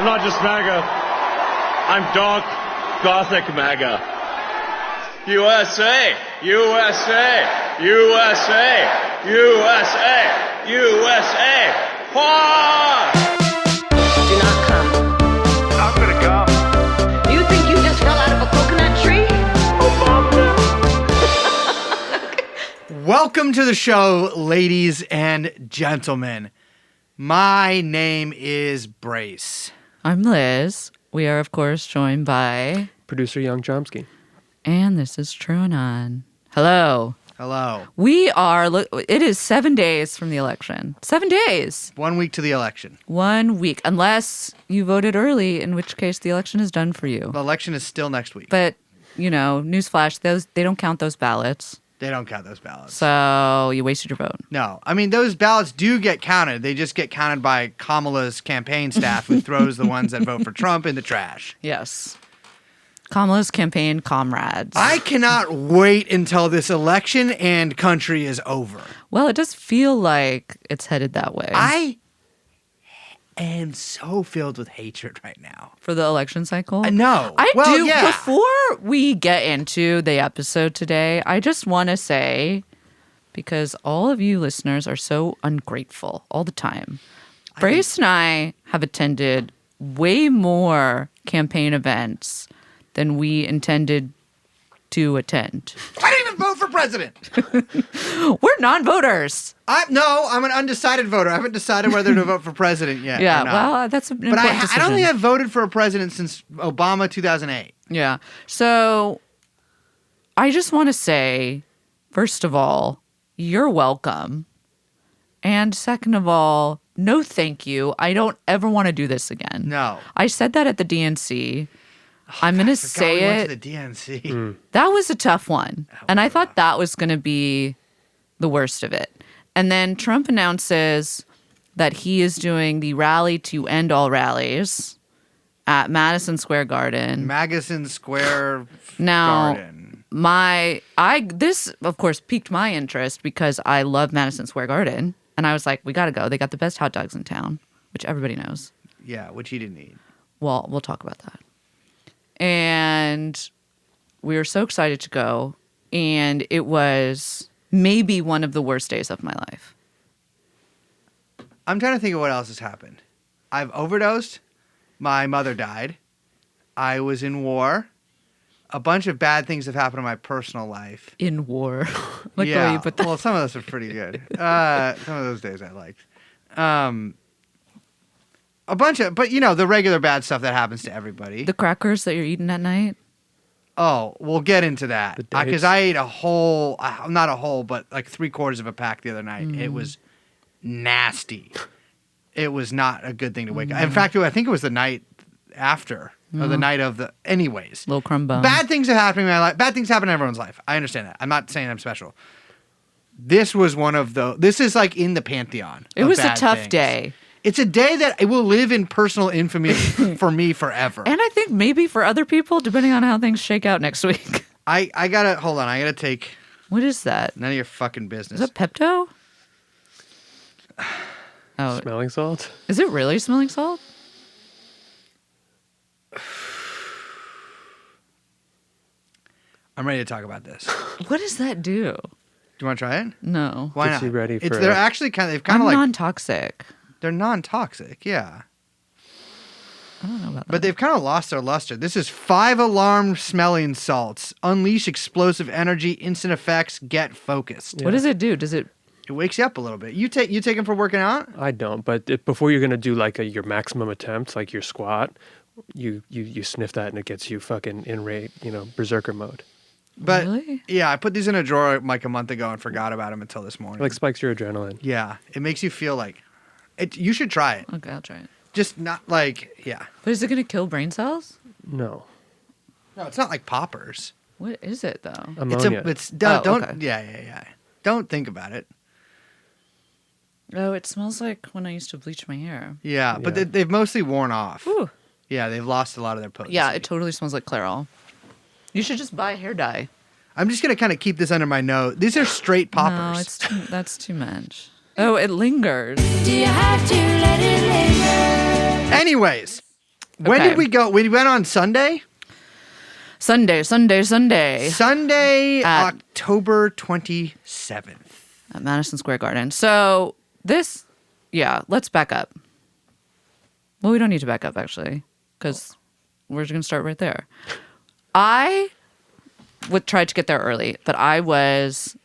I'm not just MAGA. I'm dark, gothic MAGA. USA! USA! USA! USA! USA! Wah! Do not come. I'm gonna come. You think you just fell out of a coconut tree? Welcome to the show, ladies and gentlemen. My name is Brace. I'm Liz. We are, of course, joined by... Producer Young Chomsky. And this is TrueAnon. Hello. Hello. We are... It is 7 days from the election. 7 days. 1 week to the election. 1 week. Unless you voted early, in which case the election is done for you. The election is still next week. But, you know, newsflash, they don't count those ballots. They don't count those ballots. So you wasted your vote. No. I mean, those ballots do get counted. They just get counted by Kamala's campaign staff, who throws the ones that vote for Trump in the trash. Yes. Kamala's campaign comrades. I cannot wait until this election and country is over. Well, it does feel like it's headed that way. I am so filled with hatred right now. For the election cycle? No. I Well, do. yeah. Before we get into the episode today, I just want to say, because all of you listeners are so ungrateful all the time, Brace and I have attended way more campaign events than we intended to attend. I didn't even vote for president. We're non-voters. I'm an undecided voter. I haven't decided whether to vote for president yet. Yeah, or not. well, that's an important But I decision. don't think I've voted for a president since Obama 2008. Yeah. So I just want to say, first of all, you're welcome. And second of all, no thank you. I don't ever want to do this again. No. I said that at the DNC. I'm going to say we went it. to the DNC. That was a tough one. And I thought that was going to be the worst of it. And then Trump announces that he is doing the rally to end all rallies at Madison Square Garden. Madison Square Now, Garden. This of course piqued my interest because I love Madison Square Garden, and I was like, we got to go. They got the best hot dogs in town, which everybody knows. Yeah, which he didn't eat. Well, we'll talk about that. And we were so excited to go, and it was maybe one of the worst days of my life. I'm trying to think of what else has happened. I've overdosed. My mother died. I was in war. A bunch of bad things have happened in my personal life. In war. Like the way Yeah. you put that. Well, some of those are pretty good. Some of those days I liked. A bunch of, but you know, the regular bad stuff that happens to everybody. The crackers that you're eating at night. Oh, we'll get into that. The dates. Because I ate a whole, not a whole, but like 3/4 of a pack the other night. It was nasty. It was not a good thing to wake up. In fact, I think it was the night after, or the night of the, anyways. Little crumb bone. Bad things have happened in my life. Bad things happen in everyone's life. I understand that. I'm not saying I'm special. This was one of the, this is like in the pantheon. It of was a bad tough things. day. It's a day that it will live in personal infamy for me forever. And I think maybe for other people, depending on how things shake out next week. I gotta, hold on, I gotta take, What is that? none of your fucking business. Is that Pepto? Oh, Smelling salt? is it really smelling salt? I'm ready to talk about this. Do What does that do? you want to try it? No. Why Gets not? you ready for They're a- actually they've I'm kind of like, non-toxic. they're non-toxic, yeah. I don't know about that. But they've kind of lost their luster. This is 5 alarm smelling salts. Unleash explosive energy, instant effects, get focused. What does it do? Does it... It wakes you up a little bit. You take them for working out? I don't, but before you're going to do like your maximum attempt, like your squat, you sniff that and it gets you fucking in rate, berserker mode. But Really? yeah, I put these in a drawer like a month ago and forgot about them until this morning. It like spikes your adrenaline. Yeah, it makes you feel like it. You should try it. Okay, I'll try it. Just not like, yeah. But is it going to kill brain cells? No. No, it's not like poppers. What is it, though? Ammonia. Don't okay. yeah. Don't think about it. Oh, it smells like when I used to bleach my hair. Yeah, but Yeah. they've mostly worn off. Ooh. Yeah, they've lost a lot of their potency. Yeah, it totally smells like Clairol. You should just buy hair dye. I'm just gonna kind of keep this under my nose. These are straight poppers. No, that's too much. Oh, it lingers. Anyways, When Okay. did we go? We went on Sunday? Sunday. Sunday, At- October 27th. At Madison Square Garden. So let's back up. Well, we don't need to back up, actually, because we're just going to start right there. I tried to get there early, but I was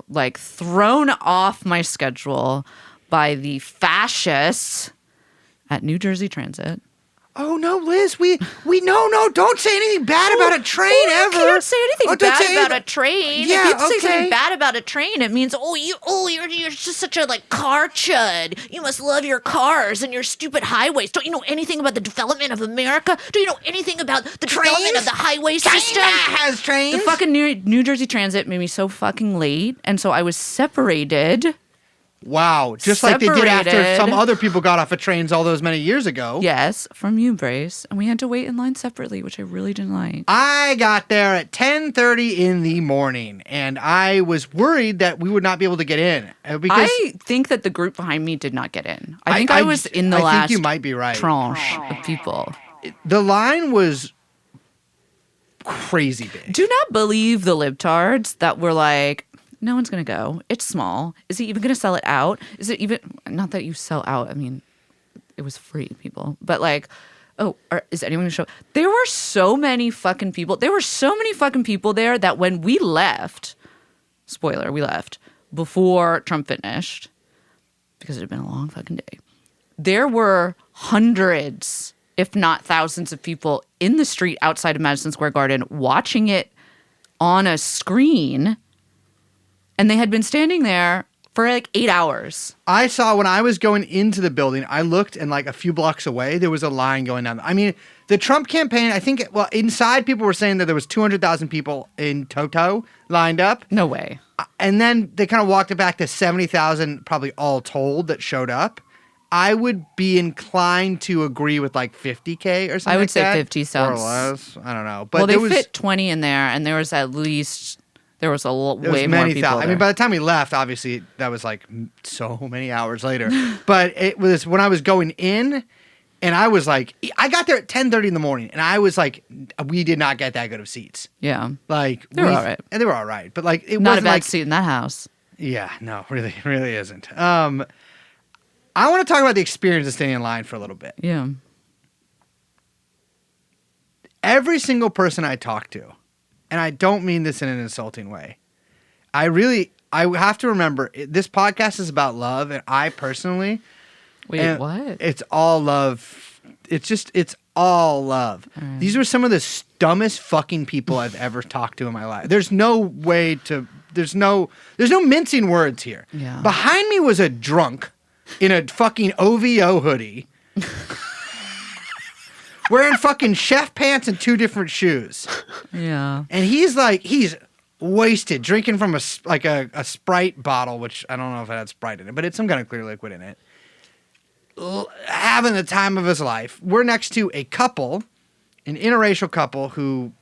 like thrown off my schedule by the fascists at New Jersey Transit. Oh no, Liz, we no, don't say anything bad about a train ever. You can't say anything don't bad say about anything- a train. Yeah, if you say okay. something bad about a train, it means you're just such a like car chud. You must love your cars and your stupid highways. Don't you know anything about the development of America? Don't you know anything about the development of the highway system? China has trains. The fucking New Jersey Transit made me so fucking late, and so I was separated. Wow, just like they did after Separated. some other people got off of trains all those many years ago. Yes, from you, Brace, and we had to wait in line separately, which I really didn't like. I got there at 10:30 in the morning, and I was worried that we would not be able to get in because I think that the group behind me did not get in. I think I was in the I last think you might be right. tranche of people. The line was crazy big. Do not believe the libtards that were like, no one's going to go. It's small. Is he even going to sell it out? Is it even, not that you sell out. I mean, it was free, people. But like, is anyone going to show? There were so many fucking people. There were so many fucking people there that when we left, spoiler, we left before Trump finished because it had been a long fucking day. There were hundreds, if not thousands of people in the street outside of Madison Square Garden watching it on a screen. And they had been standing there for like 8 hours. I saw when I was going into the building, I looked and like a few blocks away, there was a line going down. I mean, the Trump campaign, I think, inside people were saying that there was 200,000 people in toto lined up. No way. And then they kind of walked it back to 70,000, probably all told, that showed up. I would be inclined to agree with like 50K or something. I would like say that, 50 sounds. or less. I don't know. But Well, they there was, fit 20 in there, and there was at least there was way more many people. thousands. I mean, there. by the time we left, obviously that was like so many hours later. But it was when I was going in, and I was like, I got there at 10:30 in the morning, and I was like, we did not get that good of seats. Yeah, Like They were all right. and they were all right, but like it not a wasn't bad like seat in that house. yeah, no, really isn't. I want to talk about the experience of standing in line for a little bit. Yeah, Every single person I talk to, and I don't mean this in an insulting way, I have to remember this podcast is about love, and I personally, wait, and what? It's all love. It's all love. These were some of the dumbest fucking people I've ever talked to in my life. There's no mincing words here. Yeah. Behind me was a drunk in a fucking OVO hoodie. Wearing fucking chef pants and 2 different shoes. Yeah, And he's wasted, drinking from a Sprite bottle, which I don't know if it had Sprite in it, but it's some kind of clear liquid in it. Having the time of his life. We're next to a couple, an interracial couple who,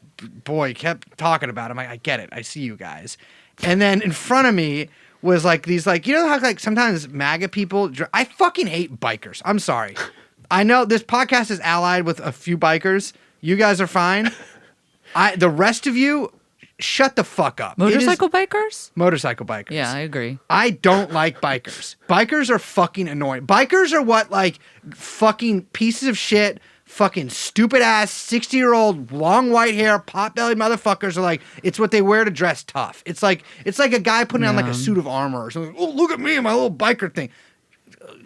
boy, kept talking about him. I get it. I see you guys. And then in front of me was like these, like, you know how like sometimes MAGA people, I fucking hate bikers. I'm sorry. I know this podcast is allied with a few bikers. You guys are fine. The rest of you, shut the fuck up. motorcycle bikers. Motorcycle bikers. Yeah, I agree. I don't like bikers. Bikers are fucking annoying. Bikers are what, like, fucking pieces of shit, fucking stupid ass 60-year-old long white hair, pot-bellied motherfuckers are like, it's what they wear to dress tough. It's like a guy putting on like a suit of armor or something. Oh, look at me and my little biker thing.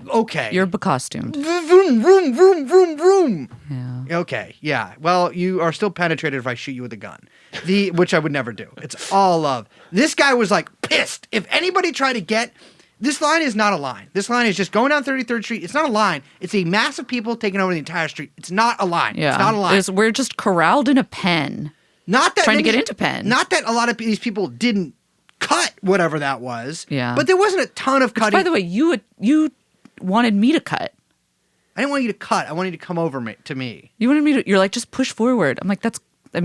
Okay. You're becostumed. Vroom, vroom, vroom, vroom, vroom. Yeah. Okay, yeah. Well, you are still penetrated if I shoot you with a gun. Which I would never do. It's all love. This guy was like pissed. If anybody tried to get... This line is not a line. This line is just going down 33rd Street. It's not a line. It's a mass of people taking over the entire street. It's not a line. Yeah, It's not a line. We're just corralled in a pen. Not that trying to many- get into Penn. Not that a lot of these people didn't cut whatever that was. Yeah. But there wasn't a ton of cutting. By the way, you wanted me to cut. I didn't want you to cut. I wanted you to come over to me. You wanted me to. You're like, just push forward. I'm like, that would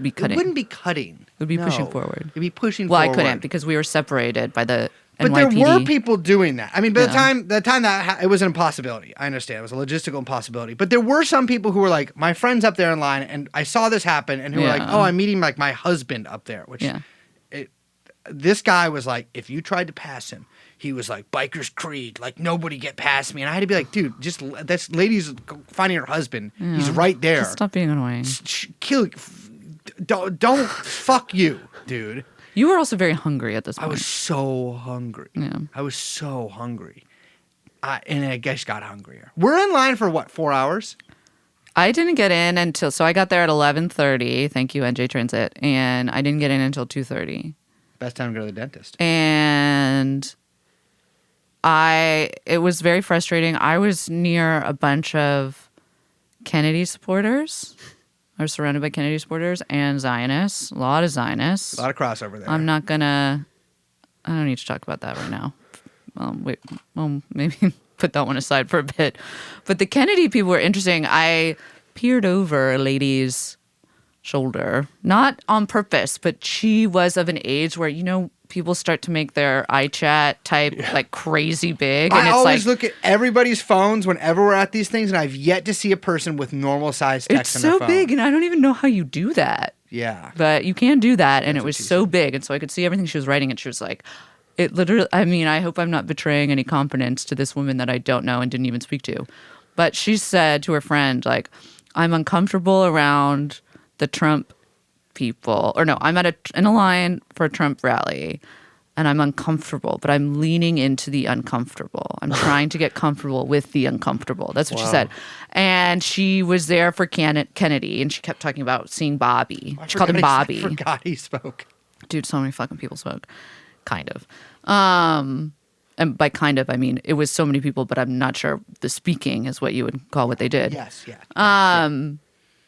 be cutting. It wouldn't be cutting. It would be No. pushing forward. It'd be pushing Well, forward. I couldn't because we were separated by the But NYPD. there were people doing that. I mean, by Yeah. the time it was an impossibility. I understand. It was a logistical impossibility. But there were some people who were like, my friend's up there in line, and I saw this happen, and who were like, Yeah. oh, I'm meeting like my husband up there. Which Yeah. this guy was like, if you tried to pass him, he was like, biker's creed, like nobody get past me. And I had to be like, dude, that's lady's finding her husband. He's right there. Just stop being annoying. Kill. Don't fuck you, dude. You were also very hungry at this I point. was so hungry. Yeah. I was so hungry. And I guess got hungrier. We're in line for what, 4 hours? I didn't get in until, so I got there at 11:30. Thank you, NJ Transit. And I didn't get in until 2:30. Best time to go to the dentist. And it was very frustrating. I was near a bunch of Kennedy supporters. I was surrounded by Kennedy supporters and Zionists. A lot of Zionists. A lot of crossover there. I don't need to talk about that right now. Maybe put that one aside for a bit. But the Kennedy people were interesting. I peered over a lady's shoulder, not on purpose, but she was of an age where, people start to make their iChat type like crazy big. And I it's always like, look at everybody's phones whenever we're at these things, and I've yet to see a person with normal size text it's on their so phone. big, and I don't even know how you do that. Yeah. But you can do that, and it what was she so big, and so I could see everything she was writing, and she was like, it literally, I mean, I hope I'm not betraying any confidence to this woman that I don't know and didn't even speak to. But she said to her friend, like, I'm uncomfortable around the Trump people. Or no, I'm in a line for a Trump rally, and I'm uncomfortable, but I'm leaning into the uncomfortable. I'm trying to get comfortable with the uncomfortable. That's what she said. And she was there for Kennedy, and she kept talking about seeing Bobby. She called him Bobby. I forgot he spoke. Dude, so many fucking people spoke. Kind of. And by kind of, I mean, it was so many people, but I'm not sure the speaking is what you would call what they did. Yes, yeah.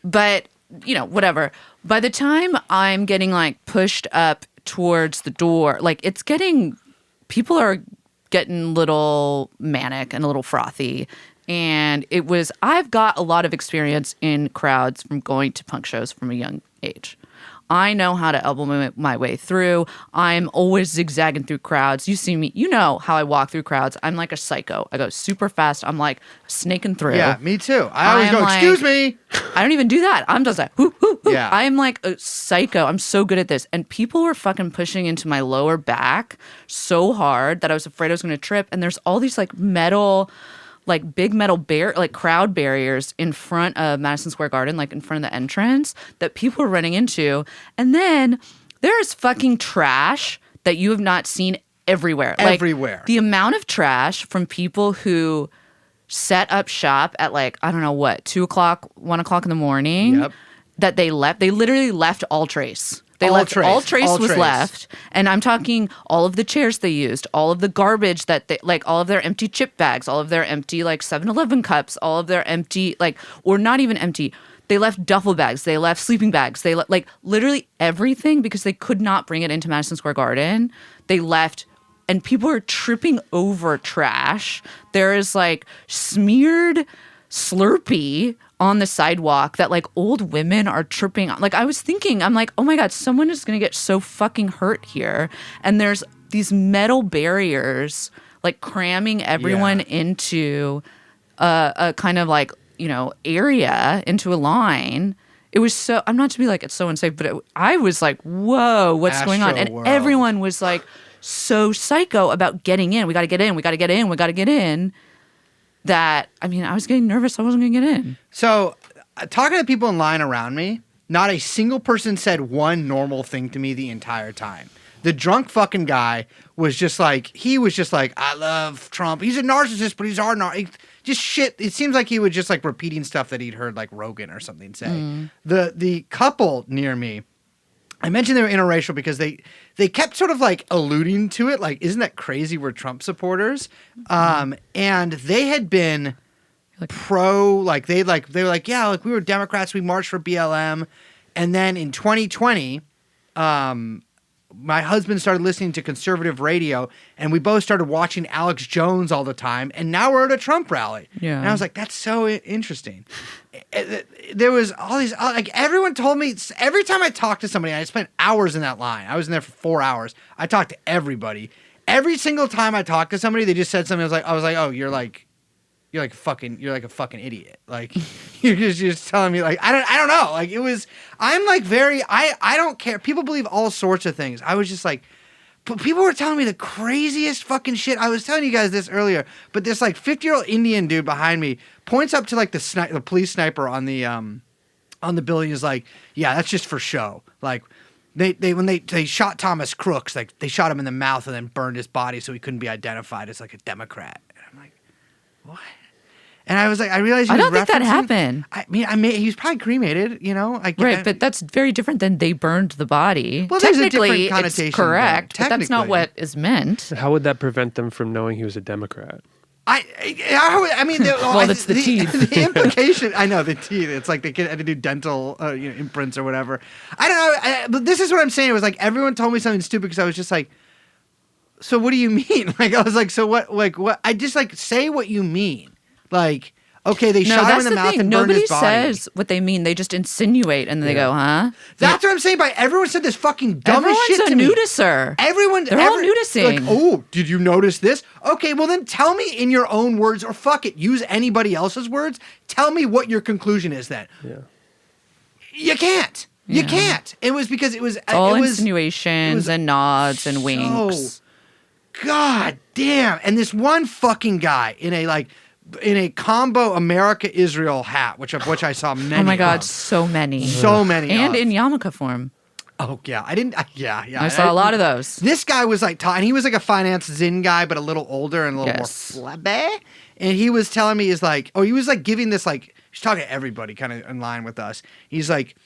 But, whatever. By the time I'm getting like pushed up towards the door, like people are getting a little manic and a little frothy. And I've got a lot of experience in crowds from going to punk shows from a young age. I know how to elbow my way through. I'm always zigzagging through crowds. You see me, you know how I walk through crowds. I'm like a psycho. I go super fast. I'm like snaking through. Yeah, me too. I always am go, like- excuse me. I don't even do that. I'm just like, whoo, whoo, whoo. Yeah. I'm like a psycho. I'm so good at this. And people were fucking pushing into my lower back so hard that I was afraid I was going to trip. And there's all these like metal, like big metal crowd barriers in front of Madison Square Garden, like in front of the entrance that people are running into. And then there is fucking trash that you have not seen everywhere. Everywhere. Like, the amount of trash from people who set up shop at like, I don't know what, 2 o'clock, 1 o'clock in the morning. Yep. That they literally left all trace. All trace was left. And I'm talking all of the chairs they used, all of the garbage that they, like all of their empty chip bags, all of their empty like 7-Eleven cups, all of their empty, like, or not even empty. They left duffel bags. They left sleeping bags. They like literally everything because they could not bring it into Madison Square Garden. They left, and people are tripping over trash. There is like smeared Slurpee on the sidewalk that like old women are tripping on. Like I was thinking, I'm like, oh my God, someone is going to get so fucking hurt here. And there's these metal barriers like cramming everyone into a kind of like, area into a line. It was so, I'm not to be like, it's so unsafe, but I was like, whoa, what's going on? And Astroworld. everyone was like so psycho about getting in. We got to get in. We got to get in. We got to get in. That, I mean, I was getting nervous. I wasn't going to get in. So, talking to people in line around me, not a single person said one normal thing to me the entire time. The drunk fucking guy was just like, I love Trump. He's a narcissist, but he's our just shit. It seems like he was just like repeating stuff that he'd heard like Rogan or something say. The couple near me, I mentioned they were interracial because they kept sort of like alluding to it. Like, isn't that crazy? We're Trump supporters. And they had been pro, like they were like, yeah, like we were Democrats. We marched for BLM. And then in 2020, my husband started listening to conservative radio, and we both started watching Alex Jones all the time. And now we're at a Trump rally. Yeah. And I was like, that's so interesting. There was all these, like everyone told me, every time I talked to somebody, I spent hours in that line. I was in there for 4 hours. I talked to everybody. every single time I talked to somebody, they just said something. I was like, oh, you're like a fucking idiot. Like you're just telling me like I don't know. Like I'm like I don't care. People believe all sorts of things. I was just like, but people were telling me the craziest fucking shit. I was telling you guys this earlier, but this like 50-year-old Indian dude behind me points up to like the police sniper on the building is like, yeah, that's just for show. Like when they shot Thomas Crooks, like they shot him in the mouth and then burned his body so he couldn't be identified as like a Democrat. And I'm like, what? And I was like, I realized I don't think that happened. I mean, he was probably cremated, you know? Right, but that's very different than they burned the body. Well, there's a technically, different connotation. it's correct, but that's not Technically. what is meant. How would that prevent them from knowing he was a Democrat? I mean, Well, it's the teeth. The implication, I know the teeth. It's like they had to do dental imprints or whatever. I don't know, but this is what I'm saying. It was like everyone told me something stupid because I was just like, so what do you mean? Like I was like, so what? Like what? I just like say what you mean. Like, okay, they shot him in the mouth and burned his body. Nobody says what they mean. They just insinuate and they go, huh? That's what I'm saying. By everyone said this fucking dumbest shit to me. Everyone's a nudicer. They're all nudicing. Like, oh, did you notice this? Okay, well then tell me in your own words, or fuck it, use anybody else's words. Tell me what your conclusion is then. Yeah. You can't. You Yeah. can't. It was because it was all it was, insinuations and nods and winks. God damn. And this one fucking guy in a combo America Israel hat, which I saw many. Oh my God, of. so many. So many. And of. in yarmulke form. Oh yeah, I didn't. Yeah. I saw a lot of those. This guy was like, and he was like a finance Zin guy, but a little older and a little Yes. more flabby. And he was telling me, he was like giving this like, he's talking to everybody, kind of in line with us. He's like,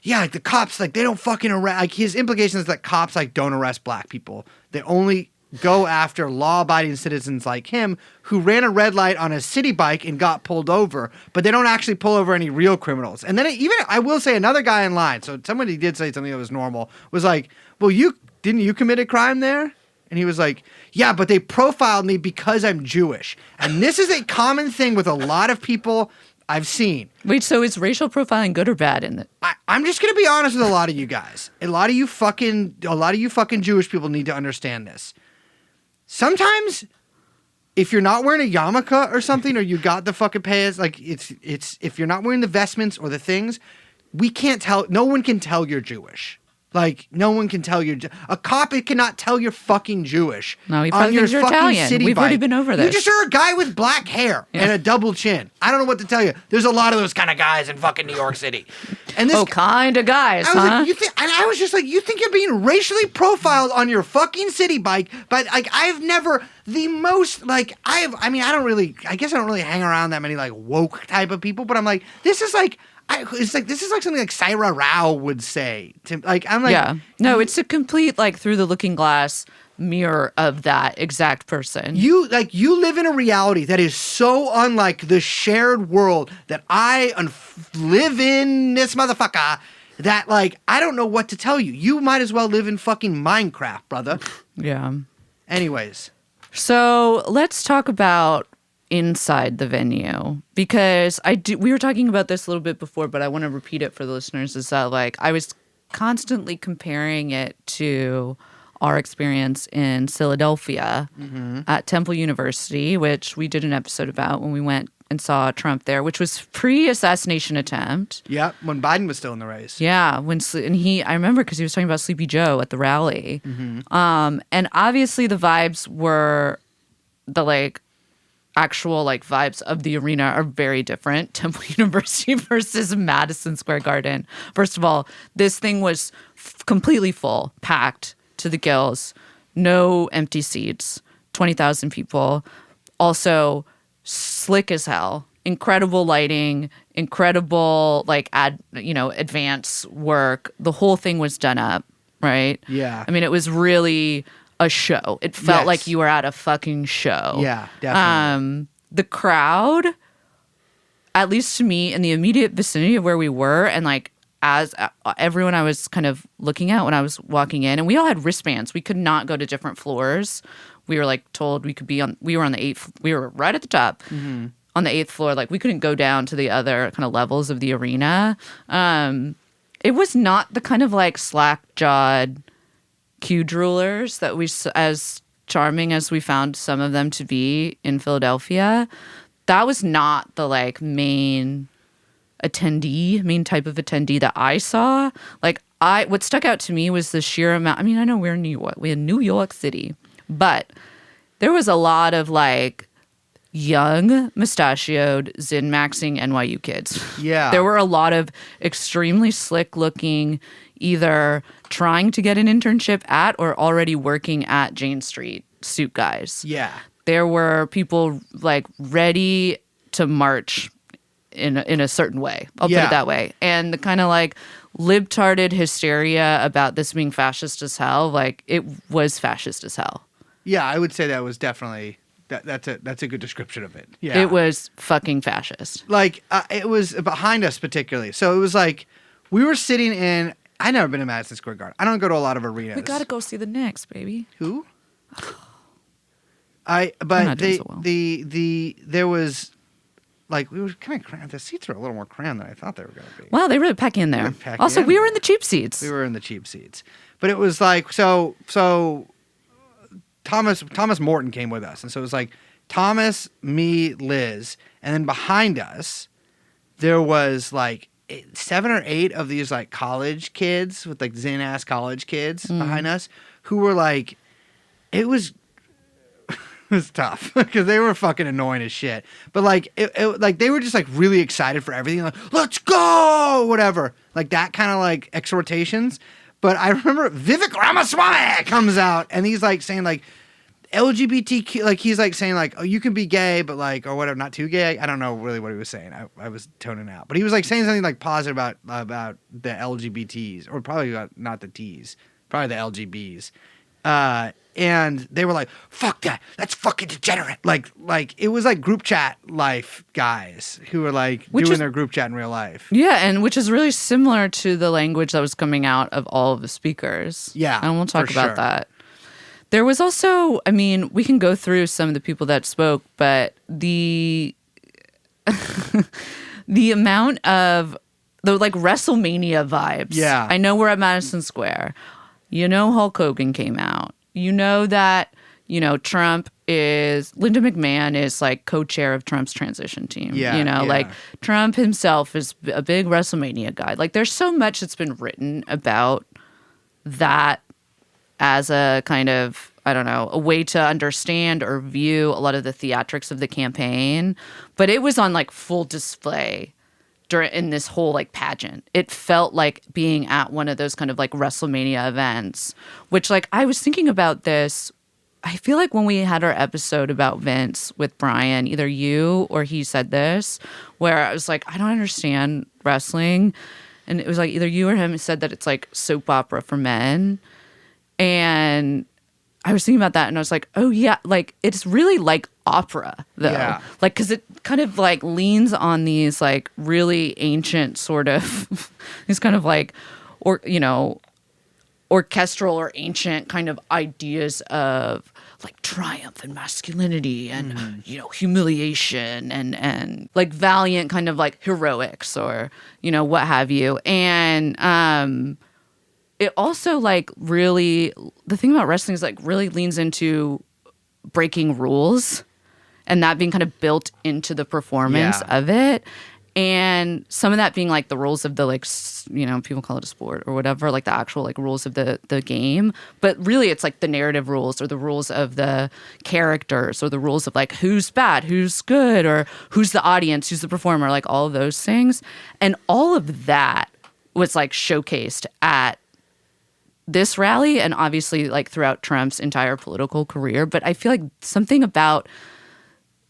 yeah, like the cops, like they don't fucking arrest. Like his implication is that cops like don't arrest black people. They only go after law-abiding citizens like him who ran a red light on a city bike and got pulled over, but they don't actually pull over any real criminals. And then I will say another guy in line, so somebody did say something that was normal, was like, well, didn't you commit a crime there? And he was like, yeah, but they profiled me because I'm Jewish. And this is a common thing with a lot of people I've seen. Wait, so is racial profiling good or bad in it? I'm just going to be honest with a lot of you guys. A lot of you fucking Jewish people need to understand this. Sometimes, if you're not wearing a yarmulke or something, or you got the fucking payas, like it's if you're not wearing the vestments or the things, we can't tell. No one can tell you're Jewish. Like no one can tell a cop. It cannot tell you're fucking Jewish. No, he on probably your thinks you're fucking Italian. city We've already bike. been over You this. just are a guy with black hair and a double chin. I don't know what to tell you. There's a lot of those kind of guys in fucking New York City. And this kind of guys, I was huh? like, I was just like, you think you're being racially profiled on your fucking city bike? But like, I've never the most like I don't really hang around that many like woke type of people. But I'm like, this is like. This is like something like Saira Rao would say. I'm like, yeah. No, it's a complete like through the looking glass mirror of that exact person. You live in a reality that is so unlike the shared world that I live in, this motherfucker, that like I don't know what to tell you. You might as well live in fucking Minecraft, brother. Yeah. Anyways. So let's talk about inside the venue, because we were talking about this a little bit before, but I want to repeat it for the listeners, is that like I was constantly comparing it to our experience in Philadelphia at Temple University, which we did an episode about when we went and saw Trump there, which was pre-assassination attempt. Yeah, when Biden was still in the race. Yeah, I remember because he was talking about Sleepy Joe at the rally. And obviously the vibes were the like actual like vibes of the arena are very different. Temple University versus Madison Square Garden. First of all, this thing was completely full, packed to the gills, no empty seats, 20,000 people. Also slick as hell, incredible lighting, incredible like advance work. The whole thing was done up, right? Yeah. I mean, it was really a show. It felt Yes. like you were at a fucking show. Yeah, definitely. The crowd, at least to me, in the immediate vicinity of where we were, and like as everyone I was kind of looking at when I was walking in, and we all had wristbands. We could not go to different floors. We were like told we were on the 8th. We were right at the top on the 8th floor. Like we couldn't go down to the other kind of levels of the arena. It was not the kind of like slack-jawed Q droolers that we as charming as we found some of them to be in Philadelphia, that was not the like main type of attendee that I saw. Like what stuck out to me was the sheer amount. I mean, I know we're in New York, we're in New York City, but there was a lot of like young, mustachioed, Zin-maxing NYU kids. Yeah. There were a lot of extremely slick looking, either trying to get an internship at or already working at Jane Street suit guys. Yeah. There were people like ready to march in a certain way. I'll put it that way. And the kind of like libtarded hysteria about this being fascist as hell, like it was fascist as hell. Yeah, I would say that was definitely that's a good description of it. Yeah. It was fucking fascist. Like it was behind us particularly. So it was like we were sitting in. I've never been to Madison Square Garden. I don't go to a lot of arenas. We gotta go see the Knicks, baby. Who? not doing so well. There was like we were kind of crammed. The seats were a little more crammed than I thought they were going to be. Wow, they really pack in there. pack Also, in. we were in the cheap seats. We were in the cheap seats, but it was like so. Thomas Morton came with us, and so it was like Thomas, me, Liz, and then behind us there was like 7 or 8 of these like college kids with like Zen ass college kids behind us who were like, it was tough because they were fucking annoying as shit. But like, like they were just like really excited for everything. Like, let's go, whatever. Like that kind of like exhortations. But I remember Vivek Ramaswamy comes out and he's like saying like LGBTQ, like he's like saying like, oh, you can be gay, but like, or whatever, not too gay. I don't know really what he was saying. I was toning out, but he was like saying something like positive about the LGBTs, or probably not the T's, probably the LGBs. And they were like, fuck that, that's fucking degenerate. Like it was like group chat life guys who were like doing their group chat in real life. Yeah, and which is really similar to the language that was coming out of all of the speakers. Yeah, and we'll talk about sure. that. There was also, I mean, we can go through some of the people that spoke, but the amount of the like WrestleMania vibes. Yeah. I know we're at Madison Square. You know Hulk Hogan came out. You know that, Linda McMahon is like co-chair of Trump's transition team. Yeah, like Trump himself is a big WrestleMania guy. Like there's so much that's been written about that as a kind of, I don't know, a way to understand or view a lot of the theatrics of the campaign. But it was on like full display in this whole like pageant. It felt like being at one of those kind of like WrestleMania events, which like I was thinking about this. I feel like when we had our episode about Vince with Brian, either you or he said this, where I was like, I don't understand wrestling. And it was like either you or him said that it's like soap opera for men. And I was thinking about that and I was like, oh yeah, like it's really like opera though. Yeah. Like, cause it kind of like leans on these like really ancient sort of, these kind of like, orchestral or ancient kind of ideas of like triumph and masculinity and, humiliation and like valiant kind of like heroics or, what have you. And, it also like really, the thing about wrestling is like really leans into breaking rules and that being kind of built into the performance of it. And some of that being like the rules of the like, people call it a sport or whatever, like the actual like rules of the game. But really it's like the narrative rules or the rules of the characters or the rules of like who's bad, who's good, or who's the audience, who's the performer, like all of those things. And all of that was like showcased at this rally and obviously like throughout Trump's entire political career. But I feel like something about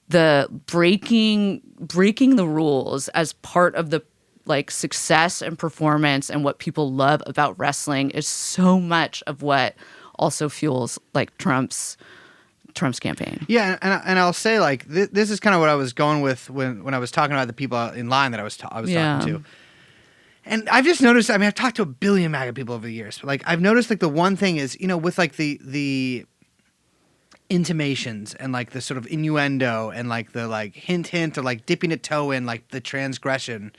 the breaking the rules as part of the like success and performance and what people love about wrestling is so much of what also fuels like Trump's campaign. Yeah, and I'll say like this is kind of what I was going with when I was talking about the people in line that I was talking to. And I've just noticed, I mean, I've talked to a billion MAGA people over the years, but like I've noticed like the one thing is, with like the intimations and like the sort of innuendo and like the like hint or like dipping a toe in like the transgression,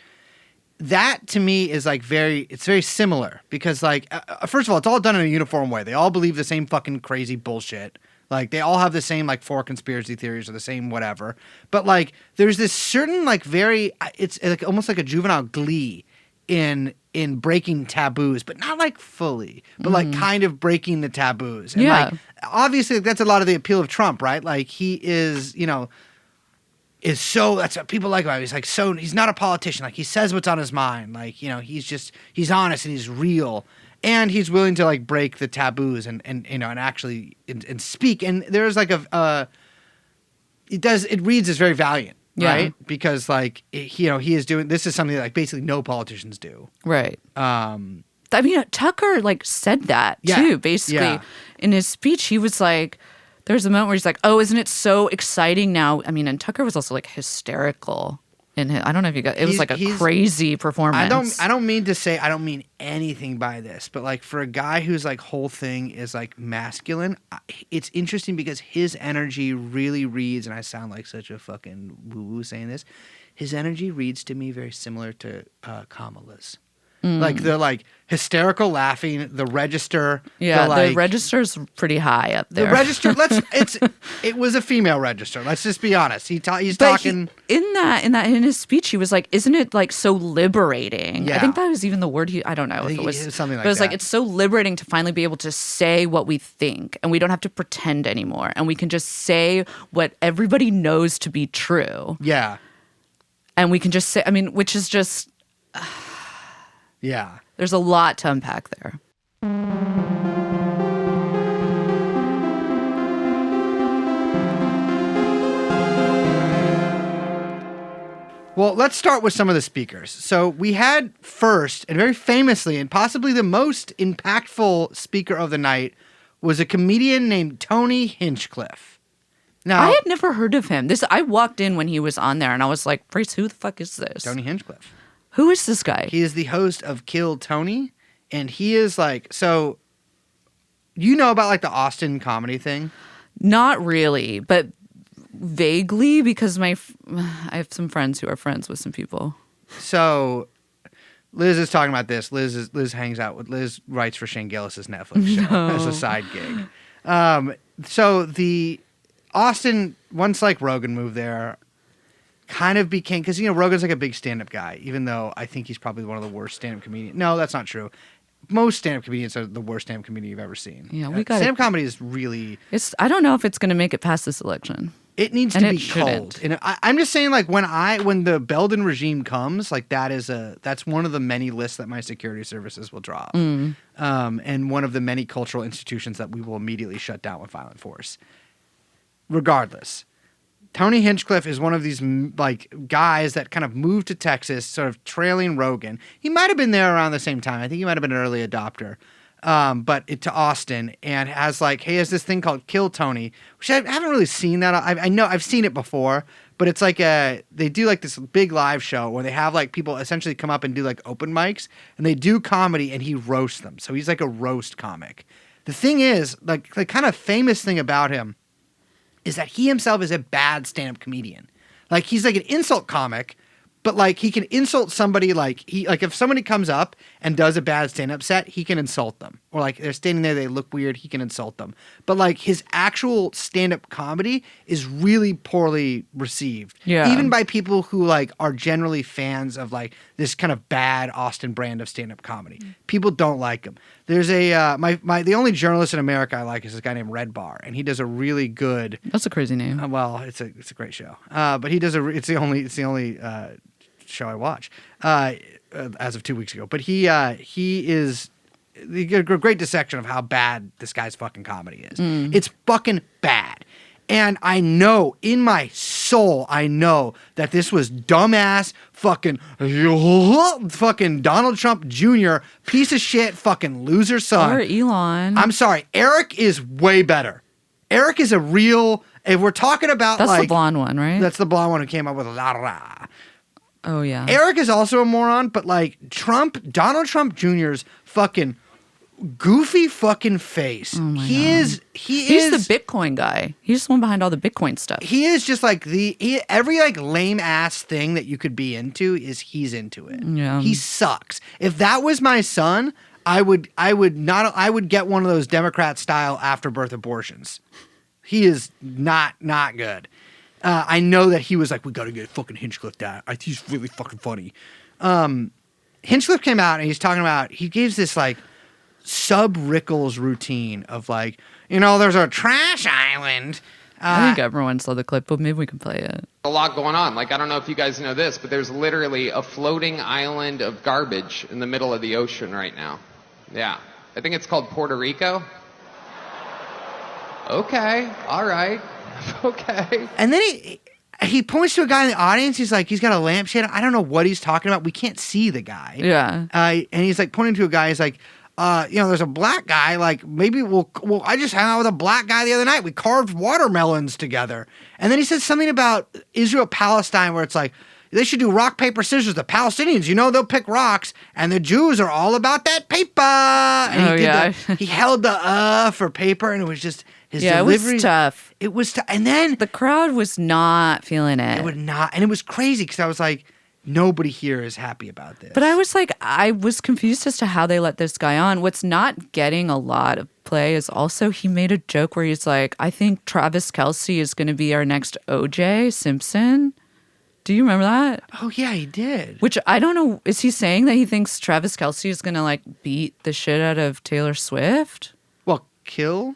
that to me is like it's very similar because like, first of all, it's all done in a uniform way. They all believe the same fucking crazy bullshit. Like they all have the same like 4 conspiracy theories or the same whatever. But like there's this certain like it's like almost like a juvenile glee in breaking taboos, but not like fully, but like kind of breaking the taboos. And like obviously that's a lot of the appeal of Trump, right? Like he is, is so, that's what people like about him. He's like he's not a politician. Like he says what's on his mind. Like, he's honest and he's real. And he's willing to like break the taboos and actually and speak. And there's like it reads as very valiant, right? Because like he is doing, this is something that like basically no politicians do. Right. I mean, Tucker like said that too, basically in his speech. He was like, there's a moment where he's like, oh, isn't it so exciting now? I mean, and Tucker was also like hysterical. I don't know if you got it. Was like a crazy performance. I don't mean to say I don't mean anything by this, but like for a guy whose like whole thing is like masculine, it's interesting because his energy really reads, and I sound like such a fucking woo-woo saying this. His energy reads to me very similar to Kamala's. Like the like hysterical laughing, the register. Yeah, the register's pretty high up there. The register. It was a female register. Let's just be honest. He's talking in his speech. He was like, "Isn't it like so liberating?" Yeah. I think that was even the word. I don't know if it was something like that. But it was like it's so liberating to finally be able to say what we think, and we don't have to pretend anymore, and we can just say what everybody knows to be true. Yeah, and we can just say. I mean, which is just. Yeah. There's a lot to unpack there. Well, let's start with some of the speakers. So we had first, and very famously, and possibly the most impactful speaker of the night, was a comedian named Tony Hinchcliffe. Now, I had never heard of him. I walked in when he was on there, and I was like, Brace, who the fuck is this? Tony Hinchcliffe. Who is this guy? He is the host of Kill Tony, and he is like, so you know about like the Austin comedy thing? Not really, but vaguely because I have some friends who are friends with some people. So Liz is talking about this. Liz hangs out with Liz writes for Shane Gillis's Netflix show as a side gig. So the Austin, once like Rogan moved there, kind of became, because Rogan's like a big stand-up guy, even though I think he's probably one of the worst stand-up comedians. No, that's not true. Most stand-up comedians are the worst stand-up comedian you've ever seen. Yeah, we got stand-up comedy is really. I don't know if it's going to make it past this election. It needs to be cold. And I'm just saying, like when the Belden regime comes, like that's one of the many lists that my security services will drop, and one of the many cultural institutions that we will immediately shut down with violent force. Regardless. Tony Hinchcliffe is one of these like guys that kind of moved to Texas, sort of trailing Rogan. He might have been there around the same time. I think he might have been an early adopter, but to Austin, and has this thing called Kill Tony, which I haven't really seen that. I know I've seen it before, but it's like they do like this big live show where they have like people essentially come up and do like open mics, and they do comedy, and he roasts them. So he's like a roast comic. The thing is, like the kind of famous thing about him is that he himself is a bad stand-up comedian. Like, he's like an insult comic, but like he can insult somebody if somebody comes up and does a bad stand-up set, he can insult them. Or like they're standing there, they look weird, he can insult them. But like his actual stand-up comedy is really poorly received. Yeah. Even by people who like are generally fans of like this kind of bad Austin brand of stand-up comedy. People don't like him. There's the only journalist in America I like is this guy named Red Bar, and he does a really good. That's a crazy name. Well, it's a great show. But he does it's the only show I watch as of 2 weeks ago. But he is a great dissection of how bad this guy's fucking comedy is. It's fucking bad. And I know in my soul, that this was dumbass fucking Donald Trump Jr. piece of shit fucking loser son. Or Elon. I'm sorry. Eric is way better. Eric is a real. If we're talking about that's the blonde one, right? That's the blonde one who came up with la la. Oh yeah. Eric is also a moron, but like Donald Trump Jr.'s fucking goofy fucking face. Oh my God. He's the Bitcoin guy. He's the one behind all the Bitcoin stuff. He is just like every like lame ass thing that you could be into he's into it. Yeah. He sucks. If that was my son, I would get one of those Democrat style afterbirth abortions. He is not good. I know that he was like, we got to get fucking Hinchcliffe down. He's really fucking funny. Hinchcliffe came out and he's talking about, he gives this like sub-Rickles routine of like, there's a trash island. I think everyone saw the clip, but maybe we can play it. A lot going on. Like, I don't know if you guys know this, but there's literally a floating island of garbage in the middle of the ocean right now. Yeah. I think it's called Puerto Rico. Okay. All right. Okay. And then he points to a guy in the audience. He's like, he's got a lampshade. I don't know what he's talking about. We can't see the guy. Yeah. And he's like pointing to a guy. He's like, there's a black guy. Like maybe I just hung out with a black guy the other night. We carved watermelons together. And then he says something about Israel Palestine, where it's like they should do rock paper scissors. The Palestinians, they'll pick rocks, and the Jews are all about that paper. And he held the for paper, and it was just his delivery. It was tough. It was tough, and then the crowd was not feeling it. It would not, and it was crazy because I was like, nobody here is happy about this. But I was confused as to how they let this guy on. What's not getting a lot of play is also he made a joke where he's like, I think Travis Kelce is going to be our next O.J. Simpson. Do you remember that? Oh, yeah, he did. Which I don't know. Is he saying that he thinks Travis Kelce is going to like beat the shit out of Taylor Swift? Well, kill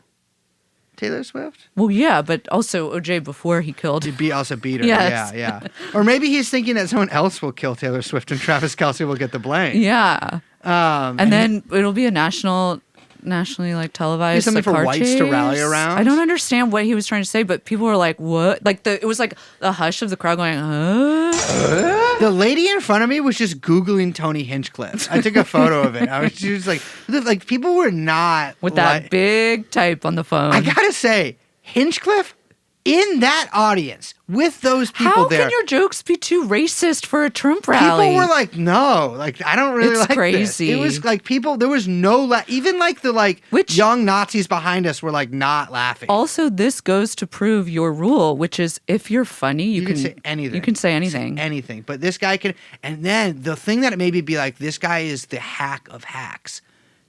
Taylor Swift? Well, yeah, but also OJ before he killed. He'd also beat her. Yes. Yeah. Or maybe he's thinking that someone else will kill Taylor Swift and Travis Kelce will get the blame. Yeah. And then it'll be a nationally like televised something like, for car whites chase. to rally around. I don't understand what he was trying to say, but people were like, "What?" Like it was like the hush of the crowd going, "Huh?" The lady in front of me was just Googling Tony Hinchcliffe. I took a photo of it. She was like people were not with that big type on the phone. I gotta say, Hinchcliffe in that audience with those people there. How can your jokes be too racist for a Trump rally? People were like, no, like I don't really like crazy. This. It was like people. There was no even like the young Nazis behind us were like not laughing. Also, this goes to prove your rule, which is if you're funny, you can say anything. You can say anything. Anything. But this guy can. And then the thing that made me be like, this guy is the hack of hacks.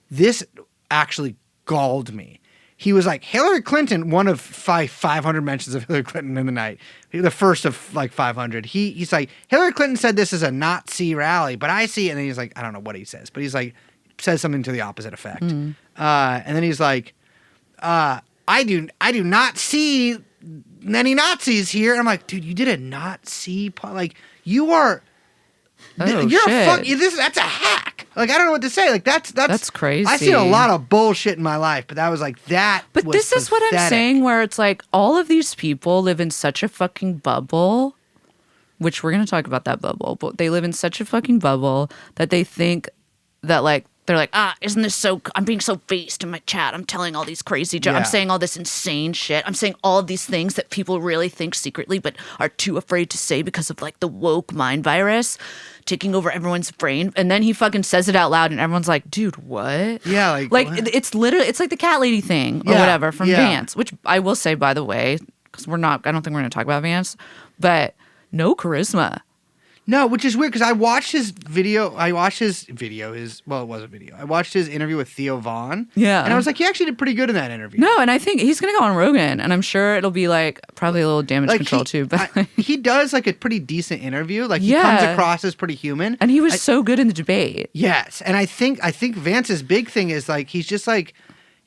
This actually galled me. He was like, Hillary Clinton, one of 500 mentions of Hillary Clinton in the night. The first of like 500. He's like, Hillary Clinton said this is a Nazi rally, but I see, and then he's like, I don't know what he says, but he's like, says something to the opposite effect. And then he's like, I do not see any Nazis here. And I'm like, dude, you did a Nazi, like you are. You're shit. That's a hack. Like I don't know what to say. Like that's crazy. I've seen a lot of bullshit in my life, but that was like that. But this is what I'm saying, where it's like all of these people live in such a fucking bubble, which we're gonna talk about that bubble. But they live in such a fucking bubble that they think that like they're like, isn't this so? I'm being so based in my chat. I'm telling all these crazy jokes. Yeah. I'm saying all this insane shit. I'm saying all of these things that people really think secretly, but are too afraid to say because of like the woke mind virus taking over everyone's brain. And then he fucking says it out loud, and everyone's like, "Dude, what?" Yeah, like what? It's literally it's like the cat lady thing or whatever from Vance, which I will say by the way, because I don't think we're gonna talk about Vance, but no charisma. No, which is weird because I watched his video. It was a video. I watched his interview with Theo Vaughn. Yeah. And I was like, he actually did pretty good in that interview. No, and I think he's going to go on Rogan, and I'm sure it'll be like probably a little damage control too. But he does like a pretty decent interview. Like he comes across as pretty human. And he was so good in the debate. Yes. And I think Vance's big thing is like, he's just like,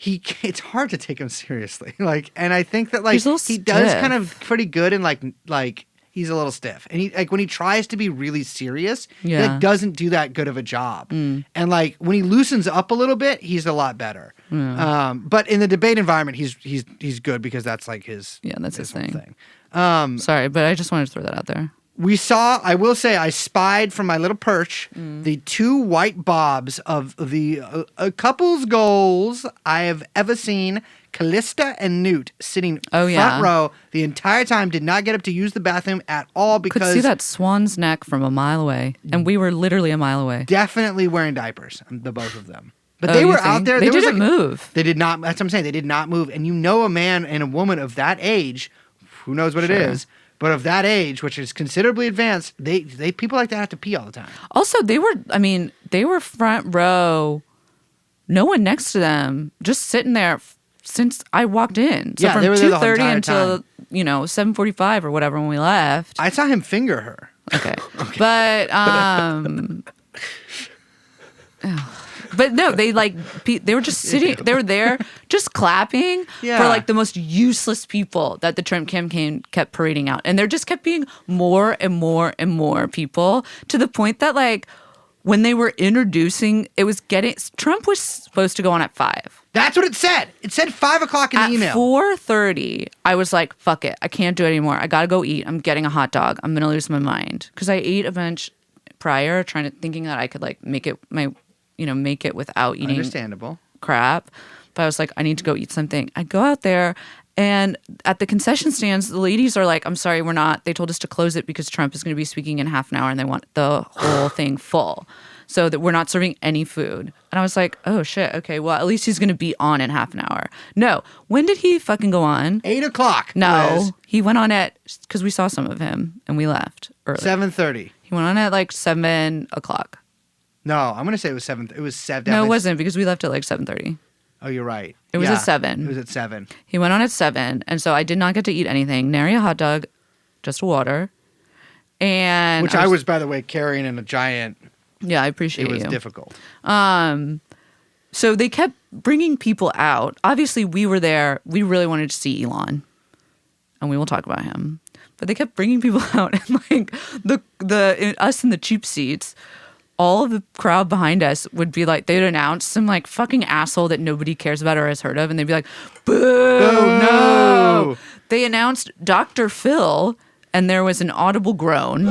it's hard to take him seriously. Like, and I think that like he does kind of pretty good in like he's a little stiff, and he like when he tries to be really serious, he like, doesn't do that good of a job. And like when he loosens up a little bit, he's a lot better. But in the debate environment, he's good because that's like his his thing. Sorry, but I just wanted to throw that out there. I will say, I spied from my little perch the two white bobs of the couple's goals I have ever seen. Callista and Newt sitting front row the entire time, did not get up to use the bathroom at all because... Could see that swan's neck from a mile away, and we were literally a mile away. Definitely wearing diapers, the both of them. But they were out there. They didn't move. They did not. That's what I'm saying. They did not move. And a man and a woman of that age, who knows what it is, but of that age, which is considerably advanced, they people like that have to pee all the time. Also, they were front row, no one next to them, just sitting there since I walked in. So Yeah, from they were there the 2:30 entire until, time. 7:45 or whatever when we left. I saw him finger her. Okay. But but no, they were just sitting, they were there just clapping Yeah. for like the most useless people that the Trump campaign kept parading out. And there just kept being more and more and more people to the point that like when they were introducing, Trump was supposed to go on at 5. That's what it said. It said 5 o'clock in the email. At 4:30, I was like, fuck it. I can't do it anymore. I got to go eat. I'm getting a hot dog. I'm going to lose my mind. Because I ate a bunch prior, thinking that I could like make it without eating Understandable. crap. But I was like, I need to go eat something. I go out there and at the concession stands, the ladies are like, I'm sorry, we're not. They told us to close it because Trump is going to be speaking in half an hour and they want the whole thing full. So that we're not serving any food. And I was like, oh shit, okay, well, at least he's going to be on in half an hour. No. When did he fucking go on? 8 o'clock. No. Liz. He went on because we saw some of him and we left early. 7:30. He went on at like 7 o'clock. No, I'm going to say it was 7. It was 7. No, it wasn't because we left at like 7:30. Oh, you're right. It was at 7. It was at 7. He went on at 7. And so I did not get to eat anything. Nary a hot dog, just water. And Which I was, by the way, carrying in a giant. Yeah, I appreciate It was you. difficult. So they kept bringing people out. Obviously, we were there. We really wanted to see Elon, and we will talk about him. But they kept bringing people out, and like us in the cheap seats, all of the crowd behind us would be like, they'd announce some like fucking asshole that nobody cares about or has heard of, and they'd be like, "Boo, no!" They announced Dr. Phil, and there was an audible groan.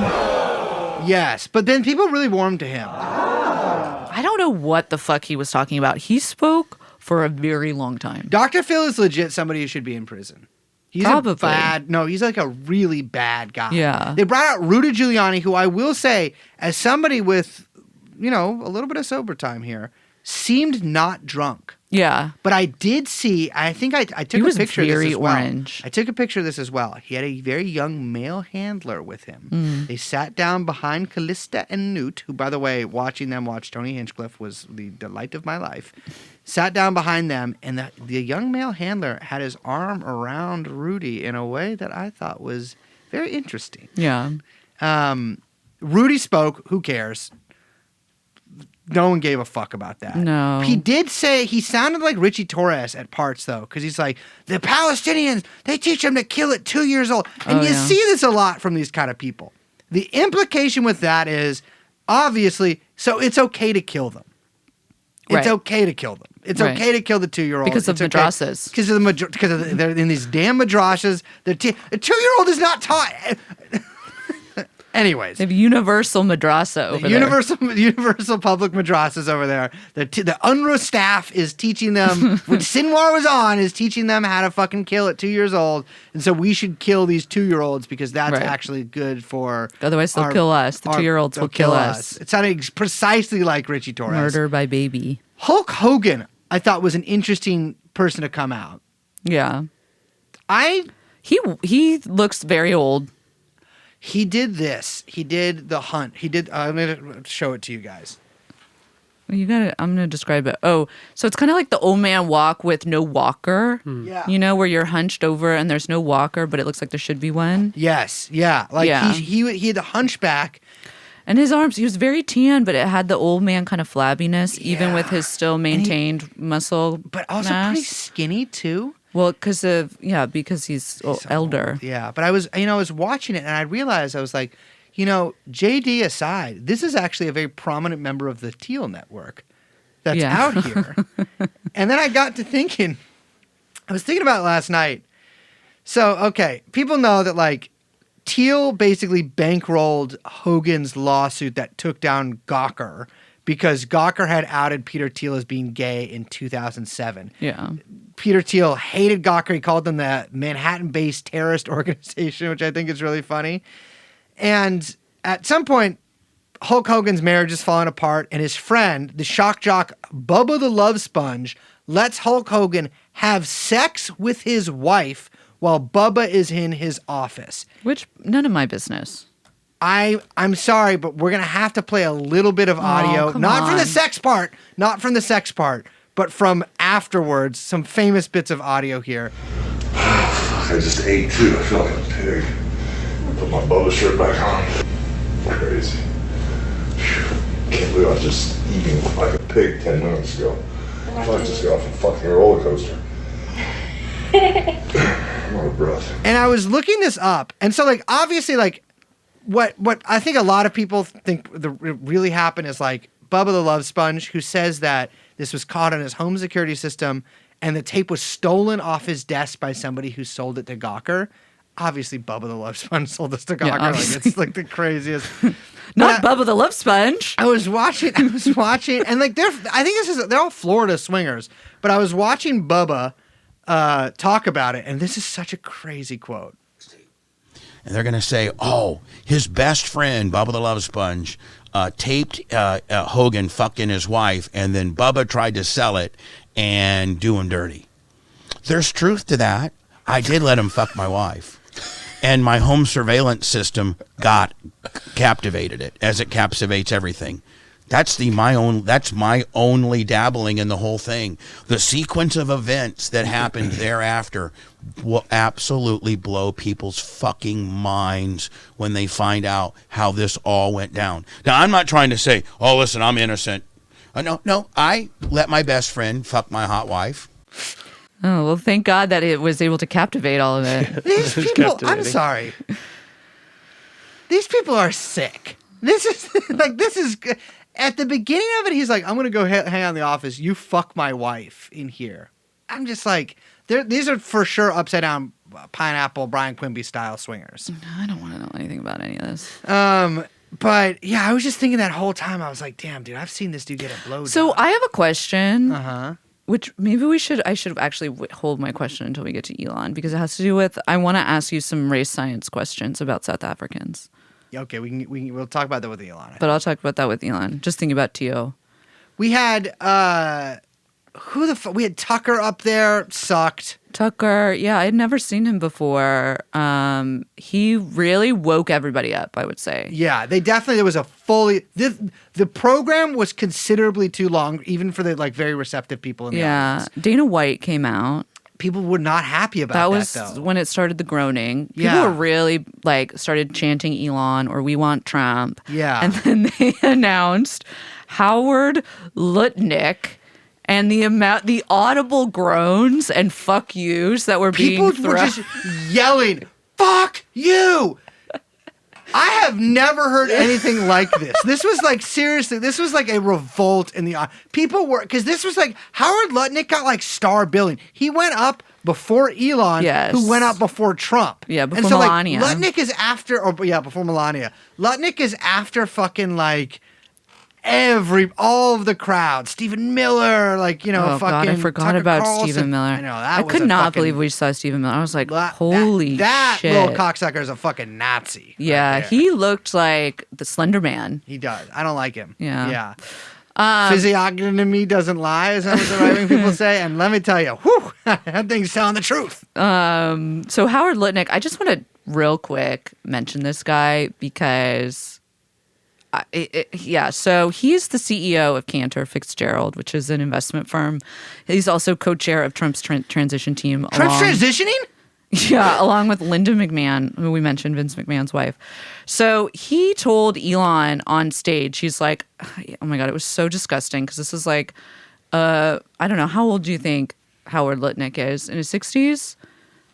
Yes, but then people really warmed to him. I don't know what the fuck he was talking about. He spoke for a very long time. Dr. Phil is legit somebody who should be in prison. He's Probably. he's like a really bad guy. Yeah. They brought out Rudy Giuliani, who I will say, as somebody with, a little bit of sober time here, seemed not drunk. Yeah. But I did see, I think I took He a was picture of this very as well. orange. I took a picture of this as well. He had a very young male handler with him. Mm. They sat down behind Callista and Newt, who, by the way, watching them watch Tony Hinchcliffe was the delight of my life. Sat down behind them, and the young male handler had his arm around Rudy in a way that I thought was very interesting. Yeah. Rudy spoke. Who cares? No one gave a fuck about that. No. He did say, he sounded like Richie Torres at parts, though, because he's like, the Palestinians, they teach them to kill at 2 years old. And you see this a lot from these kind of people. The implication with that is, obviously, so it's okay to kill them. It's okay to kill them. It's okay to kill the 2-year-old. Because of madrasas. Because they're in these damn madrasas. A 2-year-old is not taught. Anyways. They have universal madrasa over there. Universal public madrasas over there. The UNRWA staff is teaching them, when Sinwar was on, is teaching them how to fucking kill at 2 years old. And so we should kill these 2-year-olds because that's actually good for... Otherwise they'll kill us. The 2-year-olds will kill us. It sounded precisely like Richie Torres. Murder by baby. Hulk Hogan, I thought, was an interesting person to come out. Yeah. He looks very old. He did this. He did the hunt. I'm going to show it to you guys. I'm going to describe it. Oh, so it's kind of like the old man walk with no walker. Yeah. Where you're hunched over and there's no walker, but it looks like there should be one. Yes. Yeah. He had the hunchback. And his arms, he was very tan, but it had the old man kind of flabbiness, even with his still maintained muscle But also mass. pretty skinny, too. Well, because he's elder. Yeah, but I was watching it and I realized, I was like, JD aside, this is actually a very prominent member of the Teal network that's out here. And then I got to thinking, I was thinking about it last night. So, okay, people know that like Teal basically bankrolled Hogan's lawsuit that took down Gawker because Gawker had outed Peter Thiel as being gay in 2007. Yeah. Peter Thiel hated Gawker. He called them the Manhattan-based terrorist organization, which I think is really funny. And at some point, Hulk Hogan's marriage is falling apart, and his friend, the shock jock Bubba the Love Sponge, lets Hulk Hogan have sex with his wife while Bubba is in his office. Which, none of my business. I'm sorry, but we're going to have to play a little bit of audio. come Not from on. the sex part, but from afterwards, some famous bits of audio here. I just ate too. I feel like a pig. Put my Bubba shirt back on. Crazy. Can't believe I was just eating like a pig 10 minutes ago. I feel like I just got off a fucking roller coaster. I'm out of breath. And I was looking this up, and so like obviously like what I think a lot of people think really happened is like Bubba the Love Sponge, who says that this was caught on his home security system, and the tape was stolen off his desk by somebody who sold it to Gawker. Obviously, Bubba the Love Sponge sold this to Gawker. Yeah, like it's like the craziest. Not But Bubba the Love Sponge. I was watching, and like they're all Florida swingers. But I was watching Bubba talk about it, and this is such a crazy quote. And they're going to say, oh, his best friend, Bubba the Love Sponge, taped Hogan fucking his wife, and then Bubba tried to sell it and do him dirty. There's truth to that. I did let him fuck my wife. And my home surveillance system captivated it, as it captivates everything. That's my only dabbling in the whole thing. The sequence of events that happened thereafter will absolutely blow people's fucking minds when they find out how this all went down. Now, I'm not trying to say, oh, listen, I'm innocent. No, I let my best friend fuck my hot wife. Oh, well, thank God that it was able to captivate all of it. These people, I'm sorry. These people are sick. This is at the beginning of it. He's like, I'm going to go hang out in the office. You fuck my wife in here. I'm just like, these are for sure upside down pineapple Brian Quimby style swingers. I don't want to know anything about any of this. But yeah, I was just thinking that whole time. I was like, damn, dude, I've seen this dude get a blowjob. So I have a question. Uh-huh. Which maybe I should actually hold my question until we get to Elon, because it has to do with, I want to ask you some race science questions about South Africans. Okay, we'll talk about that with Elon. But I'll talk about that with Elon. Just think about T.O. We had we had Tucker up there, sucked. Tucker, yeah, I'd never seen him before. He really woke everybody up, I would say. Yeah, there was a the program was considerably too long, even for the like very receptive people in the audience. Dana White came out. People were not happy about that was though. When it started the groaning. People Yeah. were really like started chanting Elon or we want Trump. Yeah. And then they announced Howard Lutnick. And the audible groans and fuck yous that were People being were just yelling, "Fuck you!" I have never heard anything like this. This was like, seriously, this was like a revolt in the people were, because this was like Howard Lutnick got like star billing. He went up before Elon, Yes. who went up before Trump. Yeah, before and so, Melania. Like, Lutnick is after, before Melania. Lutnick is after fucking like all of the crowd. Stephen Miller, like, you know, Oh fucking God, I forgot Tucker about Carlson. Stephen Miller. I know, that I was could a not fucking- believe we saw Stephen Miller. I was like, holy that shit. little cocksucker is a fucking Nazi. Yeah, right there. he looked like the Slender Man. He does. I don't like him. Yeah. Physiognomy doesn't lie, is that what the right-wing people say? And let me tell you, whew, that thing's telling the truth. So Howard Lutnick, I just want to real quick mention this guy because, so he's the CEO of Cantor Fitzgerald, which is an investment firm. He's also co-chair of Trump's transition team. Trump's transitioning? Yeah, along with Linda McMahon, who we mentioned, Vince McMahon's wife. So he told Elon on stage, he's like, oh my God, it was so disgusting because this is like, I don't know, how old do you think Howard Lutnick is? In his 60s?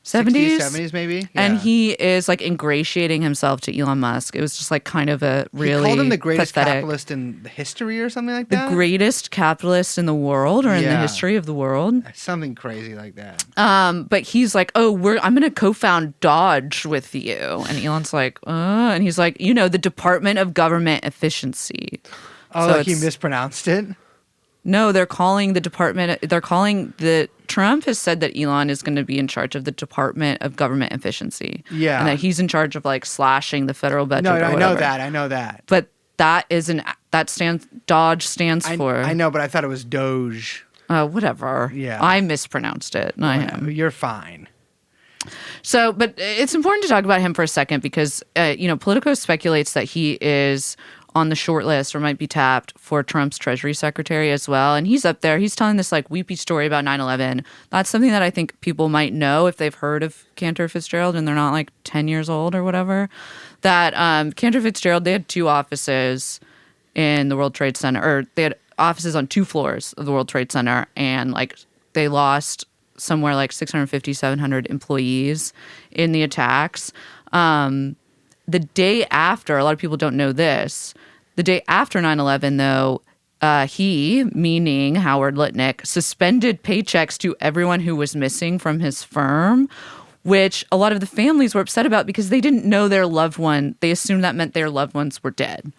70s? 70s maybe? And Yeah. he is like ingratiating himself to Elon Musk. It was just like kind of a really He called him the greatest pathetic, capitalist in the history or something like the that? greatest capitalist in the world or in the Yeah. history of the world. Something crazy like that. But he's like, I'm going to co-found Dodge with you. And Elon's like, and he's like, the Department of Government Efficiency. Oh, So like he it's- mispronounced it? No, Trump has said that Elon is going to be in charge of the Department of Government Efficiency. Yeah. And that he's in charge of like slashing the federal budget. No, or I whatever. know that. But Dodge stands for. I know, but I thought it was Doge. Whatever. Yeah. I mispronounced it. Not him. You're fine. So, but it's important to talk about him for a second because, Politico speculates that he is on the short list or might be tapped for Trump's Treasury Secretary as well. And he's up there. He's telling this like weepy story about 9/11. That's something that I think people might know if they've heard of Cantor Fitzgerald and they're not like 10 years old or whatever. That Cantor Fitzgerald, they had 2 offices in the World Trade Center, or they had offices on 2 floors of the World Trade Center, and like they lost somewhere like 650, 700 employees in the attacks. The day after, a lot of people don't know this, the day after 9/11, though, he, meaning Howard Lutnick, suspended paychecks to everyone who was missing from his firm, which a lot of the families were upset about because they didn't know their loved one. They assumed that meant their loved ones were dead.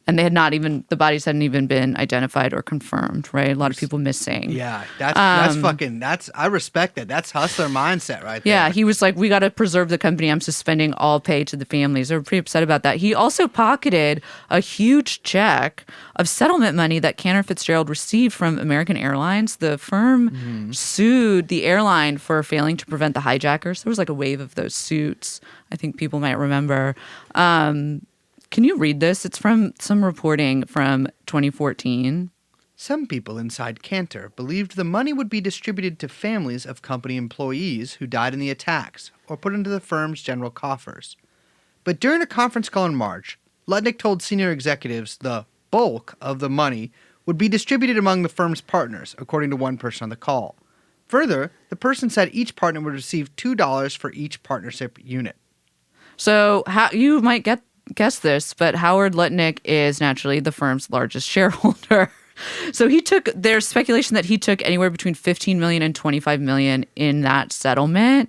And they had not even, the bodies hadn't even been identified or confirmed, right? A lot of people missing. Yeah, that's fucking, I respect that. That's hustler mindset right there. Yeah, he was like, we got to preserve the company. I'm suspending all pay to the families. They were pretty upset about that. He also pocketed a huge check of settlement money that Cantor Fitzgerald received from American Airlines. The firm sued the airline for failing to prevent the hijackers. There was like a wave of those suits. I think people might remember. Can you read this? It's from some reporting from 2014. Some people inside Cantor believed the money would be distributed to families of company employees who died in the attacks or put into the firm's general coffers. But during a conference call in March, Lutnick told senior executives the bulk of the money would be distributed among the firm's partners, according to one person on the call. Further, the person said each partner would receive $2 for each partnership unit. So you might guess this, but Howard Lutnick is naturally the firm's largest shareholder. So there's speculation that he took anywhere between $15 million and $25 million in that settlement.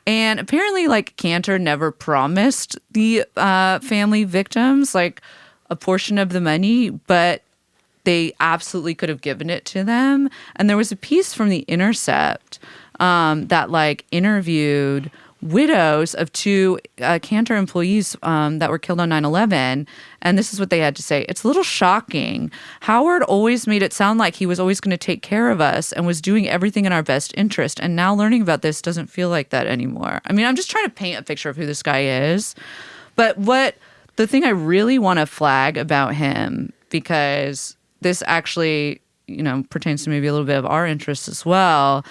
And apparently, like, Cantor never promised the family victims, like, a portion of the money, but they absolutely could have given it to them. And there was a piece from The Intercept that, like, interviewed widows of 2 Cantor employees that were killed on 9/11, and this is what they had to say. It's a little shocking. Howard always made it sound like he was always going to take care of us and was doing everything in our best interest, and now learning about this doesn't feel like that anymore. I mean, I'm just trying to paint a picture of who this guy is, but the thing I really want to flag about him, because this actually, pertains to maybe a little bit of our interests as well,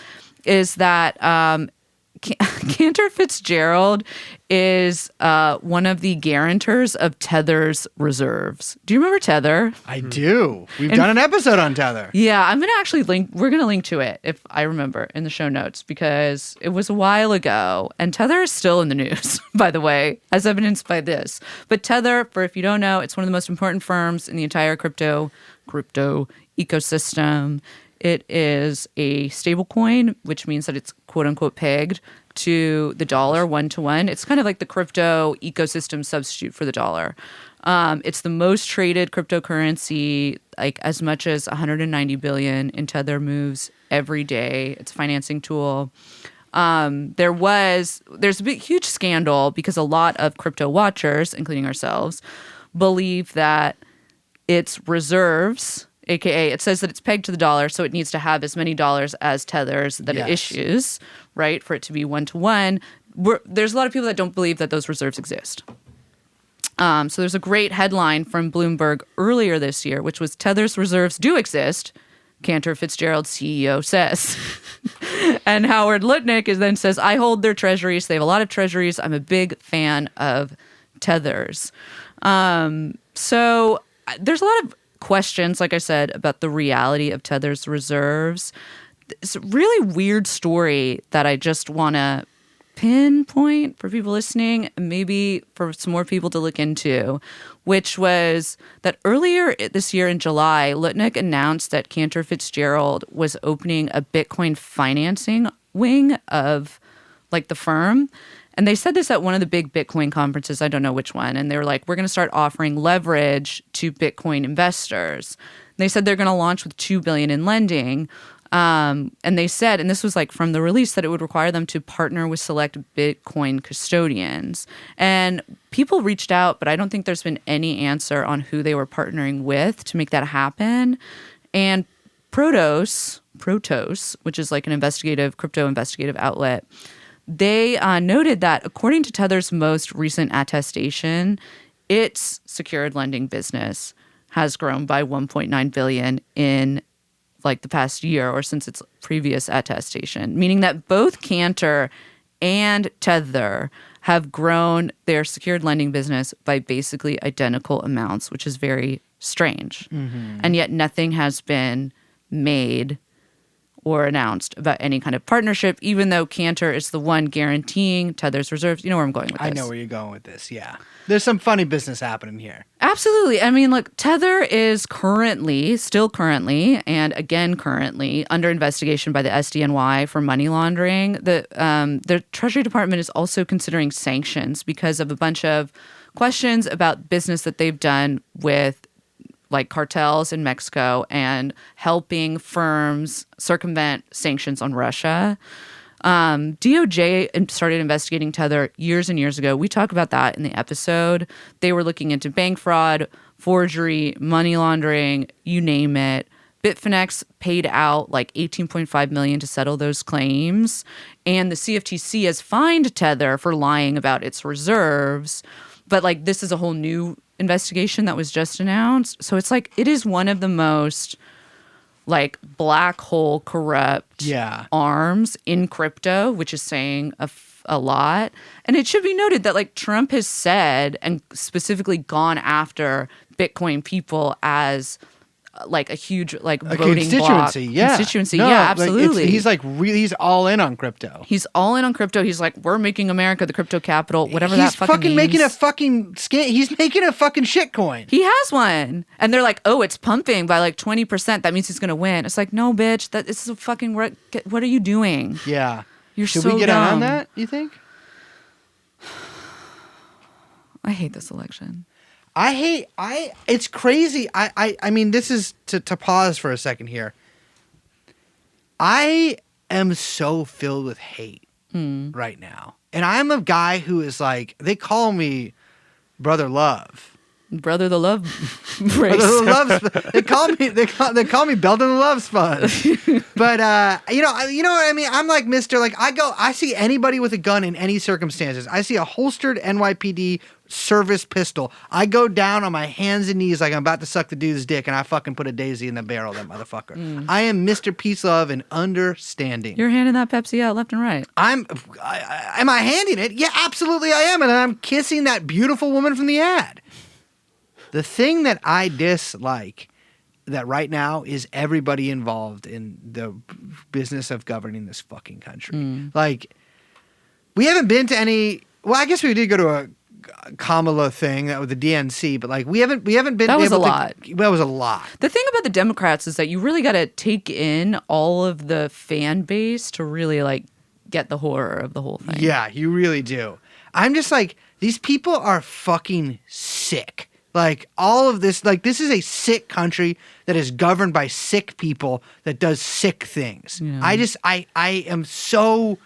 is that Cantor Fitzgerald is one of the guarantors of Tether's reserves. Do you remember Tether? I do. We've done an episode on Tether. Yeah, I'm going to actually we're going to link to it, if I remember, in the show notes, because it was a while ago. And Tether is still in the news, by the way, as evidenced by this. But Tether, for if you don't know, it's one of the most important firms in the entire crypto ecosystem. It is a stable coin, which means that it's quote unquote pegged to the dollar 1-to-1. It's kind of like the crypto ecosystem substitute for the dollar. It's the most traded cryptocurrency, like as much as 190 billion in Tether moves every day. It's a financing tool. There's a huge scandal because a lot of crypto watchers, including ourselves, believe that its reserves, AKA, it says that it's pegged to the dollar, so it needs to have as many dollars as Tethers that it issues, right, for it to be 1-to-1. There's a lot of people that don't believe that those reserves exist. So there's a great headline from Bloomberg earlier this year, which was Tether's reserves do exist, Cantor Fitzgerald CEO says. And Howard Lutnick then says, I hold their treasuries. They have a lot of treasuries. I'm a big fan of Tethers. So there's a lot of questions, like I said, about the reality of Tether's reserves. It's a really weird story that I just want to pinpoint for people listening, and maybe for some more people to look into, which was that earlier this year in July, Lutnick announced that Cantor Fitzgerald was opening a Bitcoin financing wing of like the firm. And they said this at one of the big Bitcoin conferences. I don't know which one. And they were like, we're going to start offering leverage to Bitcoin investors. And they said they're going to launch with $2 billion in lending. And they said, and this was like from the release, that it would require them to partner with select Bitcoin custodians. And people reached out, but I don't think there's been any answer on who they were partnering with to make that happen. And Protos, which is like an crypto investigative outlet, they noted that according to Tether's most recent attestation, its secured lending business has grown by 1.9 billion in like the past year or since its previous attestation, meaning that both Cantor and Tether have grown their secured lending business by basically identical amounts, which is very strange. And yet nothing has been made or announced about any kind of partnership, even though Cantor is the one guaranteeing Tether's reserves. You know where I'm going with this. I know where you're going with this, yeah. There's some funny business happening here. Absolutely. I mean, look, Tether is still currently, and again currently, under investigation by the SDNY for money laundering. The Treasury Department is also considering sanctions because of a bunch of questions about business that they've done with like cartels in Mexico and helping firms circumvent sanctions on Russia. DOJ started investigating Tether years and years ago. We talk about that in the episode. They were looking into bank fraud, forgery, money laundering, you name it. Bitfinex paid out like $18.5 million to settle those claims. And the CFTC has fined Tether for lying about its reserves. But like this is a whole new investigation that was just announced. So it's like it is one of the most like black hole corrupt arms in crypto, which is saying a lot. And it should be noted that like Trump has said and specifically gone after Bitcoin people as like a huge like A voting bloc. constituency, No, like, absolutely. he's like he's all in on crypto. He's all in on crypto. He's like, we're making America the crypto capital, whatever He's that fucking means. making a fucking he's making a fucking shit coin. He has one. And they're like, oh, it's pumping by like 20%. That means he's going to win. It's like, no, bitch. That this is a fucking, what are you doing? Yeah. You're Should so we get dumb. on that, you think? I hate this election. It's crazy. I mean, this is to pause for a second here. I am so filled with hate right now. And I'm a guy who is like, they call me Brother Love. Brother the Love Brother race. the Love. They call me Belden the Love Sponge. But you know what I mean. I'm like Mr. Like I see anybody with a gun in any circumstances. I see a holstered NYPD service pistol. I go down on my hands and knees like I'm about to suck the dude's dick, and I fucking put a daisy in the barrel of that motherfucker. I am Mr. Peace, Love, and understanding. You're handing that Pepsi out left and right. Am I handing it? Yeah, absolutely I am, and I'm kissing that beautiful woman from the ad. The thing that I dislike that right now is everybody involved in the business of governing this fucking country. Like, we haven't been to any. Well, I guess we did go to a Kamala thing with the DNC, but like we haven't been. That was a lot. That was a lot. The thing about the Democrats is that you really got to take in all of the fan base to really like get the horror of the whole thing. Yeah, you really do. I'm just like, these people are fucking sick. Like, all of this, like, this is a sick country that is governed by sick people that does sick things. Yeah. I am so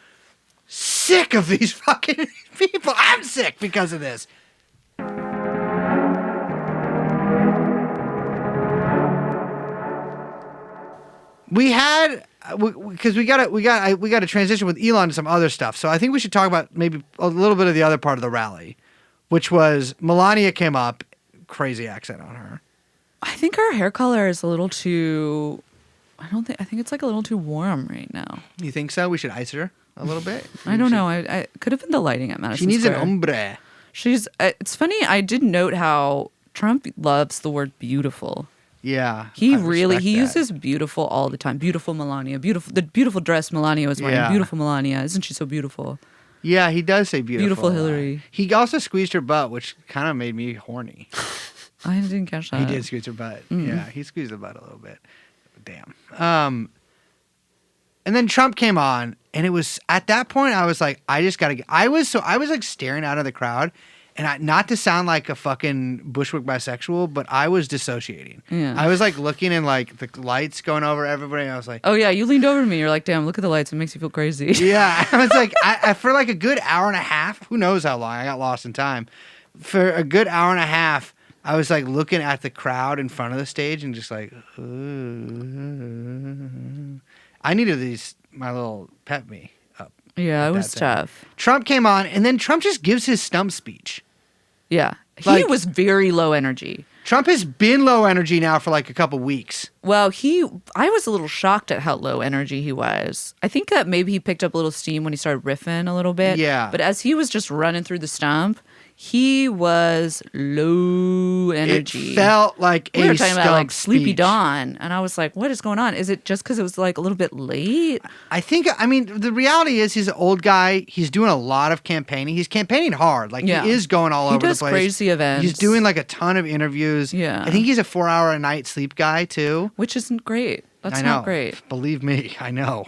sick of these fucking people. I'm sick because of this. We had, because we got to transition with Elon to some other stuff. So I think we should talk about maybe a little bit of the other part of the rally, which was Melania came up. Crazy accent on her. I think her hair color is a little too. I think it's like a little too warm right now. You think so? We should ice her a little bit. I don't know. I could have been the lighting at Madison She needs Square. an ombre. She's. It's funny. I did note how Trump loves the word beautiful. Yeah, he uses beautiful all the time. Beautiful Melania. The beautiful dress Melania was wearing. Yeah. Beautiful Melania. Isn't she so beautiful? Yeah, he does say beautiful. Beautiful Hillary. He also squeezed her butt, which kind of made me horny. I didn't catch that. He did squeeze her butt. Yeah, he squeezed the butt a little bit. Damn. And then Trump came on, and it was at that point I was like, I just gotta. I was like staring out of the crowd, and not to sound like a fucking Bushwick bisexual, but I was dissociating. Yeah. I was like looking and like the lights going over everybody, and I was like, oh yeah, you leaned over to me. You're like, damn, look at the lights. It makes you feel crazy. Yeah, I was like, I for like a good hour and a half, who knows how long, I got lost in time. For a good hour and a half, I was like looking at the crowd in front of the stage and just like, I needed my little pep me up. Yeah, it was tough. Trump came on, and then Trump just gives his stump speech. Yeah. He Like- was very low energy. Trump has been low energy now for like a couple weeks. Well, I was a little shocked at how low energy he was. I think that maybe he picked up a little steam when he started riffing a little bit. Yeah. But as he was just running through the stump, he was low energy. It felt like we a were talking about like stump Sleepy speech. Dawn, and I was like, "What is going on? Is it just because it was like a little bit late?" I mean, the reality is he's an old guy. He's doing a lot of campaigning. He's campaigning hard. Like, Yeah. he is going all He over does the place. crazy events. He's doing like a ton of interviews. Yeah. I think he's a 4-hour a night sleep guy, too. Which isn't great. That's I know. not great. Believe me, I know.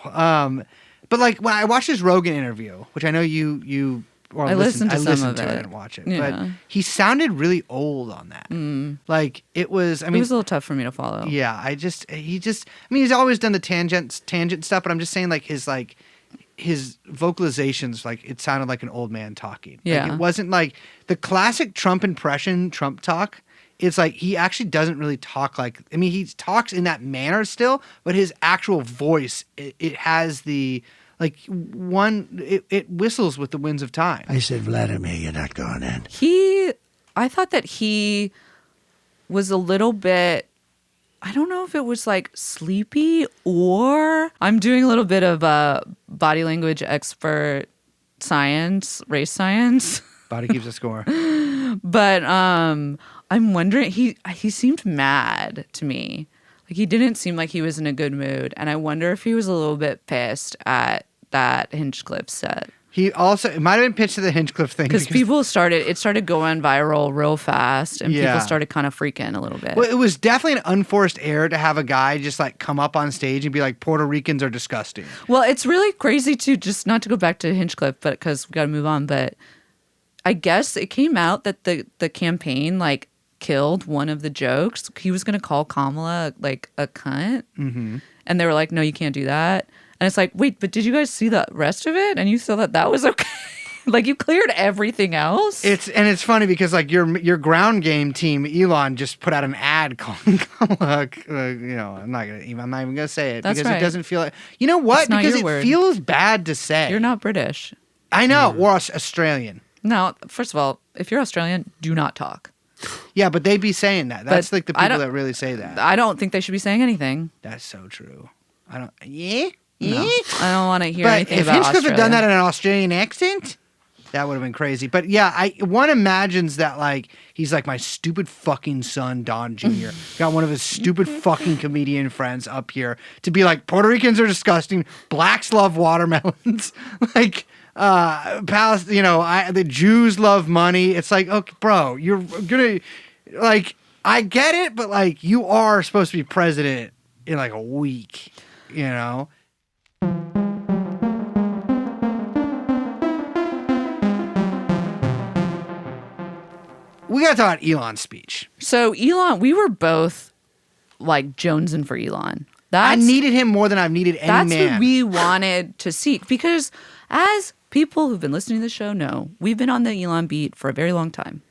But like when I watched his Rogan interview, which I know you or I listened to I some listened of to it. I it. didn't watch it. Yeah. But he sounded really old on that. Like it was. I It mean, was a little tough for me to follow. yeah. I mean, he's always done the tangent stuff, but I'm just saying like his vocalizations, like it sounded like an old man talking. Yeah. Like, it wasn't like the classic Trump impression, Trump talk. It's like he actually doesn't really talk like. I mean, he talks in that manner still, but his actual voice, it has the like it whistles with the winds of time. I said, Vladimir, you're not going in. I thought that he was a little bit, I don't know if it was like sleepy or I'm doing a little bit of body language expert science, race science. Body keeps a score. But I'm wondering, he seemed mad to me. Like he didn't seem like he was in a good mood. And I wonder if he was a little bit pissed at that Hinchcliffe set. He also, it might have been pitched to the Hinchcliffe thing. Because it started going viral real fast, and Yeah. people started kind of freaking a little bit. Well, it was definitely an unforced error to have a guy just like come up on stage and be like, Puerto Ricans are disgusting. Well, it's really crazy to just not to go back to Hinchcliffe, but because we got to move on. But I guess it came out that the campaign like killed one of the jokes. He was going to call Kamala like a cunt, and they were like, "No, you can't do that." And it's like, wait, but did you guys see the rest of it? And you saw that was okay. Like you cleared everything else. It's funny because like your ground game team, Elon, just put out an ad calling Kamala, I'm not even gonna say it That's because right. it doesn't feel like, you know what? That's not Because your it word. feels bad to say. You're not British. I know, or Australian. No, first of all, if you're Australian, do not talk. Yeah, but they be saying that. That's But like the I people don't- that really say that. I don't think they should be saying anything. That's so true. I don't. Yeah. No, Yeah. I don't want to hear But anything if about Hinchcliffe Australia. had done that in an Australian accent, that would have been crazy. But yeah, one imagines that like he's like my stupid fucking son Don Jr. got one of his stupid fucking comedian friends up here to be like Puerto Ricans are disgusting, blacks love watermelons, like the Jews love money. It's like, okay, bro, you're gonna like I get it, but like you are supposed to be president in like a week, you know. We gotta talk about Elon's speech. So Elon, we were both like jonesing for Elon. I needed him more than I've needed any That's man. what we wanted to seek because as people who've been listening to the show know, we've been on the Elon beat for a very long time.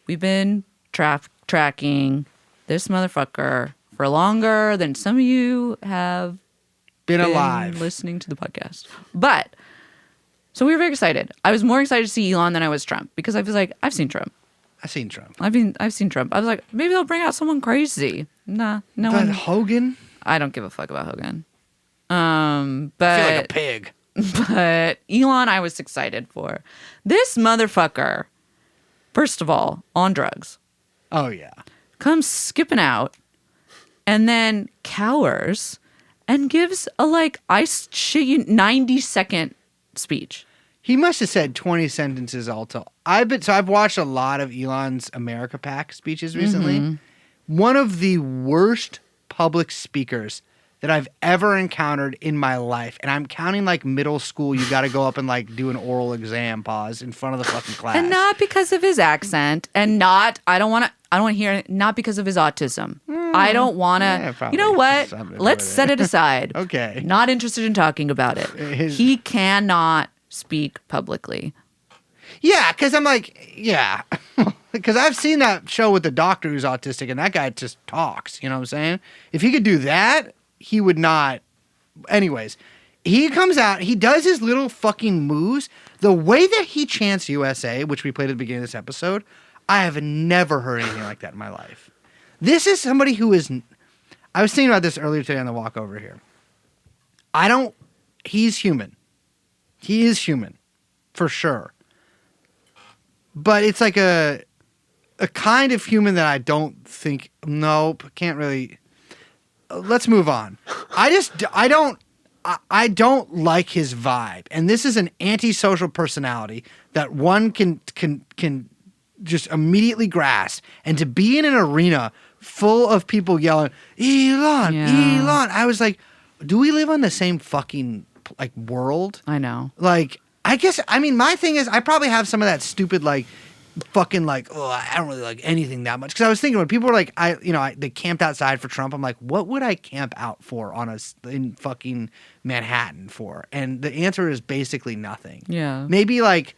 We've been tracking this motherfucker for longer than some of you have been alive. listening to the podcast. But so we were very excited. I was more excited to see Elon than I was Trump because I was like, I've seen Trump. I've seen Trump. I've seen Trump. I was like, maybe they'll bring out someone crazy. Nah, no But one. Hogan? I don't give a fuck about Hogan. But I feel like a pig. But Elon, I was excited for. This motherfucker, first of all, on drugs, Oh yeah. comes skipping out and then cowers and gives a like, I shit you, 90-second speech. He must have said 20 sentences all told. I've watched a lot of Elon's America PAC speeches recently. One of the worst public speakers that I've ever encountered in my life. And I'm counting like middle school, you gotta go up and like do an oral exam pause in front of the fucking class. And not because of his accent and not, I don't want to hear it, not because of his autism. I don't want to, yeah, probably you know what? something Let's with it. set it aside. Okay. Not interested in talking about it. He cannot speak publicly. Yeah, because I'm like, yeah. Because I've seen that show with the doctor who's autistic, and that guy just talks. You know what I'm saying? If he could do that, he would not. Anyways, he comes out, he does his little fucking moves. The way that he chants USA, which we played at the beginning of this episode, I have never heard anything like that in my life. This is somebody who is... I was thinking about this earlier today on the walk over here. He's human. He is human, for sure. But it's like a kind of human that I don't think... Nope, can't really... Let's move on. I don't like his vibe. And this is an antisocial personality that one can just immediately grasp. And to be in an arena full of people yelling, Elon, Elon. I was like, do we live on the same fucking like world? I know. Like, I guess, I mean, my thing is I probably have some of that stupid like fucking like, oh, I don't really like anything that much. Because I was thinking when people were like, they camped outside for Trump. I'm like, what would I camp out for in fucking Manhattan for? And the answer is basically nothing. Yeah. Maybe like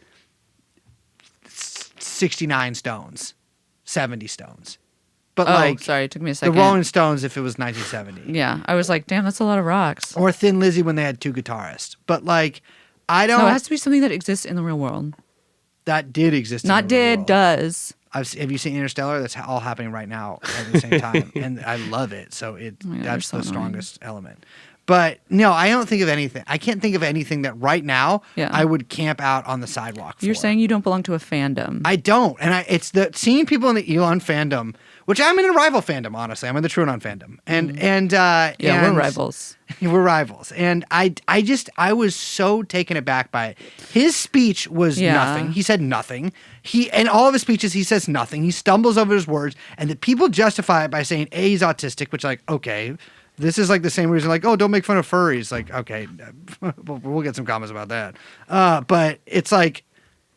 69 stones, 70 stones. But sorry, it took me a second. The Rolling Stones if it was 1970. Yeah, I was like, damn, that's a lot of rocks. Or Thin Lizzy when they had 2 guitarists. But like, I don't... No, it has to be something that exists in the real world. That did exist in Not the real did, world. Does. Have you seen Interstellar? That's all happening right now at the same time. And I love it. So that's the strongest element. But no, I don't think of anything. I can't think of anything that right now I would camp out on the sidewalk for. You're saying you don't belong to a fandom. I don't. And it's seeing people in the Elon fandom, which I'm in a rival fandom, honestly. I'm in the TrueAnon fandom. We're rivals. We're rivals. And I was so taken aback by it. His speech was nothing. He said nothing. In all of his speeches, he says nothing. He stumbles over his words. And the people justify it by saying, A, he's autistic, which like, okay. This is like the same reason, like, oh, don't make fun of furries. Like, okay, we'll get some comments about that. But it's like,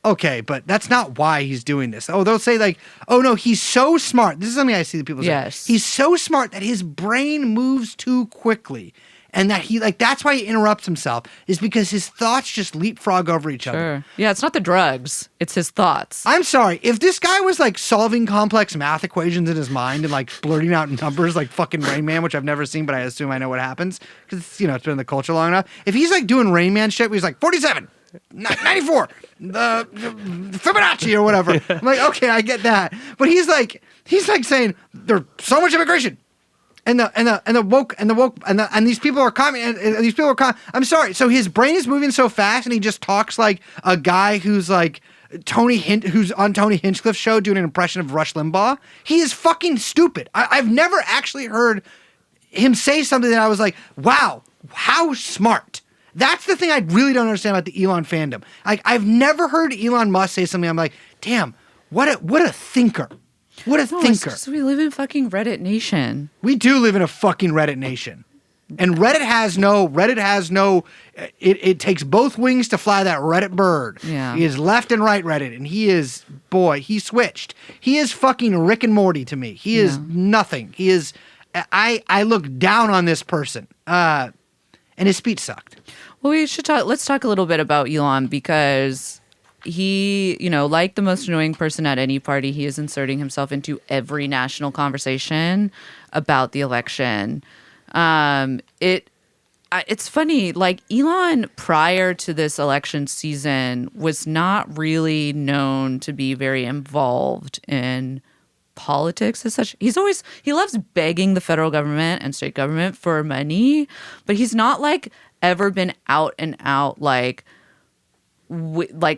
okay, but that's not why he's doing this. Oh, they'll say like, oh no, he's so smart. This is something I see that people say. Yes. He's so smart that his brain moves too quickly. And that that's why he interrupts himself, is because his thoughts just leapfrog over each other. Yeah, it's not the drugs. It's his thoughts. I'm sorry. If this guy was like solving complex math equations in his mind and like blurting out numbers like fucking Rain Man, which I've never seen, but I assume I know what happens because, it's been in the culture long enough. If he's like doing Rain Man shit where he's like 47, 94, the Fibonacci or whatever. I'm like, okay, I get that. But he's like saying there's so much immigration. And these people are coming. And these people are I'm sorry. So his brain is moving so fast, and he just talks like a guy who's like who's on Tony Hinchcliffe's show doing an impression of Rush Limbaugh. He is fucking stupid. I've never actually heard him say something that I was like, wow, how smart. That's the thing I really don't understand about the Elon fandom. Like, I've never heard Elon Musk say something. I'm like, damn, what a thinker. What a thinker. Because we live in fucking Reddit nation. We do live in a fucking Reddit nation. And Reddit has no, it takes both wings to fly that Reddit bird. Yeah. He is left and right Reddit. And he switched. He is fucking Rick and Morty to me. He is nothing. He is, I look down on this person. And his speech sucked. Well, let's talk a little bit about Elon, because he, like the most annoying person at any party, he is inserting himself into every national conversation about the election. It's funny, like Elon prior to this election season was not really known to be very involved in politics as such. He loves begging the federal government and state government for money, but he's not like ever been out and out like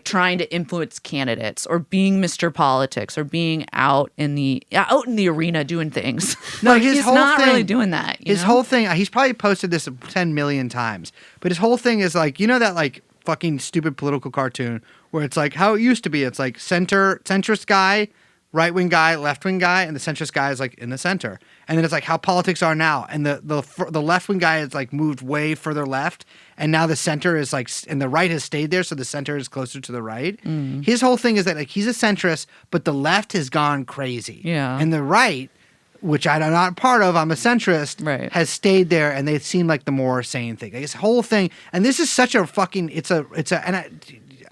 trying to influence candidates or being Mr. Politics or being out in the arena doing things. No, he's not really doing that. His whole thing, he's probably posted this 10 million times, but his whole thing is like, that like fucking stupid political cartoon where it's like how it used to be. It's like centrist guy, right-wing guy, left-wing guy, and the centrist guy is like in the center. And then it's like how politics are now. And the left-wing guy is like moved way further left. And now the center is like, and the right has stayed there. So the center is closer to the right. Mm. His whole thing is that like he's a centrist, but the left has gone crazy. Yeah. And the right, which I'm not part of, I'm a centrist, has stayed there. And they seem like the more sane thing. Like his whole thing. And this is such a fucking,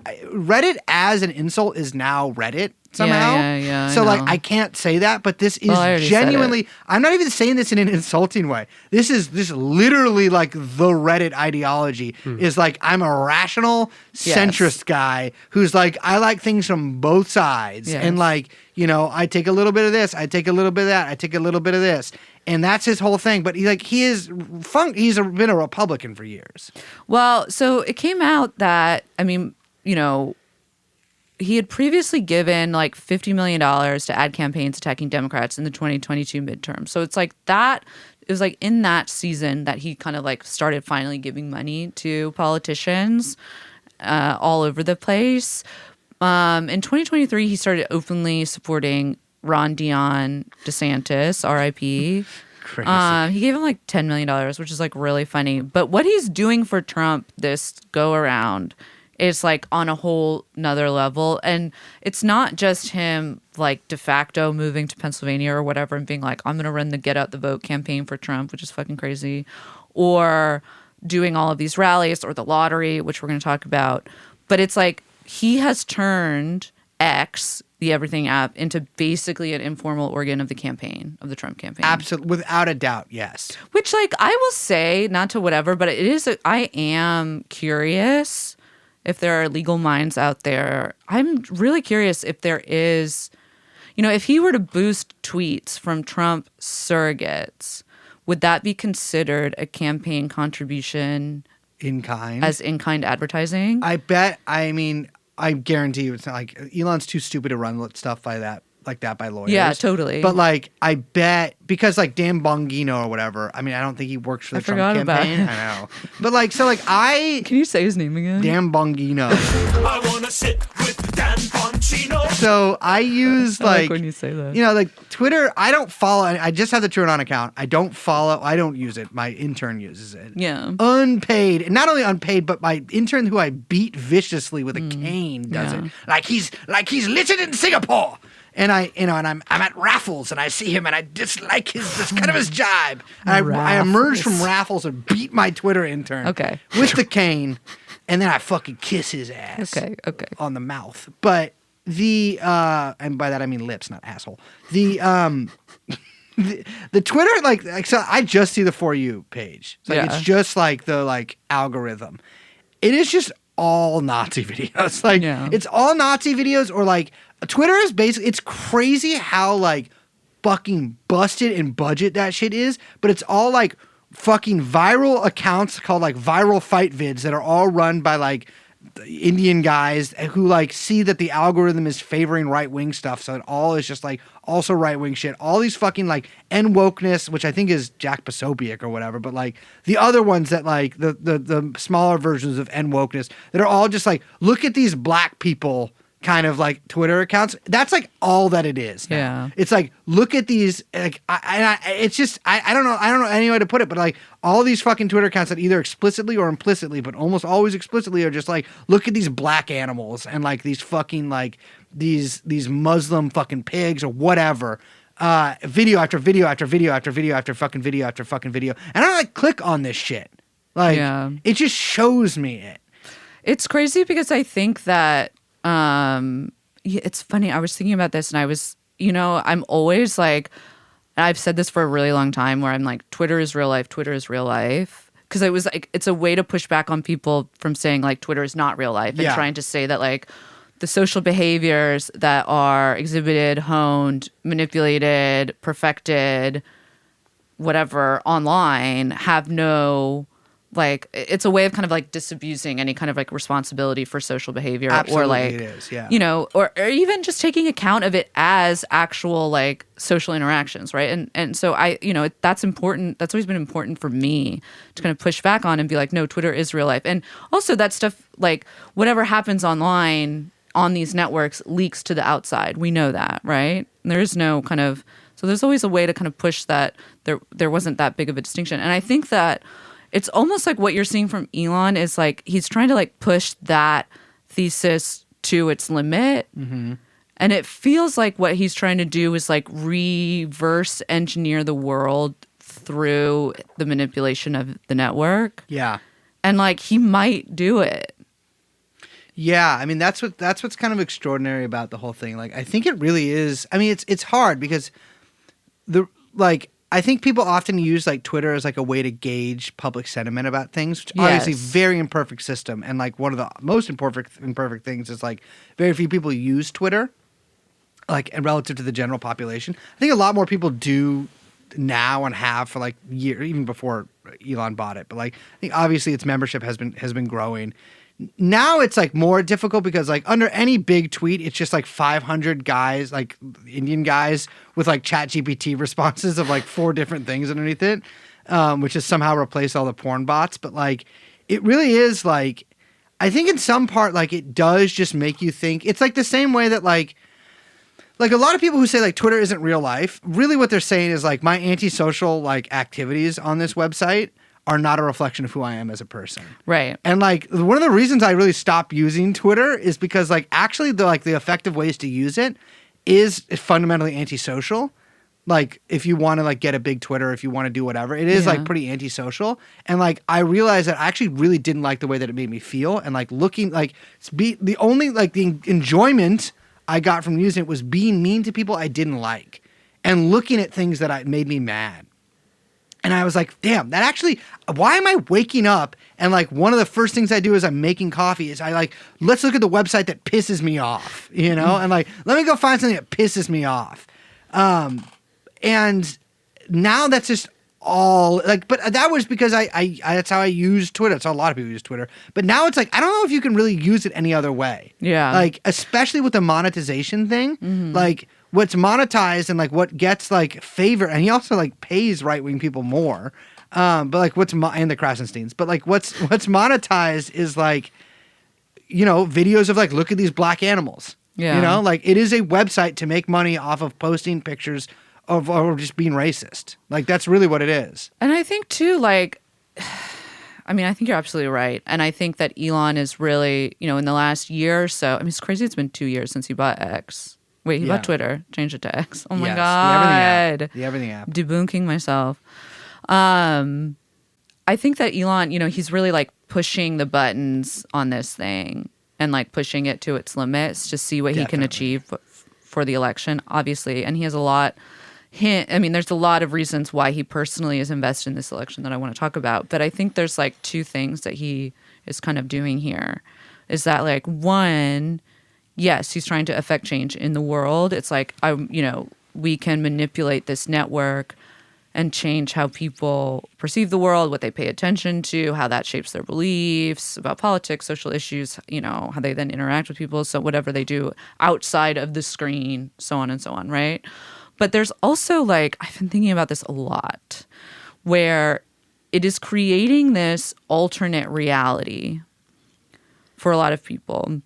Reddit as an insult is now Reddit somehow. Yeah, so I like know. I can't say that, but this is Well, I already said genuinely. it. I'm not even saying this in an insulting way. This is literally like the Reddit ideology is like I'm a rational centrist guy who's like I like things from both sides Yes. and like I take a little bit of this, I take a little bit of that, I take a little bit of this. And that's his whole thing. But he's been a Republican for years. Well, so it came out that, I mean, he had previously given like $50 million to ad campaigns attacking Democrats in the 2022 midterm. So it's like that, it was like in that season that he kind of like started finally giving money to politicians all over the place. In 2023, he started openly supporting Ron DeSantis, R.I.P. Crazy. He gave him like $10 million, which is like really funny. But what he's doing for Trump this go around is like on a whole nother level. And it's not just him like de facto moving to Pennsylvania or whatever and being like, I'm going to run the Get Out the Vote campaign for Trump, which is fucking crazy. Or doing all of these rallies or the lottery, which we're going to talk about. But it's like he has turned X, the Everything app, into basically an informal organ of the campaign, of the Trump campaign. Absolutely, without a doubt, yes. Which, like, I will say, not to whatever, but it is. I am curious if there are legal minds out there. I'm really curious if there is, if he were to boost tweets from Trump surrogates, would that be considered a campaign contribution In kind. as in-kind advertising? I bet. I mean, I guarantee you, it's not like Elon's too stupid to run stuff like that by lawyers. Yeah, totally. But like, I bet because like Dan Bongino or whatever. I mean, I don't think he works for the Trump forgot about campaign. him. I know. But like, so like Can you say his name again? Dan Bongino. I wanna sit with Dan Bongino. So I use I like like when you say that. like Twitter. I don't follow. I just have the TrueAnon account. I don't follow. I don't use it. My intern uses it. Yeah. Unpaid, and not only unpaid, but my intern who I beat viciously with a cane does yeah. it. Like he's listed in Singapore, and I'm at Raffles, and I see him, and I dislike this kind of his jibe. And I emerge from Raffles and beat my Twitter intern. Okay. With the cane, and then I fucking kiss his ass. Okay. On the mouth, but and by that I mean lips, not asshole. The Twitter like so I just see the For You page. It's like it's just like the like algorithm. It is just all Nazi videos. Like it's all Nazi videos or like Twitter is basically it's crazy how like fucking busted and budget that shit is, but it's all like fucking viral accounts called like viral fight vids that are all run by like Indian guys who like see that the algorithm is favoring right-wing stuff, so it all is just like also right-wing shit. All these fucking like N wokeness, which I think is Jack Posobiec or whatever, but like the other ones that like the smaller versions of N wokeness that are all just like look at these black people kind of like Twitter accounts. That's like all that it is now. Yeah. It's like look at these like it's just I don't know any way to put it, but like all these fucking Twitter accounts that either explicitly or implicitly, but almost always explicitly are just like look at these black animals and like these fucking like these Muslim fucking pigs or whatever. Video after video after video after video after fucking video after fucking video. And I like click on this shit. Like it just shows me it. It's crazy because I think that it's funny. I was thinking about this and I was, I'm always like, and I've said this for a really long time where I'm like, Twitter is real life. Twitter is real life. Cause it was like, it's a way to push back on people from saying like, Twitter is not real life and trying to say that like the social behaviors that are exhibited, honed, manipulated, perfected, whatever online have no, like it's a way of kind of like disabusing any kind of like responsibility for social behavior. Absolutely, or like it is, yeah. or even just taking account of it as actual like social interactions, right? And so I that's important. That's always been important for me to kind of push back on and be like, no, Twitter is real life. And also that stuff, like whatever happens online on these networks leaks to the outside. We know that, right? And there is no kind of, so there's always a way to kind of push that there wasn't that big of a distinction. And I think that it's almost like what you're seeing from Elon is like he's trying to like push that thesis to its limit. Mm-hmm. And it feels like what he's trying to do is like reverse engineer the world through the manipulation of the network. Yeah. And like he might do it. Yeah, I mean that's what's kind of extraordinary about the whole thing. Like I think it really is. I mean it's hard because I think people often use like Twitter as like a way to gauge public sentiment about things, which obviously very imperfect system. And like one of the most imperfect things is like very few people use Twitter, like and relative to the general population. I think a lot more people do now and have for like years, even before Elon bought it. But like I think obviously its membership has been growing. Now it's like more difficult because like under any big tweet, it's just like 500 guys, like Indian guys with like ChatGPT responses of like 4 different things underneath it, which has somehow replaced all the porn bots. But like, it really is like, I think in some part, like it does just make you think. It's like the same way that like a lot of people who say like Twitter isn't real life, really what they're saying is like my antisocial like activities on this website are not a reflection of who I am as a person. Right. And like one of the reasons I really stopped using Twitter is because like actually the effective ways to use it is fundamentally antisocial. Like if you want to like get a big Twitter, if you want to do whatever, it is like pretty antisocial. And like I realized that I actually really didn't like the way that it made me feel. And like looking like the only like the enjoyment I got from using it was being mean to people I didn't like and looking at things that made me mad. And I was like, damn, that actually, why am I waking up and like one of the first things I do as I'm making coffee is I like, let's look at the website that pisses me off, you know? And like, let me go find something that pisses me off. And now that's just all like, but that was because I that's how I use Twitter. That's how a lot of people use Twitter. But now it's like, I don't know if you can really use it any other way. Yeah. Like, especially with the monetization thing, like, what's monetized and like what gets like favor, and he also like pays right wing people more. But like and the Krasensteins. But like what's monetized is like, you know, videos of like look at these black animals. Yeah. You know, like it is a website to make money off of posting pictures of or just being racist. Like that's really what it is. And I think too, like, I mean, I think you're absolutely right. And I think that Elon is really, you know, in the last year or so. I mean, it's crazy. It's been 2 years since he bought X. Wait, he bought Twitter, changed it to X. Oh my God. The Everything app. Debunking myself. I think that Elon, you know, he's really like pushing the buttons on this thing and like pushing it to its limits to see what he can achieve for the election, obviously. And he has a lot, there's a lot of reasons why he personally is invested in this election that I want to talk about. But I think there's like 2 things that he is kind of doing here. Is that like, one, yes, he's trying to affect change in the world. It's like, we can manipulate this network and change how people perceive the world, what they pay attention to, how that shapes their beliefs about politics, social issues, you know, how they then interact with people. So whatever they do outside of the screen, so on and so on, right? But there's also like, I've been thinking about this a lot, where it is creating this alternate reality for a lot of people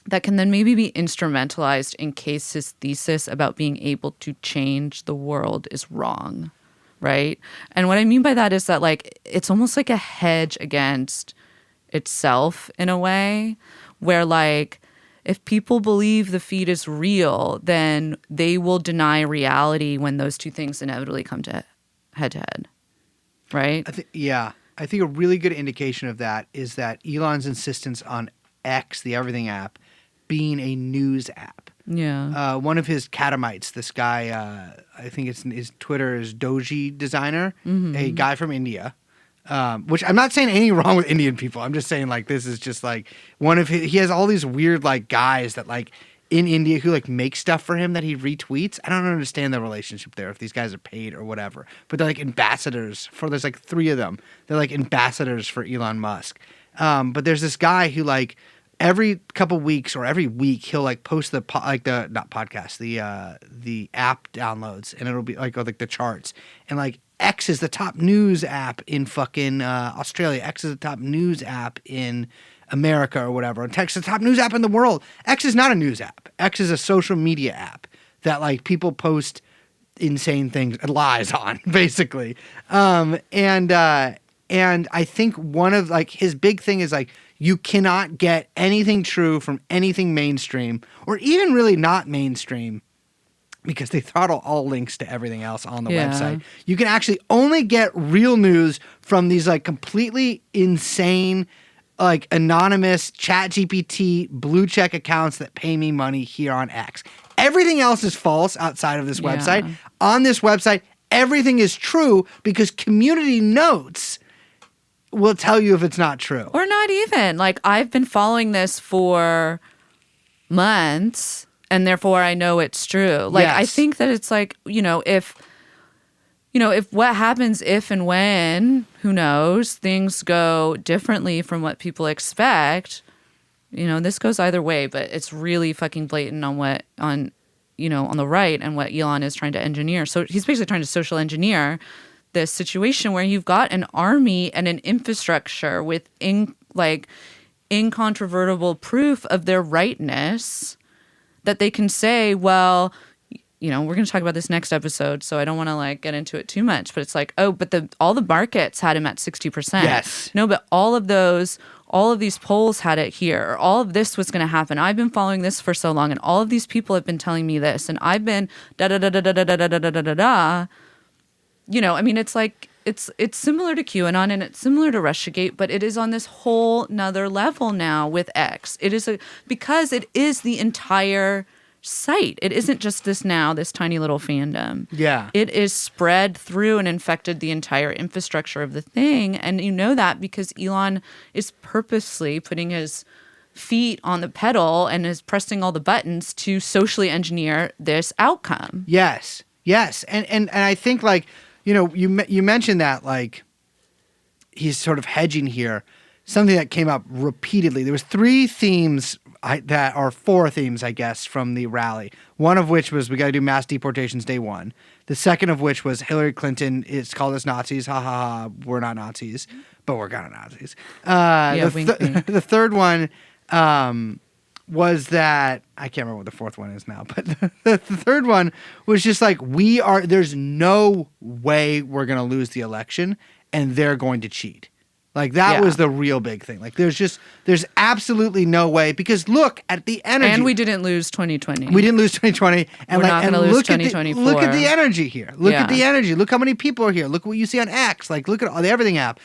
that can then maybe be instrumentalized in case his thesis about being able to change the world is wrong, right? And what I mean by that is that, like, it's almost like a hedge against itself in a way where, like, if people believe the feed is real, then they will deny reality when those 2 things inevitably come to head, right? I think a really good indication of that is that Elon's insistence on X, the Everything app, being a news app. Yeah. One of his catamites, this guy, I think his Twitter is Doji Designer, a guy from India, which I'm not saying anything wrong with Indian people. I'm just saying like this is just like one of his, he has all these weird like guys that like in India who like make stuff for him that he retweets. I don't understand the relationship there, if these guys are paid or whatever, but they're like ambassadors for, there's like 3 of them. They're like ambassadors for Elon Musk. But there's this guy who like, every couple weeks or every week he'll like post the app downloads, and it'll be like the charts, and like X is the top news app in fucking Australia. X is the top news app in America or whatever. And X is the top news app in the world. X is not a news app. X is a social media app that like people post insane things, lies on, basically. And I think one of like his big thing is like, you cannot get anything true from anything mainstream, or even really not mainstream, because they throttle all links to everything else on the website. You can actually only get real news from these like completely insane like anonymous ChatGPT blue check accounts that pay me money here on X. Everything else is false outside of this website. On this website, everything is true because community notes will tell you if it's not true. Or not even. Like, I've been following this for months, and therefore I know it's true. Like, I think that it's like, if what happens if and when, who knows, things go differently from what people expect, this goes either way, but it's really fucking blatant on the right and what Elon is trying to engineer. So he's basically trying to social engineer this situation where you've got an army and an infrastructure with incontrovertible proof of their rightness that they can say, well, we're going to talk about this next episode, so I don't want to get into it too much, but it's like, oh, but all the markets had him at 60%. Yes. No, but all of these polls had it here, or all of this was going to happen. I've been following this for so long, and all of these people have been telling me this, and I've been da-da-da-da-da-da-da-da-da-da-da. It's like, it's similar to QAnon and it's similar to Russiagate, but it is on this whole nother level now with X. It is because it is the entire site. It isn't just this tiny little fandom. Yeah. It is spread through and infected the entire infrastructure of the thing. And you know that because Elon is purposely putting his feet on the pedal and is pressing all the buttons to socially engineer this outcome. Yes. And I think you mentioned that he's sort of hedging here. Something that came up repeatedly. There was 3 themes that are 4 themes, I guess, from the rally. One of which was we got to do mass deportations day 1. The second of which was Hillary Clinton is called us Nazis. Ha ha ha. We're not Nazis, but we're kind of Nazis. The third one was that I can't remember what the fourth one is now, but the third one was just there's no way we're going to lose the election and they're going to cheat. That was the real big thing. There's absolutely no way because look at the energy. And we didn't lose 2020. We didn't lose 2020. And we're not going to lose 2024. Look at the energy here. Look at the energy. Look how many people are here. Look what you see on X. Look at the Everything app.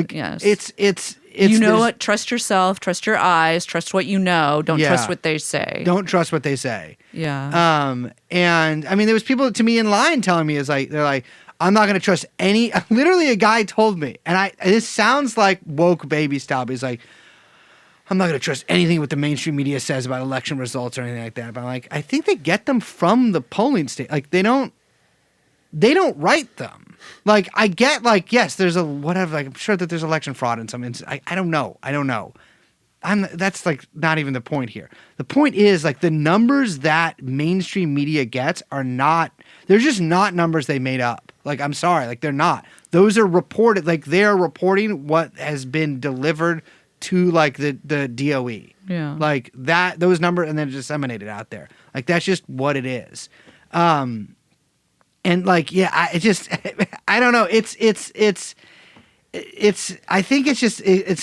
Yes. It's what? Trust yourself. Trust your eyes. Trust what you know. Don't trust what they say. Don't trust what they say. Yeah. And I mean, there was people to me in line telling me they're like, I'm not going to trust any. Literally, a guy told me, and this sounds like woke baby style, but he's like, I'm not going to trust anything what the mainstream media says about election results or anything like that. But I'm like, I think they get them from the polling state. They don't write them. I get yes, there's a whatever. I'm sure that there's election fraud in some instances. I don't know. That's not even the point here. The point is the numbers that mainstream media gets are not. They're just not numbers they made up. I'm sorry, they're not. Those are reported. They are reporting what has been delivered to the DOE. Yeah. Those numbers, and then disseminated out there. That's just what it is. And I don't know. It's. I think it's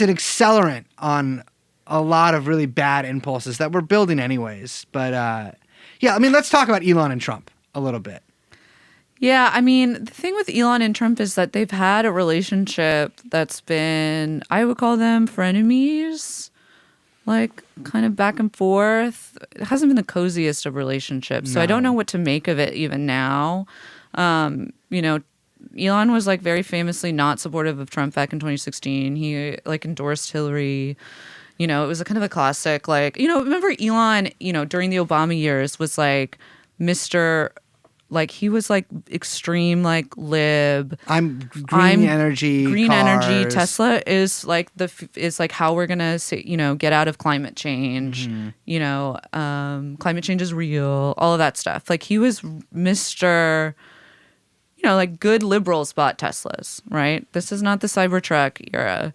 an accelerant on a lot of really bad impulses that we're building anyways. But let's talk about Elon and Trump a little bit. Yeah, I mean, the thing with Elon and Trump is that they've had a relationship that's been, I would call them frenemies, kind of back and forth. It hasn't been the coziest of relationships, so I don't know what to make of it even now. Elon was very famously not supportive of Trump back in 2016. He endorsed Hillary. It was a kind of a classic, remember Elon, during the Obama years was Mr. He was extreme lib. I'm green energy. Green cars. energy. Tesla is how we're gonna say, get out of climate change. Mm-hmm. Climate change is real. All of that stuff. He was Mr. Good liberals bought Teslas, right? This is not the Cybertruck era.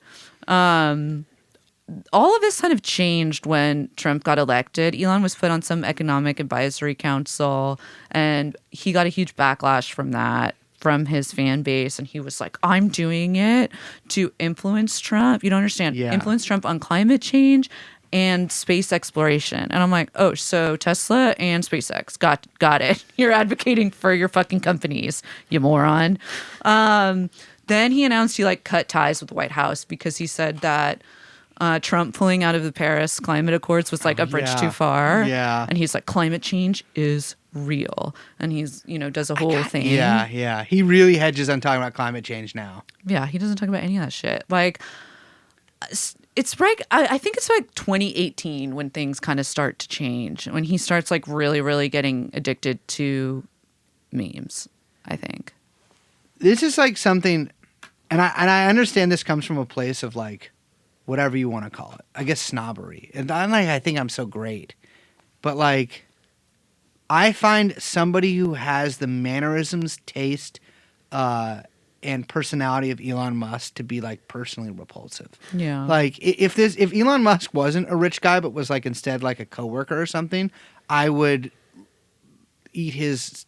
All of this kind of changed when Trump got elected. Elon was put on some economic advisory council, and he got a huge backlash from that, from his fan base. And he was like, I'm doing it to influence Trump. You don't understand. Yeah. Influence Trump on climate change and space exploration. And I'm like, oh, so Tesla and SpaceX. Got it. You're advocating for your fucking companies, you moron. Then he announced he cut ties with the White House because he said that Trump pulling out of the Paris climate accords was like a bridge yeah. too far. Yeah. And he's like, climate change is real. And he's, does a whole thing. Yeah. He really hedges on talking about climate change now. Yeah, he doesn't talk about any of that shit. Like, it's like, I think it's like 2018 when things kind of start to change. When he starts like really, really getting addicted to memes, I think. This is like something, and I understand this comes from a place of like, whatever you want to call it. I guess snobbery. And I'm like, I think I'm so great. But like, I find somebody who has the mannerisms, taste, and personality of Elon Musk to be like personally repulsive. Yeah. Like if Elon Musk wasn't a rich guy but was like instead like a coworker or something, I would eat his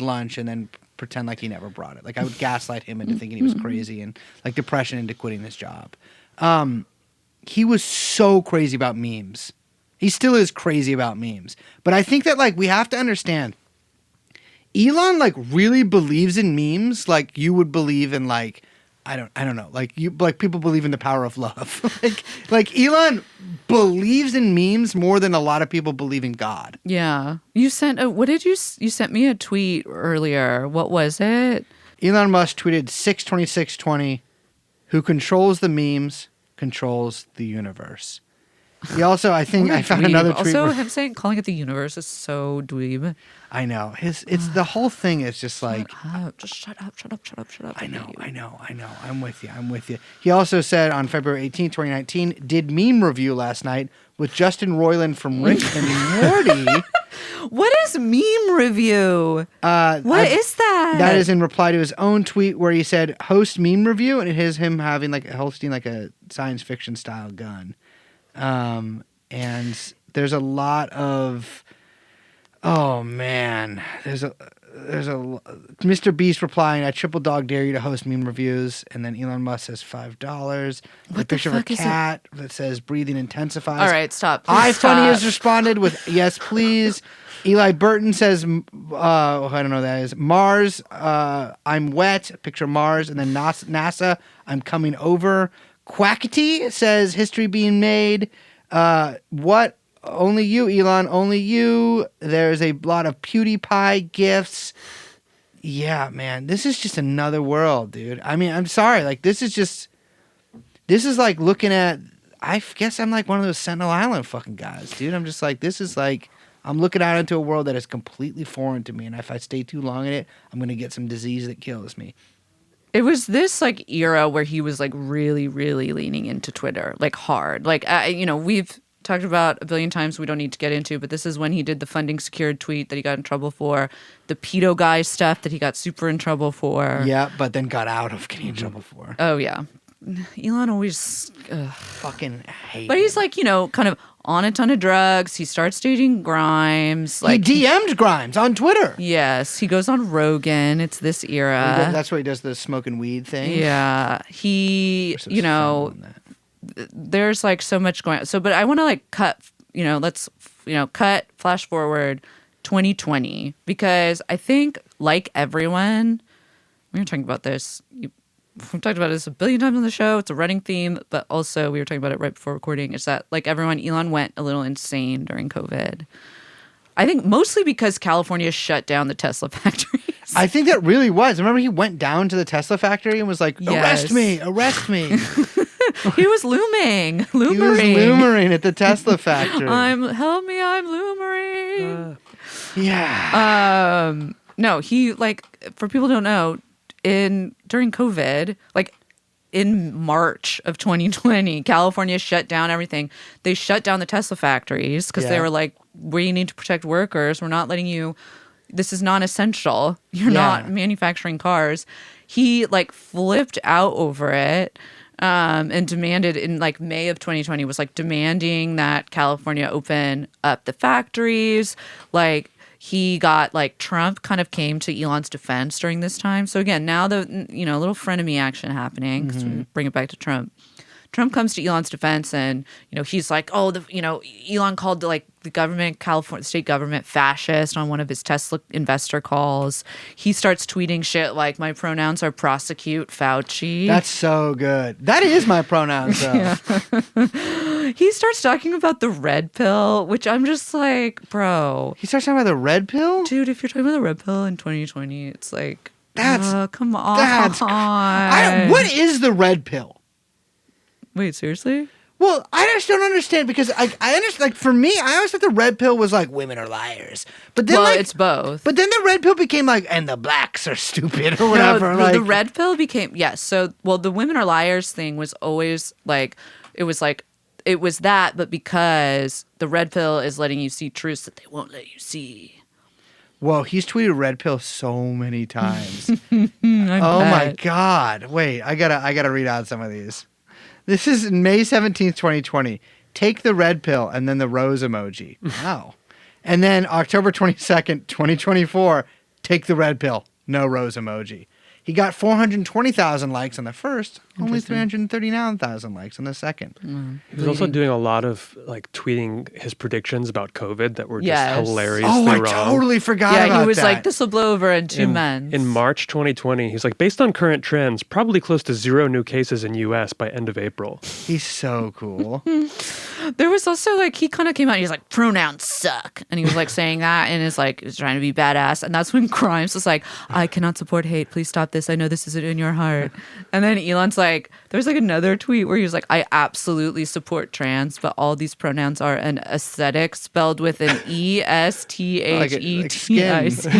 lunch and then pretend like he never brought it. Like I would gaslight him into thinking he was crazy and like depression into quitting his job. He was so crazy about memes. He still is crazy about memes. But I think that like we have to understand Elon like really believes in memes like you would believe in like I don't know. Like people believe in the power of love. like Elon believes in memes more than a lot of people believe in God. Yeah. You sent you sent me a tweet earlier. What was it? Elon Musk tweeted 6/26/20, who controls the memes controls the universe. He also, I think, I found another tweet. Also, him calling it the universe is so dweeb. I know. It's the whole thing is just like. Just shut up. I know. I'm with you. He also said on February 18th, 2019, did meme review last night with Justin Roiland from Rick and Morty. What is meme review? What is that? That is in reply to his own tweet where he said host meme review, and it is him having hosting like a science fiction style gun. And there's a lot of, oh man, there's a Mr. Beast replying, I triple dog dare you to host meme reviews. And then Elon Musk says $5. A picture of a cat that says breathing intensifies. All right, stop. iFunny has responded with yes, please. Eli Burton says, I don't know what that is. Mars, I'm wet. Picture Mars. And then NASA, I'm coming over. Quackity says history being made. What? Only you, Elon. Only you. There's a lot of PewDiePie gifts. Yeah, man. This is just another world, dude. I mean, I'm sorry. Like, this is like looking at, I guess I'm like one of those Sentinel Island fucking guys, dude. I'm just like, this is like, I'm looking out into a world that is completely foreign to me. And if I stay too long in it, I'm going to get some disease that kills me. It was this like era where he was like really, really leaning into Twitter, like hard. Like, we've talked about a billion times we don't need to get into, but this is when he did the funding secured tweet that he got in trouble for, the pedo guy stuff that he got super in trouble for. Yeah, but then got out of getting in trouble for. Oh, yeah. Elon always fucking hate But he's like, kind of on a ton of drugs. He starts dating Grimes. Like, he DM'd Grimes on Twitter. Yes. He goes on Rogan. It's this era. That's where he does the smoking weed thing. Yeah. He, there's like so much going on. So, but I want to like cut, cut, flash forward 2020, because I think like everyone, we were talking about this. We've talked about this a billion times on the show. It's a running theme, but also we were talking about it right before recording. Is that like everyone, Elon went a little insane during COVID. I think mostly because California shut down the Tesla factories. I think that really was. Remember he went down to the Tesla factory and was like, Yes. arrest me. He was loomering. He was loomering at the Tesla factory. Help me, I'm loomering. Yeah. No, he like, for people who don't know, during COVID, like in March of 2020, California shut down everything. They shut down the Tesla factories because they were like, we need to protect workers. We're not letting you, this is non-essential. You're not manufacturing cars. He like flipped out over it and demanded in like May of 2020 was like demanding that California open up the factories. Like, he got like Trump kind of came to Elon's defense during this time. So again, now the little frenemy action happening, because we bring it back to Trump. Trump comes to Elon's defense, and he's like, oh, Elon called the government, California state government, fascist on one of his Tesla investor calls. He starts tweeting shit like, my pronouns are prosecute Fauci. That's so good. That is my pronouns, though. He starts talking about the red pill, which I'm just like, bro. He starts talking about the red pill? Dude, if you're talking about the red pill in 2020, it's like, come on. What is the red pill? Wait, seriously? Well, I just don't understand because I understand. Like for me, I always thought the red pill was like women are liars, but then it's both. But then the red pill became like, and the blacks are stupid or whatever. No, the red pill became So, the women are liars thing was always like it was that, but because the red pill is letting you see truths that they won't let you see. Whoa, he's tweeted red pill so many times. My God! Wait, I gotta read out some of these. This is May 17th, 2020. Take the red pill and then the rose emoji. Wow. And then October 22nd, 2024. Take the red pill. No rose emoji. He got 420,000 likes on the first, only 339,000 likes on the second. He was also doing a lot of tweeting his predictions about COVID that were just hilariously wrong. I totally forgot about that. Yeah, he was like, this will blow over in 2 months. In March 2020, he's like, based on current trends, probably close to 0 new cases in U.S. by end of April. He's so cool. There was also he kind of came out and he's like, pronouns suck. And he was saying that and is trying to be badass. And that's when Grimes was like, I cannot support hate. Please stop this. I know this isn't in your heart. And then Elon's like, there's another tweet where he was like, I absolutely support trans, but all these pronouns are an aesthetic spelled with an ESTHETIC.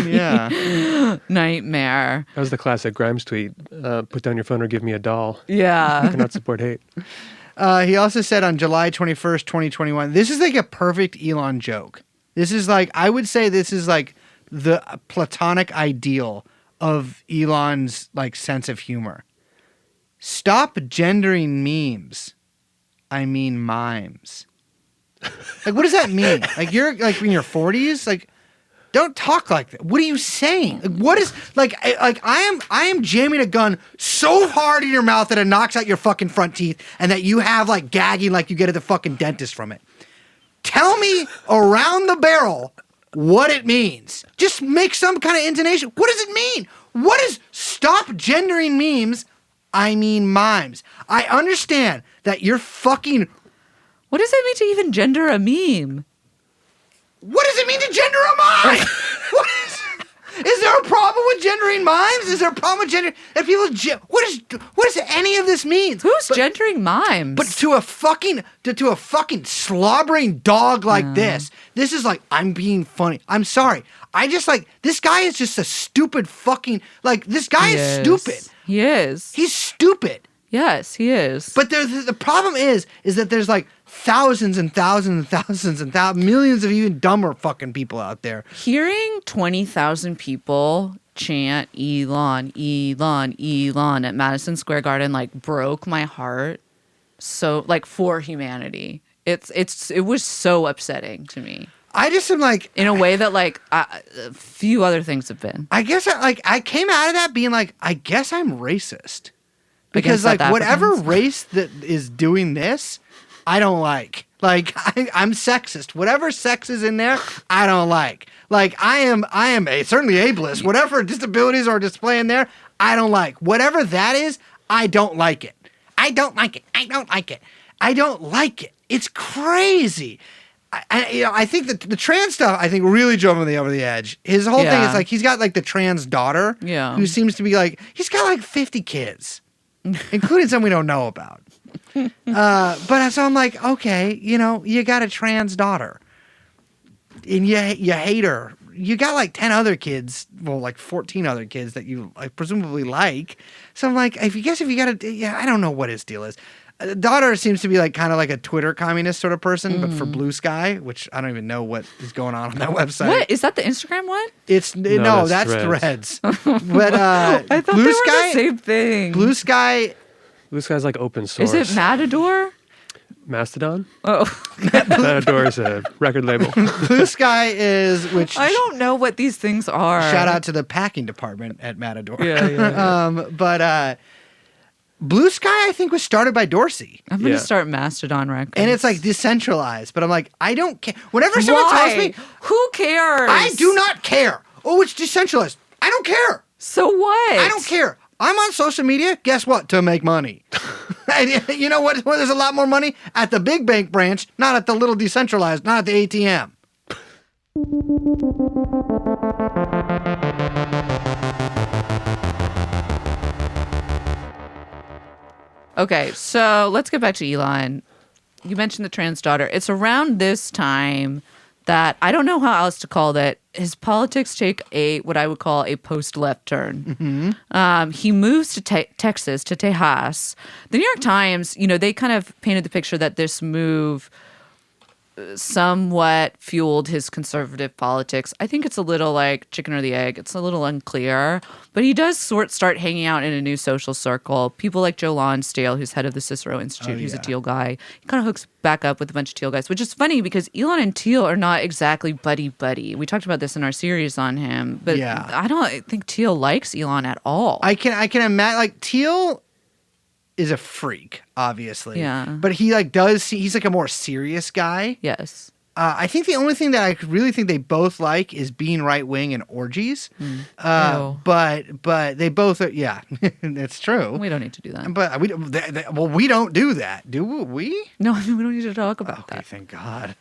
Yeah. Nightmare. That was the classic Grimes tweet. Put down your phone or give me a doll. Yeah. I cannot support hate. He also said on July 21st, 2021, this is a perfect Elon joke. This is I would say this is the platonic ideal of Elon's sense of humor. Stop gendering memes. I mean mimes. What does that mean? You're in your 40s? Don't talk like that. What are you saying? What is I am jamming a gun so hard in your mouth that it knocks out your fucking front teeth and that you have gagging like you get at the fucking dentist from it. Tell me around the barrel what it means. Just make some kind of intonation. What does it mean? What is stop gendering memes? I mean mimes. I understand that you're fucking... What does it mean to even gender a meme? What does it mean to gender a mime? Is there a problem with gendering mimes? Is there a problem with gendering... If people... What does any of this mean? Who's gendering mimes? But to a fucking slobbering dog like this is I'm being funny. I'm sorry. I just this guy is just a stupid fucking... this guy is stupid. He is. He's stupid. Yes, he is. But the problem is that there's thousands and thousands and thousands and millions of even dumber fucking people out there. Hearing 20,000 people chant Elon, Elon, Elon at Madison Square Garden broke my heart. So for humanity, it was so upsetting to me. I just am in a way that a few other things have been. I guess I came out of that being I guess I'm racist. Because whatever race that is doing this, I don't like. I'm sexist. Whatever sex is in there, I don't like. I am certainly ableist. Whatever disabilities are displaying there, I don't like. Whatever that is, I don't like it. I don't like it. I don't like it. I don't like it. It's crazy. I think that the trans stuff, really drove him over the edge. His whole thing is he's got the trans daughter, who seems to be he's got 50 kids, including some we don't know about. But so I'm okay, you got a trans daughter, and you hate her. You got 10 other kids, 14 other kids that you presumably like. So I'm if you got I don't know what his deal is. Daughter seems to be kind of a Twitter communist sort of person, but for Blue Sky, which I don't even know what is going on that website. What is that? The Instagram one? No, that's Threads. But I thought Blue they Sky, were the same thing. Blue Sky's open source. Is it Matador? Mastodon? Oh, Matador is a record label. Blue Sky is which I don't know what these things are. Shout out to the packing department at Matador. Yeah. But Blue Sky, I think, was started by Dorsey. I'm going to Yeah. start Mastodon Records. And it's like decentralized. But I'm like, I don't care. Whenever someone tells me, Who cares? I do not care. Oh, it's decentralized. I don't care. So what? I don't care. I'm on social media. Guess what? To make money. And you know what? Well, there's a lot more money at the big bank branch, not at the little decentralized, not at the ATM. Okay, so let's get back to Elon. You mentioned the trans daughter. It's around this time that I don't know how else to call it. His politics take what I would call a post-left turn. He moves to Texas, to Tejas. The New York Times, they kind of painted the picture that this move somewhat fueled his conservative politics. I think it's a little like chicken or the egg. It's a little unclear. But he does start hanging out in a new social circle. People like Joe Lonsdale, who's head of the Cicero Institute, who's a Teal guy. He kind of hooks back up with a bunch of Teal guys, which is funny because Elon and Teal are not exactly buddy-buddy. We talked about this in our series on him. But I don't think Teal likes Elon at all. I can imagine, like, Teal is a freak, obviously. Yeah. But he he's like a more serious guy. Yes. I think the only thing that I really think they both like is being right wing and orgies. But they both are, yeah, it's true. We don't need to do that. But we don't do that, do we? No, I mean, we don't need to talk about Okay, that. thank God.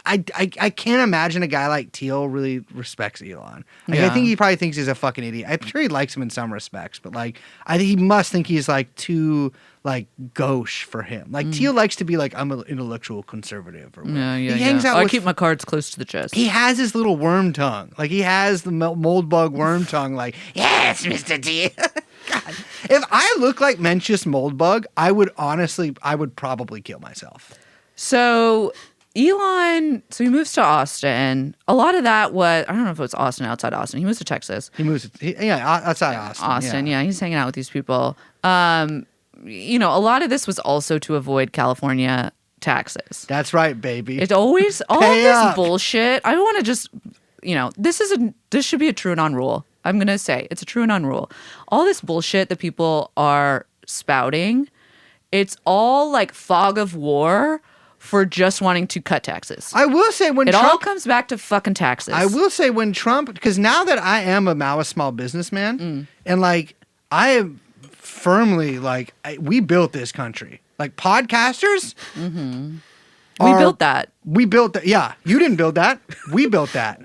I can't imagine a guy like Teal really respects Elon. I think he probably thinks he's a fucking idiot. I'm sure he likes him in some respects, but I think he must think he's like too gauche for him. Like Teal likes to be like, I'm an intellectual conservative or whatever. Yeah. He hangs out I with, keep my cards close to the chest. he has his little worm tongue. Like he has the mold bug worm tongue. Like, yes, Mr. Teal. God, if I look like Mencius Moldbug, I would probably kill myself. So Elon, he moves to Austin. A lot of that was, I don't know if it was Austin, outside Austin. He moves to Texas. He moves, outside Austin. Austin, yeah. He's hanging out with these people. A lot of this was also to avoid California taxes. That's right, baby. It's always all of Pay this up. bullshit. I want to just, this should be a TrueAnon rule. I'm going to say it's a TrueAnon rule. All this bullshit that people are spouting, it's all like fog of war for just wanting to cut taxes. I will say when it Trump, all comes back to fucking taxes. I will say when Trump, because now that I am a Maoist small businessman, and I am firmly we built this country. Like podcasters, We built that. We built that. Yeah, you didn't build that. We built that.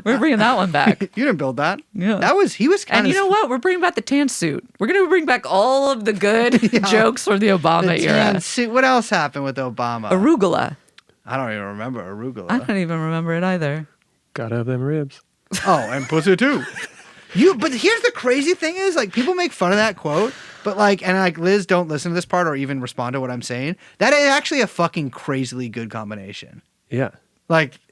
We're bringing that one back. You didn't build that. Yeah. He was kind And of. you know what? We're bringing back the tan suit. We're going to bring back all of the good jokes from the Obama era. What else happened with Obama? Arugula. I don't even remember arugula. I don't even remember it either. Gotta have them ribs. Oh, and pussy too. But here's the crazy thing is, people make fun of that quote, but Liz, don't listen to this part or even respond to what I'm saying. That is actually a fucking crazily good combination. Yeah.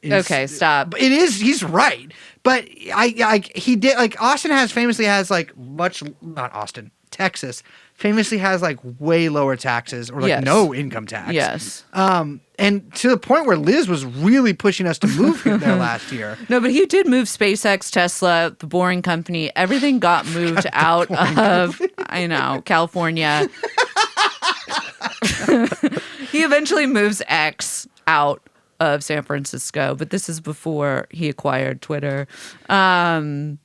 Okay, stop. It is. He's right. But he did Austin famously has not Austin, Texas famously has way lower taxes or Yes. no income tax. Yes. And to the point where Liz was really pushing us to move there last year. No, but he did move SpaceX, Tesla, the Boring Company. Everything got moved out of, California. He eventually moves X out of San Francisco, but this is before he acquired Twitter. This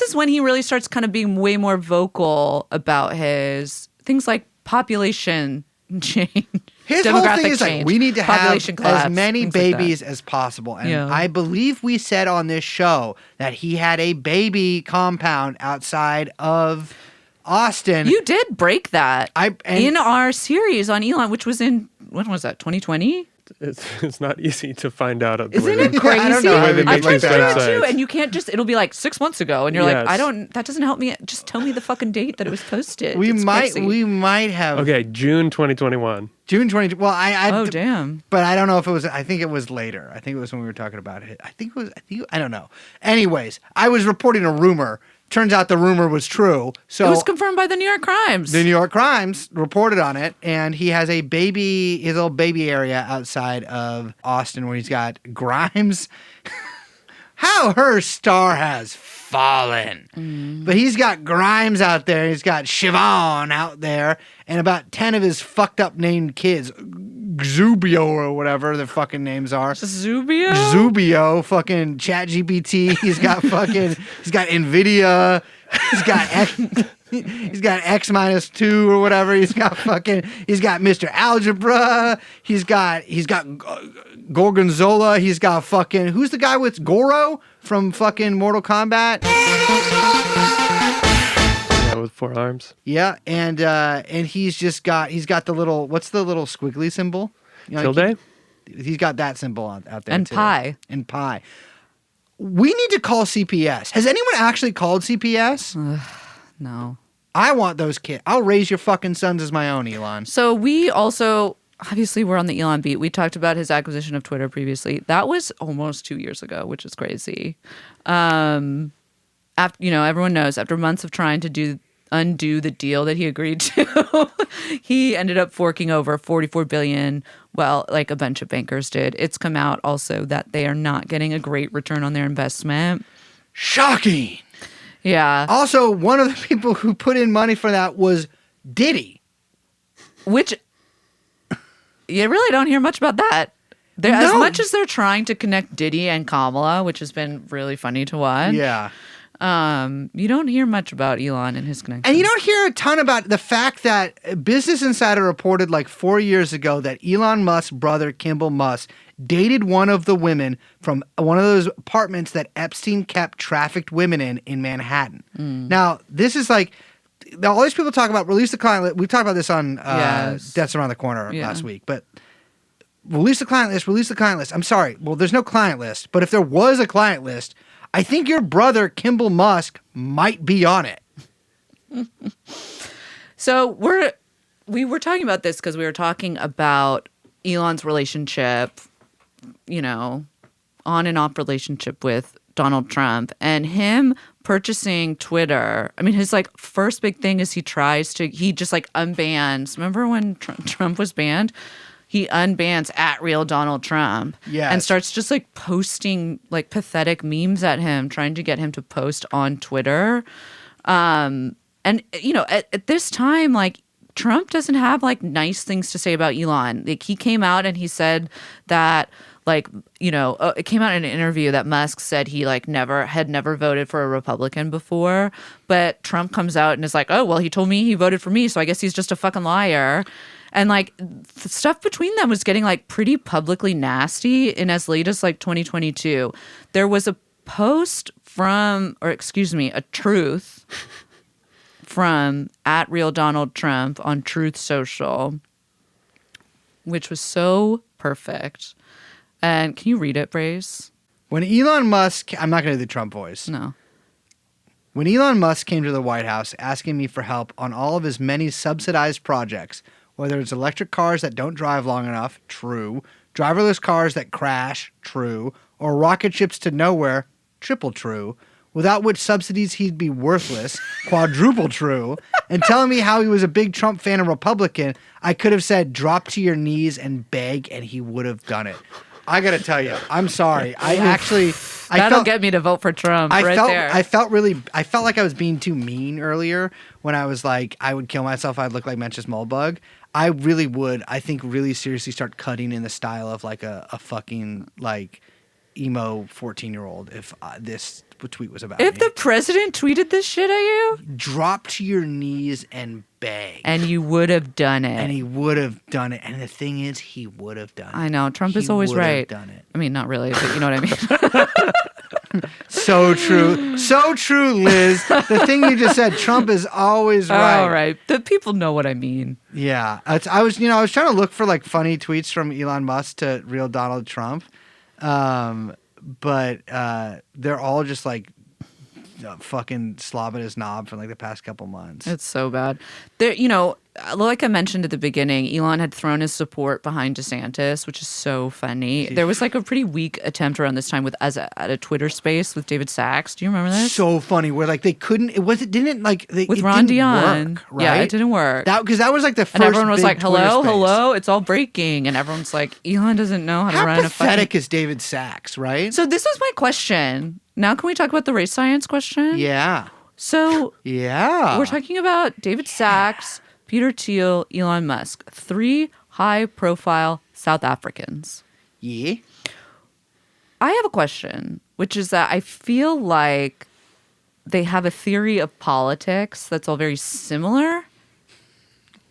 is when he really starts kind of being way more vocal about his things like population change. His whole thing is change, we need to have population collapse, as many things like that. babies as possible. And Yeah. I believe we said on this show that he had a baby compound outside of Austin. You did break that and- in our series on Elon, which was in, when was that, 2020? It's not easy to find out. Isn't it crazy? I don't know how they I make tried these to do it websites. too, and you can't just, it'll be 6 months ago, and you're Yes. that doesn't help me. Just tell me the fucking date that it was posted. we It's might crazy. have Okay, June 2021. June 20. Well, Oh, damn. But I don't know if it was. I think it was later. I think it was when we were talking about it. I don't know. Anyways, I was reporting a rumor. Turns out the rumor was true. So It was confirmed by the New York Crimes. the New York Crimes reported on it, and he has a baby, his little baby area outside of Austin where he's got Grimes how her star has fallen. But he's got Grimes out there. He's got Siobhan out there. And about 10 of his fucked up named kids. Zubio or whatever the fucking names are. Zubio? Zubio, fucking ChatGPT. He's got Nvidia. He's got X minus 2 or whatever. He's got Mr. Algebra. He's got Gorgonzola. He's got fucking, who's the guy with Goro from fucking Mortal Kombat? Yeah, with 4 arms. Yeah, and he's got the little, what's the little squiggly symbol? Tilde? He's got that symbol out there And too. pi. And pi. We need to call CPS. Has anyone actually called CPS? No. I want those kids. I'll raise your fucking sons as my own, Elon. So we also, obviously, we're on the Elon beat. We talked about his acquisition of Twitter previously. That was almost 2 years ago, which is crazy. Everyone knows after months of trying to undo the deal that he agreed to, he ended up forking over $44 billion. Well, like a bunch of bankers did. It's come out also that they are not getting a great return on their investment. Shocking. Yeah. Also, one of the people who put in money for that was Diddy. Which you really don't hear much about that. As No. much as they're trying to connect Diddy and Kamala, which has been really funny to watch. Yeah. You don't hear much about Elon and his connection. And you don't hear a ton about the fact that Business Insider reported like 4 years ago that Elon Musk's brother, Kimball Musk, dated one of the women from one of those apartments that Epstein kept trafficked women in Manhattan. Now, this is like, all these people talk about release the client list. We talked about this on Yes. Deaths Around the Corner Yeah. last week, but release the client list. I'm sorry. Well, there's no client list, but if there was a client list, I think your brother, Kimball Musk, might be on it. So we were talking about this because we were talking about Elon's relationship, on and off relationship with Donald Trump and him purchasing Twitter. I mean, his first big thing is he just unbans. Remember when Trump was banned? He unbans @real Donald Trump and starts just posting pathetic memes at him, trying to get him to post on Twitter. And at this time, Trump doesn't have nice things to say about Elon. He came out and he said that it came out in an interview that Musk said he had never voted for a Republican before, but Trump comes out and is like, oh well, he told me he voted for me, so I guess he's just a fucking liar. And the stuff between them was getting pretty publicly nasty. And as late as 2022, there was a post a truth from @RealDonaldTrump on Truth Social, which was so perfect. And can you read it, Brace? When Elon Musk, I'm not going to do the Trump voice. No. When Elon Musk came to the White House asking me for help on all of his many subsidized projects, whether it's electric cars that don't drive long enough, true, driverless cars that crash, true, or rocket ships to nowhere, triple true, without which subsidies he'd be worthless, quadruple true, and telling me how he was a big Trump fan and Republican, I could have said, drop to your knees and beg, and he would have done it. I got to tell you, I'm sorry. That'll get me to vote for Trump there. I felt like I was being too mean earlier when I was like, I would kill myself. I'd look like Mencius Moldbug. I really would, I think, really seriously start cutting in the style of a fucking emo 14-year-old if this tweet was about If me. the president tweeted this shit at you? Drop to your knees and beg. And you would have done it. And he would have done it. And the thing is, he would have done it. I know. Trump is He always would have right. done it. I mean, not really, but you know what I mean. So true. So true, Liz. The thing you just said, Trump is always right. All right. The people know what I mean. Yeah. I was trying to look for funny tweets from Elon Musk to real Donald Trump. But they're all just fucking slobbing his knob for the past couple months. It's so bad. there, like I mentioned at the beginning, Elon had thrown his support behind DeSantis, which is so funny. There was like a pretty weak attempt around this time at a Twitter space with David Sachs. Do you remember this? So funny, where like they couldn't. It didn't with Ron Dion. Work, right? Yeah, it didn't work. Because that was like the first. And everyone was big like, Twitter space. hello, it's all breaking. And everyone's like, Elon doesn't know how to run a pathetic is David Sachs, right? So this is my question. Now can we talk about the race science question? Yeah. So yeah, we're talking about David Sachs, Peter Thiel, Elon Musk, 3 high-profile South Africans. Yeah. I have a question, which is that I feel like they have a theory of politics that's all very similar.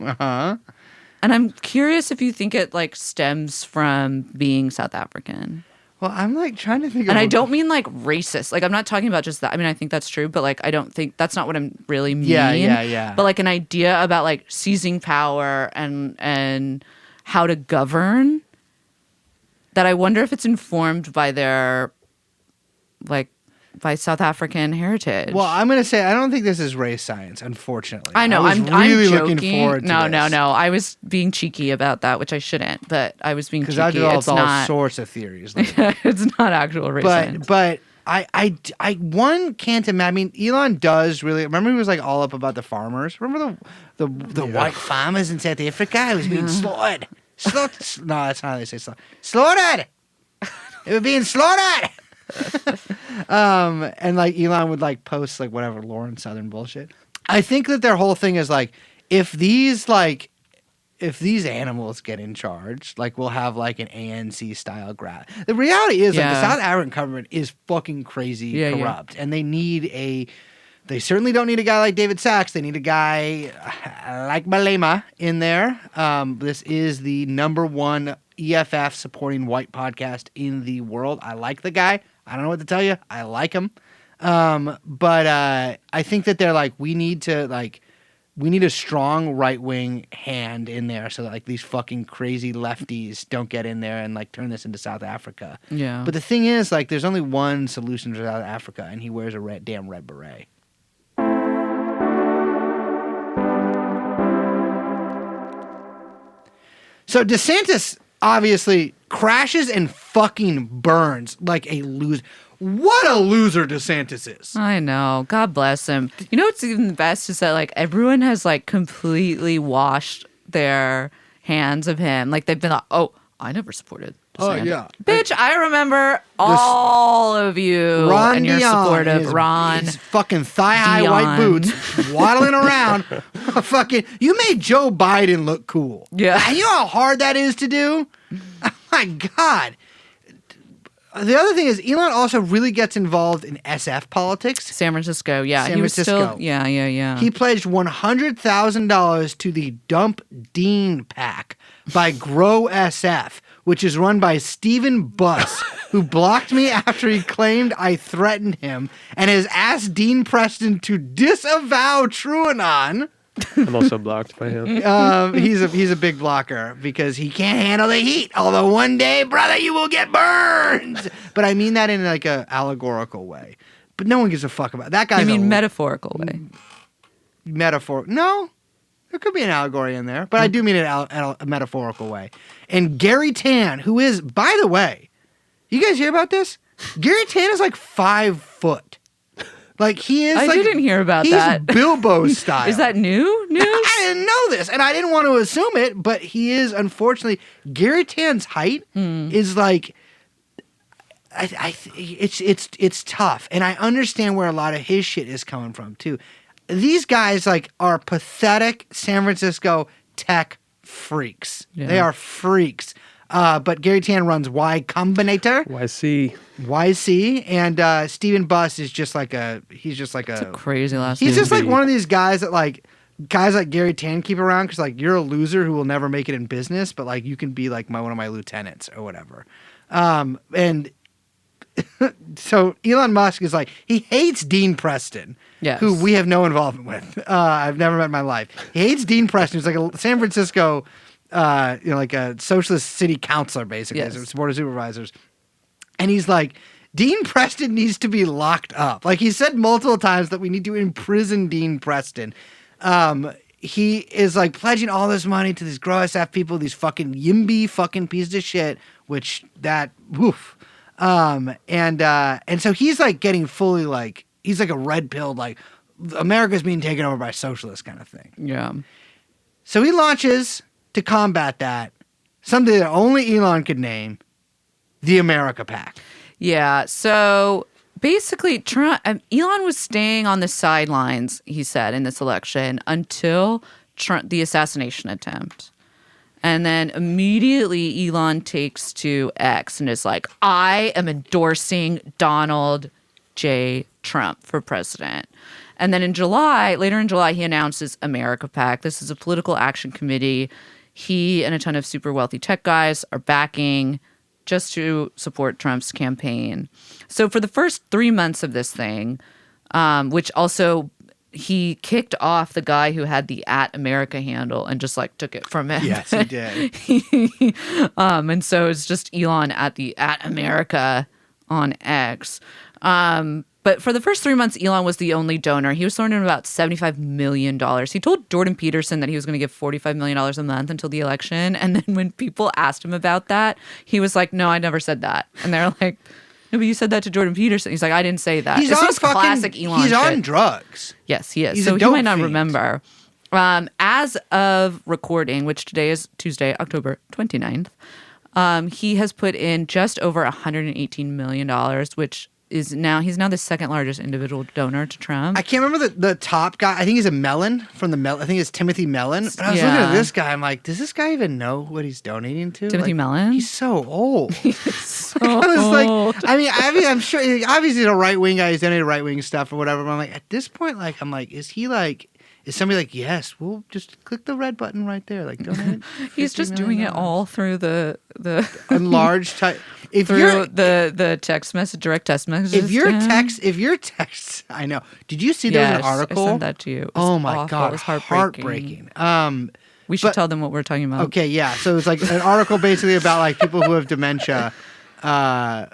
Uh-huh. And I'm curious if you think it like stems from being South African. Well, I'm like trying to think. And I don't mean like racist. Like I'm not talking about just that. I mean, I think that's true, but like I don't think that's not what I'm really mean. Yeah. But like an idea about like seizing power and how to govern. That I wonder if it's informed by their by South African heritage. Well, I'm gonna say I don't think this is race science, unfortunately. I know. I'm really looking forward to no, this. No. I was being cheeky about that, which I shouldn't. But I was being cheeky. Because I developed It's all not, sorts of theories. it's not actual race science. But I one can't imagine. I mean, Elon does really. Remember, he was like all up about the farmers. Remember the white farmers in South Africa who was being slaughtered. No, that's not how they say slaughtered. They were being slaughtered. And like Elon would like post like whatever Lauren Southern bullshit. I think that their whole thing is like if these animals get in charge, like we'll have like an ANC style grab. The reality is like the South African government is fucking crazy corrupt, and they certainly don't need a guy like David Sachs. They need a guy like Malema in there. This is the #1 EFF supporting white podcast in the world. I like the guy. I don't know what to tell you. I like him. But I think that they're like, we need a strong right-wing hand in there so that like these fucking crazy lefties don't get in there and like turn this into South Africa. Yeah. But the thing is, like, there's only one solution for South Africa, and he wears a damn red beret. So DeSantis obviously crashes and fucking burns like a loser. What a loser DeSantis is. I know. God bless him. You know what's even the best is that like everyone has like completely washed their hands of him. Like they've been like, oh, I never supported DeSantis. Oh, yeah. Bitch, I remember all of you Ron and your Dion support of is- Ron. is fucking thigh-high Dion. white boots waddling around. Fucking, you made Joe Biden look cool. Yeah. And you know how hard that is to do? Oh my God. The other thing is Elon also really gets involved in SF politics. San Francisco, yeah. San He was Francisco. still, yeah. He pledged $100,000 to the Dump Dean PAC by Grow SF, which is run by Stephen Buss, who blocked me after he claimed I threatened him and has asked Dean Preston to disavow TrueAnon. I'm also blocked by him. He's a big blocker because he can't handle the heat. Although one day, brother, you will get burned. But I mean that in like a allegorical way. But no one gives a fuck about that guy. I mean metaphorical way. Metaphor? No, there could be an allegory in there, but I do mean it a metaphorical way. And Gary Tan, who is, by the way, you guys hear about this? Gary Tan is like 5 foot. Like he is. I like, didn't hear about he's that. Bilbo style. Is that news? I didn't know this, and I didn't want to assume it, but he is, unfortunately, Gary Tan's height is like, it's tough, and I understand where a lot of his shit is coming from too. These guys like are pathetic San Francisco tech freaks. Yeah. They are freaks. But Gary Tan runs Y Combinator. YC, and Stephen Buss is just like he's a crazy last He's name. just like one of these guys that like guys like Gary Tan keep around because like you're a loser who will never make it in business, but like you can be like one of my lieutenants or whatever. And so Elon Musk is like he hates Dean Preston, who we have no involvement with. I've never met in my life. He hates Dean Preston, who's like a San Francisco, like a socialist city councilor, basically, as a board of supervisors. And he's like, Dean Preston needs to be locked up. Like he said multiple times that we need to imprison Dean Preston. he is like pledging all this money to these gross ass people, these fucking YIMBY fucking pieces of shit, which that woof. And so he's like getting fully like he's like a red pilled like America's being taken over by socialists kind of thing. Yeah. So he launches to combat that something that only Elon could name, the America PAC. Yeah. So basically, Elon was staying on the sidelines, he said, in this election until the assassination attempt. And then immediately Elon takes to X and is like, I am endorsing Donald J. Trump for president. And then later in July, he announces America PAC. This is a political action committee. He and a ton of super wealthy tech guys are backing just to support Trump's campaign. So for the first 3 months of this thing, which also he kicked off the guy who had the @America handle and just like took it from him. Yes, he did. And so it's just Elon at the @America on X. But for the first 3 months, Elon was the only donor. He was throwing in about $75 million. He told Jordan Peterson that he was going to give $45 million a month until the election. And then when people asked him about that, he was like, no, I never said that. And they're like, no, but you said that to Jordan Peterson. He's like, I didn't say that. He's This on is classic Elon He's shit. on drugs. Yes, he is. He's So a he might dope not fiend. remember. As of recording, which today is Tuesday, October 29th, he has put in just over $118 million, which is now he's now the second largest individual donor to Trump. I can't remember the top guy. I think he's a Mellon from the I think it's Timothy Mellon. But I was looking at this guy. I'm like, does this guy even know what he's donating to? Timothy Like, Mellon? He's so old. So I was like, I mean, I'm sure obviously he's a right wing guy. He's donating right wing stuff or whatever. But I'm like, at this point, like, I'm like, is somebody like, yes, we'll just click the red button right there, like donate. He's just $50 doing million. it all through the enlarged type. If through you're the text message, direct text messages. if your text, I know. Did you see there was an article? I sent that to you. It was Oh my awful. god, It was heartbreaking. We should but- tell them what we're talking about. Okay, yeah. So it's like an article basically about like people who have dementia.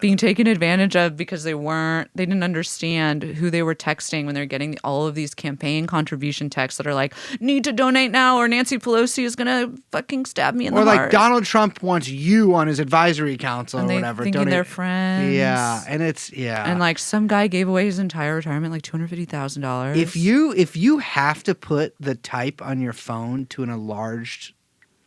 Being taken advantage of because they didn't understand who they were texting when they're getting all of these campaign contribution texts that are like, need to donate now or Nancy Pelosi is gonna fucking stab me in the Or like heart. Donald Trump wants you on his advisory council and or they whatever. thinking they're friends. Yeah, and it's And like some guy gave away his entire retirement, like $250,000. if you have to put the type on your phone to an enlarged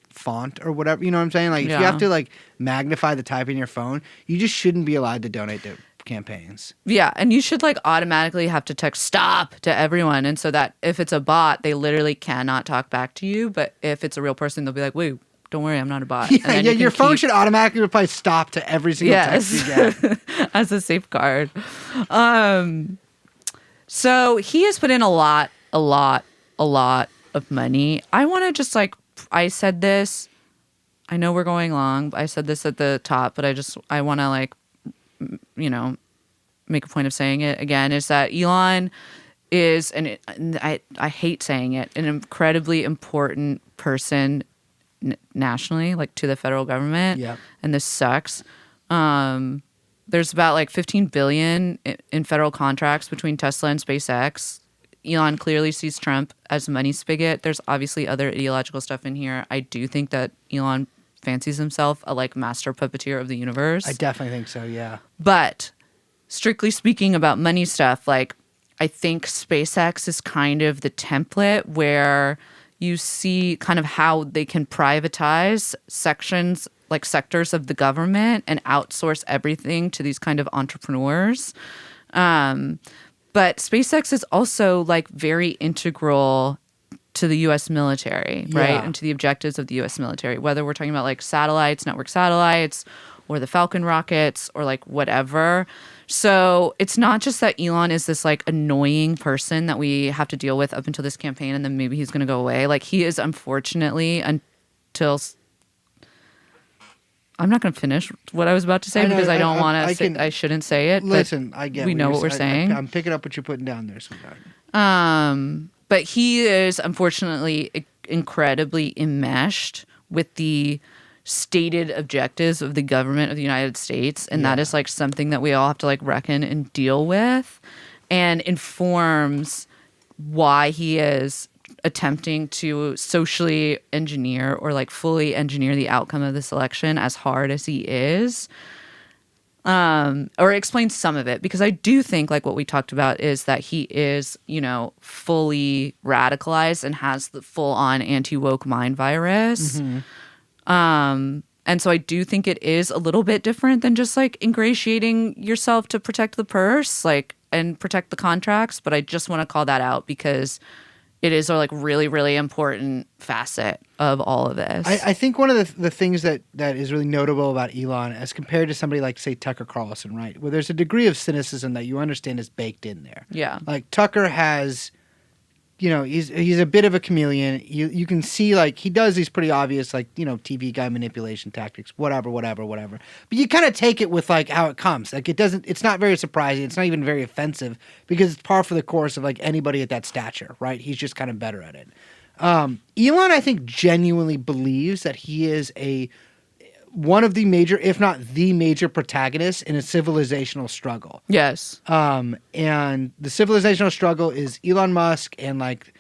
font or whatever, you know what I'm saying? Like if you Yeah. have to like magnify the type in your phone, you just shouldn't be allowed to donate to campaigns. Yeah, and you should like automatically have to text stop to everyone, and so that if it's a bot, they literally cannot talk back to you. But if it's a real person, they'll be like, "Wait, don't worry, I'm not a bot." And Yeah, then yeah. you can Your phone keep- should automatically reply stop to every single text you get. as a safeguard. So he has put in a lot of money. I want to just like I said this. I know we're going long. I said this at the top, but I want to like, make a point of saying it again. Is that Elon is, and I hate saying it, an incredibly important person nationally, like to the federal government. Yep. And this sucks. There's about like $15 billion in federal contracts between Tesla and SpaceX. Elon clearly sees Trump as a money spigot. There's obviously other ideological stuff in here. I do think that Elon fancies himself a like master puppeteer of the universe. I definitely think so. Yeah. But strictly speaking about money stuff, like I think SpaceX is kind of the template where you see kind of how they can privatize sectors of the government and outsource everything to these kind of entrepreneurs. But SpaceX is also like very integral to the U.S. military, right? Yeah. And to the objectives of the U.S. military, whether we're talking about like satellites, network satellites, or the Falcon rockets, or like whatever. So it's not just that Elon is this like annoying person that we have to deal with up until this campaign, and then maybe he's going to go away. Like he is, unfortunately, until I'm not going to finish what I was about to say because I don't want to. I shouldn't say it. Listen, I get. We know what we're saying. I'm picking up what you're putting down there, sweetheart. But he is unfortunately incredibly enmeshed with the stated objectives of the government of the United States, and that is like something that we all have to like reckon and deal with, and informs why he is attempting to socially engineer or like fully engineer the outcome of this election as hard as he is. Or explain some of it, because I do think like what we talked about is that he is, fully radicalized and has the full on anti-woke mind virus. And so I do think it is a little bit different than just like ingratiating yourself to protect the purse, like, and protect the contracts. But I just want to call that out because it is a like really, really important facet of all of this. I think one of the things that is really notable about Elon as compared to somebody like, say, Tucker Carlson, right? Where there's a degree of cynicism that you understand is baked in there. Yeah. Like Tucker has, he's a bit of a chameleon. You can see like he does these pretty obvious like, TV guy manipulation tactics, whatever. But you kind of take it with like how it comes. Like it's not very surprising. It's not even very offensive because it's par for the course of like anybody at that stature, right? He's just kind of better at it. Elon, I think, genuinely believes that he is one of the major, if not the major protagonist in a civilizational struggle. Yes. And the civilizational struggle is Elon Musk and like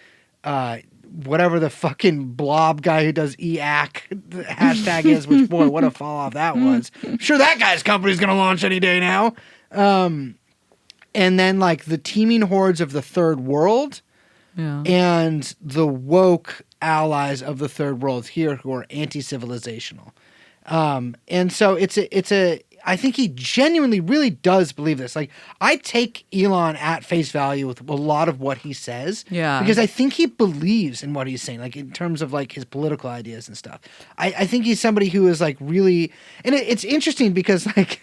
whatever the fucking blob guy who does EAC hashtag is, which boy, what a fall off that was. I'm sure that guy's company's going to launch any day now. And then like the teeming hordes of the third world. Yeah. And the woke allies of the third world here who are anti-civilizational. And so I think he genuinely really does believe this. Like, I take Elon at face value with a lot of what he says. Yeah. Because I think he believes in what he's saying, like, in terms of, like, his political ideas and stuff. I think he's somebody who is, like, really... And it's interesting because, like,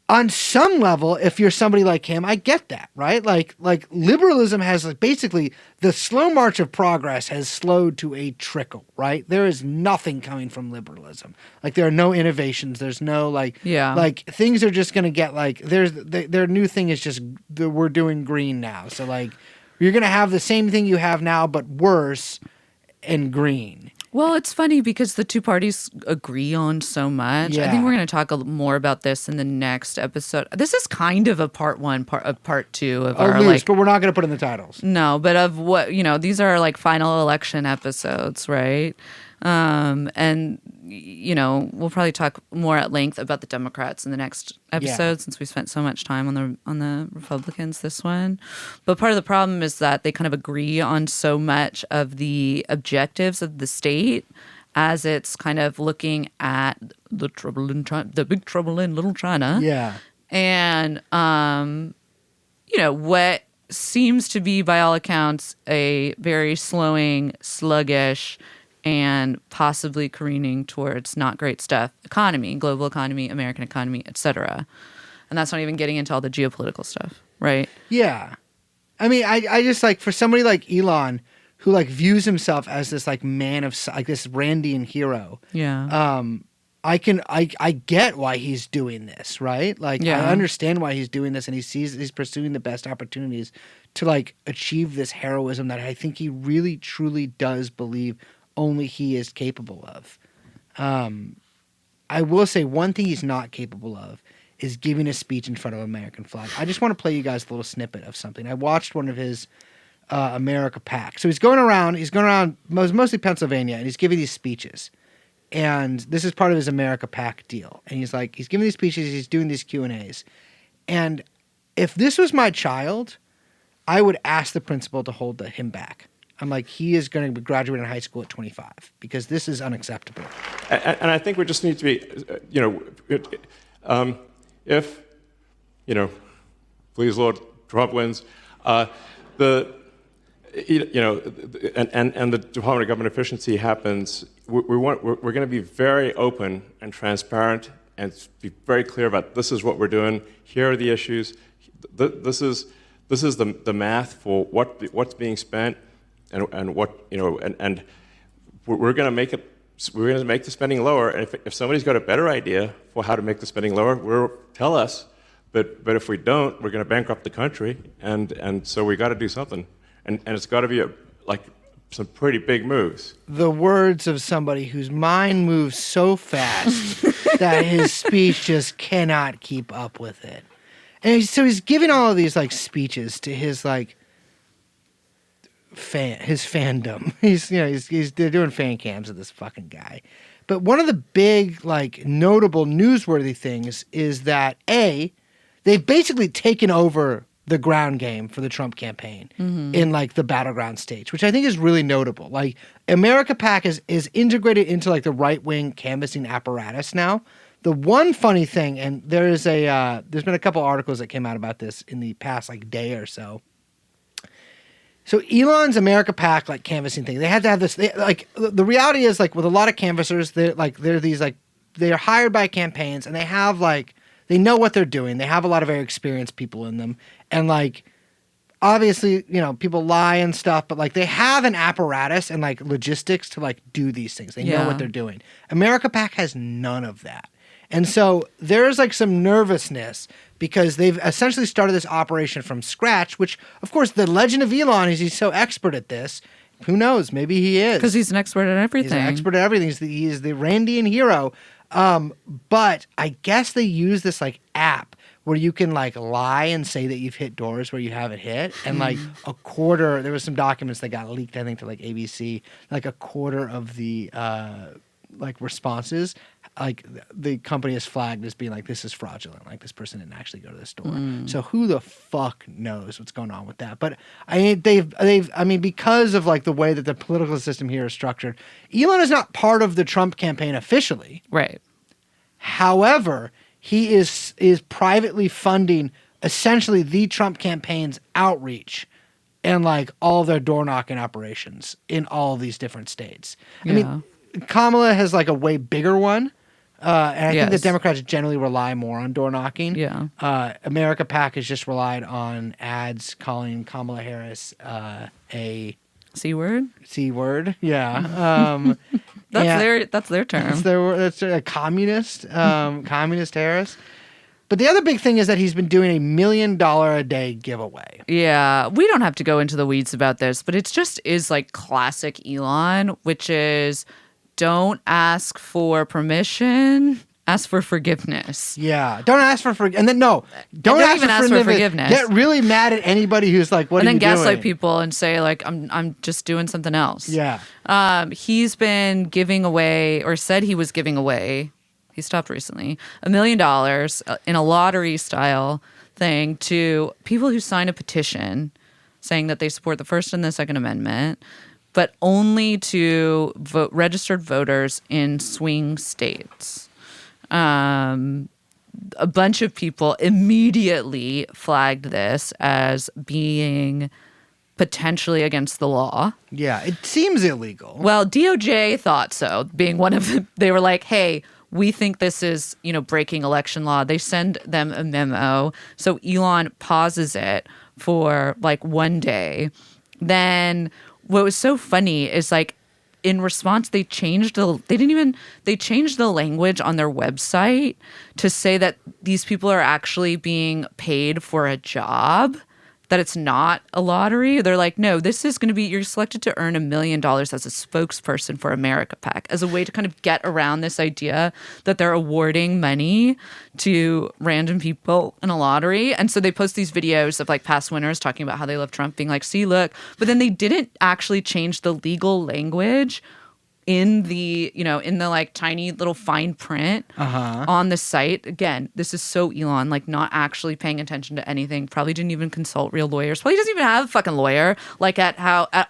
on some level, if you're somebody like him, I get that, right? Like liberalism has like basically the slow march of progress has slowed to a trickle, right? There is nothing coming from liberalism. Like there are no innovations. There's no like things are just going to get like their new thing is just we're doing green now. So like you're going to have the same thing you have now, but worse and green. Well, it's funny because the two parties agree on so much. Yeah. I think we're going to talk more about this in the next episode. This is kind of a part two of our loose, like, but we're not going to put in the titles. No, but of what these are like final election episodes, right? And we'll probably talk more at length about the Democrats in the next episode since we spent so much time on the Republicans this one. But part of the problem is that they kind of agree on so much of the objectives of the state as it's kind of looking at the big trouble in Little China. Yeah. And what seems to be by all accounts a very sluggish and possibly careening towards not great stuff, economy, global economy, American economy, etc. And that's not even getting into all the geopolitical stuff, right? Yeah. I mean, I just like, for somebody like Elon, who like views himself as this like man of, like this Randian hero. Yeah. I get why he's doing this, right? Like, I understand why he's doing this, and he's pursuing the best opportunities to like achieve this heroism that I think he really, truly does believe only he is capable of. I will say one thing he's not capable of is giving a speech in front of an American flag. I just want to play you guys a little snippet of something. I watched one of his America PAC. So he's going around mostly Pennsylvania, and he's giving these speeches. And this is part of his America PAC deal. And he's giving these speeches, he's doing these Q&As. And if this was my child, I would ask the principal to hold him back. I'm like, he is going to graduate in high school at 25 because this is unacceptable. And I think we just need to be, if, please Lord, Trump wins, and the Department of Government Efficiency happens, we're going to be very open and transparent and be very clear about this is what we're doing. Here are the issues. This is the math for what's being spent. And what and we're going to make it. We're going to make the spending lower. And if somebody's got a better idea for how to make the spending lower, tell us. But if we don't, we're going to bankrupt the country. And so we got to do something. And it's got to be some pretty big moves. The words of somebody whose mind moves so fast that his speech just cannot keep up with it. And so he's giving all of these like speeches to his like his fandom. They're doing fan cams of this fucking guy. But one of the big, like, notable newsworthy things is that they've basically taken over the ground game for the Trump campaign in, like, the battleground states, which I think is really notable. Like, America PAC is integrated into, like, the right-wing canvassing apparatus now. The one funny thing, and there's been a couple articles that came out about this in the past, like, day or so. So Elon's America PAC, like, canvassing thing, they had to have this. The reality is, like, with a lot of canvassers, they're hired by campaigns, and they have, like, they know what they're doing. They have a lot of very experienced people in them, and, like, obviously, people lie and stuff, but, like, they have an apparatus and, like, logistics to, like, do these things. They know what they're doing. America PAC has none of that, and so there's, like, some nervousness. Because they've essentially started this operation from scratch, which, of course, the legend of Elon is he's so expert at this. Who knows? Maybe he is. Because he's an expert at everything. He's an expert at everything. He is the Randian hero. But I guess they use this, like, app where you can, like, lie and say that you've hit doors where you haven't hit. And, like, there was some documents that got leaked, I think, to, like, ABC. Like, a quarter of the, like, responses, like, the company is flagged as being like, this is fraudulent. Like, this person didn't actually go to the store. So who the fuck knows what's going on with that? But I mean, because of, like, the way that the political system here is structured, Elon is not part of the Trump campaign officially. Right. However, he is privately funding essentially the Trump campaign's outreach and, like, all their door knocking operations in all these different states. I mean, Kamala has, like, a way bigger one. And I think the Democrats generally rely more on door knocking. Yeah. America PAC has just relied on ads calling Kamala Harris a C-word. C-word. Yeah. That's their term. That's a communist. Communist Harris. But the other big thing is that he's been doing $1 million a day giveaway. Yeah, we don't have to go into the weeds about this, but it just is, like, classic Elon, which is, don't ask for permission, ask for forgiveness. Yeah, don't ask for forgiveness. And then, don't even ask for forgiveness. Get really mad at anybody who's like, what are you doing? And then gaslight people and say, like, I'm just doing something else. Yeah. He's been giving away, or said he was giving away, he stopped recently, $1 million in a lottery-style thing to people who sign a petition saying that they support the First and the Second Amendment, but only to registered voters in swing states. A bunch of people immediately flagged this as being potentially against the law. Yeah, it seems illegal. Well, DOJ thought so, being one of them. They were like, hey, we think this is, breaking election law. They send them a memo. So Elon pauses it for, like, one day. Then what was so funny is, like, in response, they changed the language on their website to say that these people are actually being paid for a job, that it's not a lottery. They're like, no, this is going to be, you're selected to earn $1 million as a spokesperson for America PAC, as a way to kind of get around this idea that they're awarding money to random people in a lottery. And so they post these videos of, like, past winners talking about how they love Trump, being like, see, look. But then they didn't actually change the legal language in the, like, tiny little fine print on the site. Again, this is so Elon, like, not actually paying attention to anything. Probably didn't even consult real lawyers. Probably doesn't even have a fucking lawyer. Like, at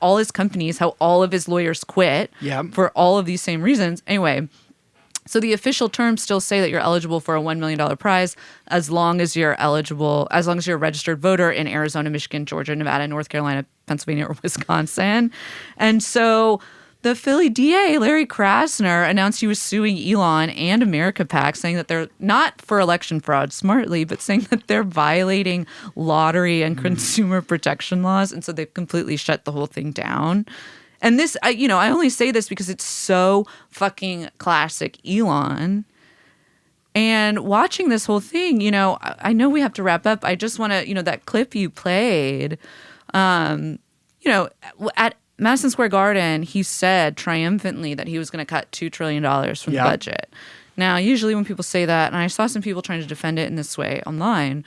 all his companies, how all of his lawyers quit for all of these same reasons. Anyway, so the official terms still say that you're eligible for a $1 million prize as long as you're a registered voter in Arizona, Michigan, Georgia, Nevada, North Carolina, Pennsylvania, or Wisconsin. And so the Philly DA, Larry Krasner, announced he was suing Elon and America PAC, saying that they're not for election fraud, smartly, but saying that they're violating lottery and consumer protection laws. And so they've completely shut the whole thing down. And this, I only say this because it's so fucking classic Elon. And watching this whole thing, I know we have to wrap up. I just want to, that clip you played, at Madison Square Garden, he said triumphantly that he was going to cut $2 trillion from the budget. Now, usually when people say that, and I saw some people trying to defend it in this way online,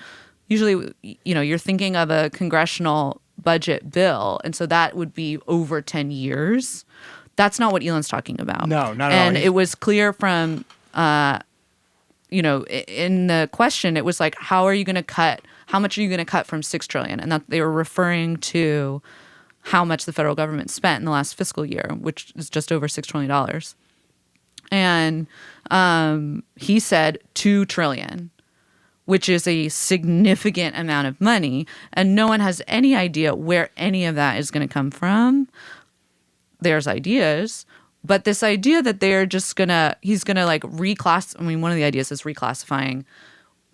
usually, you're thinking of a congressional budget bill. And so that would be over 10 years. That's not what Elon's talking about. No, not at all. And it was clear from, in the question, it was like, how much are you going to cut from 6 trillion? And that they were referring to how much the federal government spent in the last fiscal year, which is just over $6 trillion. And he said 2 trillion, which is a significant amount of money. And no one has any idea where any of that is going to come from. There's ideas, but this idea that he's going to like one of the ideas is reclassifying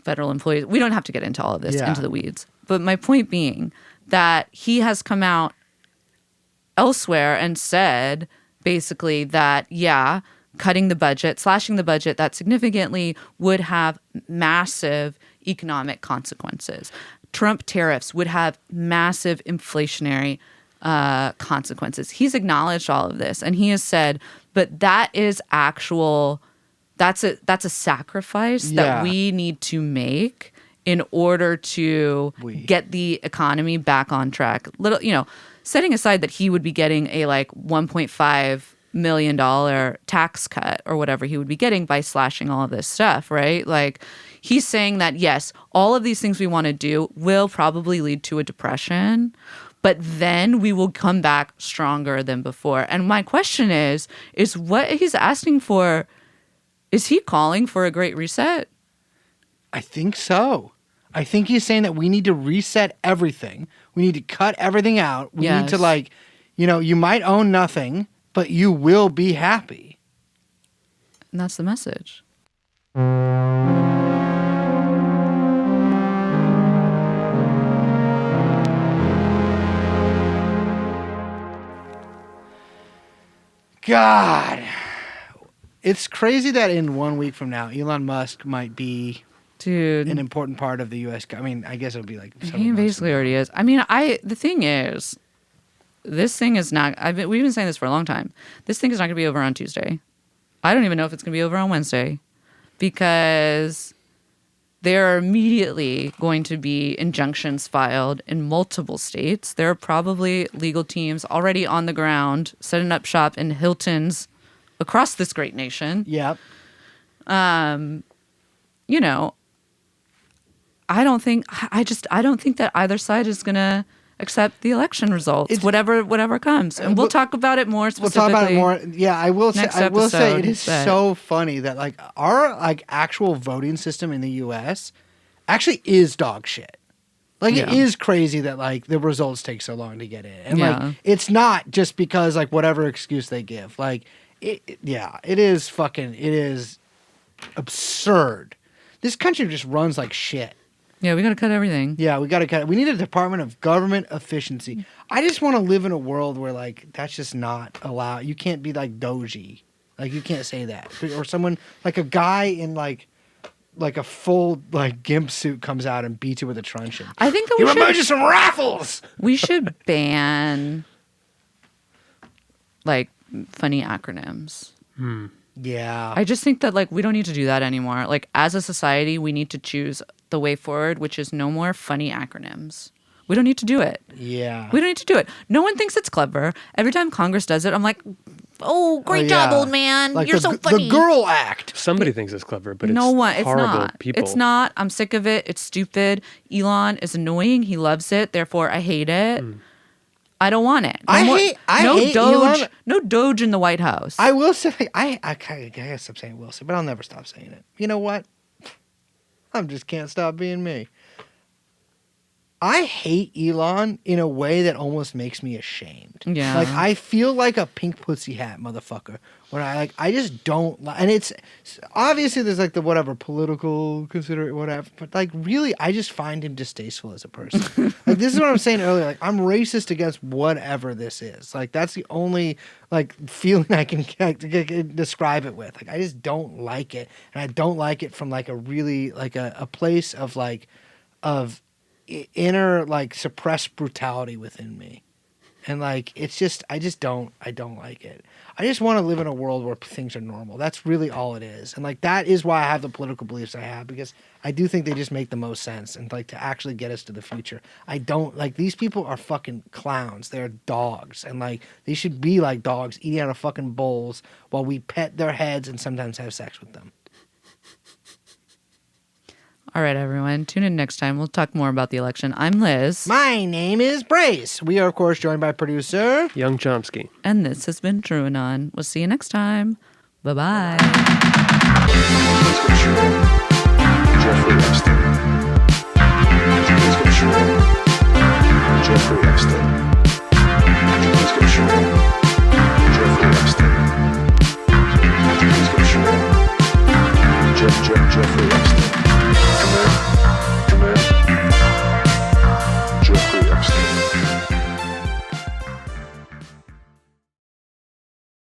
federal employees. We don't have to get into all of this, into the weeds. But my point being that he has come out elsewhere and said basically that, cutting the budget, slashing the budget that significantly would have massive economic consequences. Trump tariffs would have massive inflationary consequences. He's acknowledged all of this, and he has said, but that is that's a sacrifice that we need to make in order to get the economy back on track. Setting aside that he would be getting a like $1.5 million tax cut or whatever he would be getting by slashing all of this stuff, right? Like, he's saying that, yes, all of these things we want to do will probably lead to a depression, but then we will come back stronger than before. And my question is what he's asking for, is he calling for a great reset? I think so. I think he's saying that we need to reset everything. We need to cut everything out. We need to you might own nothing, but you will be happy. And that's the message. God. It's crazy that in 1 week from now, Elon Musk might be an important part of the U.S. I mean, I guess it would be like... He basically already is. I mean, the thing is, this thing is not... we've been saying this for a long time. This thing is not going to be over on Tuesday. I don't even know if it's going to be over on Wednesday, because there are immediately going to be injunctions filed in multiple states. There are probably legal teams already on the ground setting up shop in Hiltons across this great nation. Yep. I don't think that either side is going to accept the election results, whatever comes. And we'll talk about it more specifically. We'll talk about it more. Yeah, I will say it is so funny that like our like actual voting system in the US actually is dog shit. Like it is crazy that like the results take so long to get in. And like it's not just because like whatever excuse they give. Like it is absurd. This country just runs like shit. Yeah, we got to cut everything. Yeah, we got to cut it. We need a Department of Government Efficiency. I just want to live in a world where, like, that's just not allowed. You can't be, like, doji. Like, you can't say that. Or someone, like, a guy in, like a full, like, gimp suit comes out and beats you with a truncheon. I think that we should... you some raffles! We should ban, like, funny acronyms. Yeah. I just think that, like, we don't need to do that anymore. Like, as a society, we need to choose the way forward, which is no more funny acronyms. We don't need to do it. Yeah. We don't need to do it. No one thinks it's clever. Every time Congress does it, I'm like, oh, great job, old man. Like You're so funny. The Girl Act. Somebody thinks it's clever, but it's it's horrible not. people. It's not. I'm sick of it. It's stupid. Elon is annoying. He loves it. Therefore, I hate it. I don't want it. I hate Doge. Elon. No Doge in the White House. I will say, I gotta stop saying will say, but I'll never stop saying it. You know what? I just can't stop being me. I hate Elon in a way that almost makes me ashamed. Yeah. Like, I feel like a pink pussy hat motherfucker when I just don't like, and it's, obviously there's like the whatever, political whatever, but like really, I just find him distasteful as a person. Like, this is what I'm saying earlier, like, I'm racist against whatever this is. Like, that's the only, like, feeling I can describe it with. Like, I just don't like it, and I don't like it from like a really, like a place of like, of inner, like, suppressed brutality within me. And like, it's just, I don't like it. I just want to live in a world where things are normal. That's really all it is. And like, that is why I have the political beliefs I have, because I do think they just make the most sense. And like, to actually get us to the future, I don't like, these people are fucking clowns. They're dogs. And like, they should be like dogs eating out of fucking bowls while we pet their heads and sometimes have sex with them. All right, everyone. Tune in next time. We'll talk more about the election. I'm Liz. My name is Brace. We are, of course, joined by producer Young Chomsky. And this has been TrueAnon. We'll see you next time. Bye-bye. Jeffrey Epstein. Jeffrey Epstein. Jeffrey Epstein. Jeffrey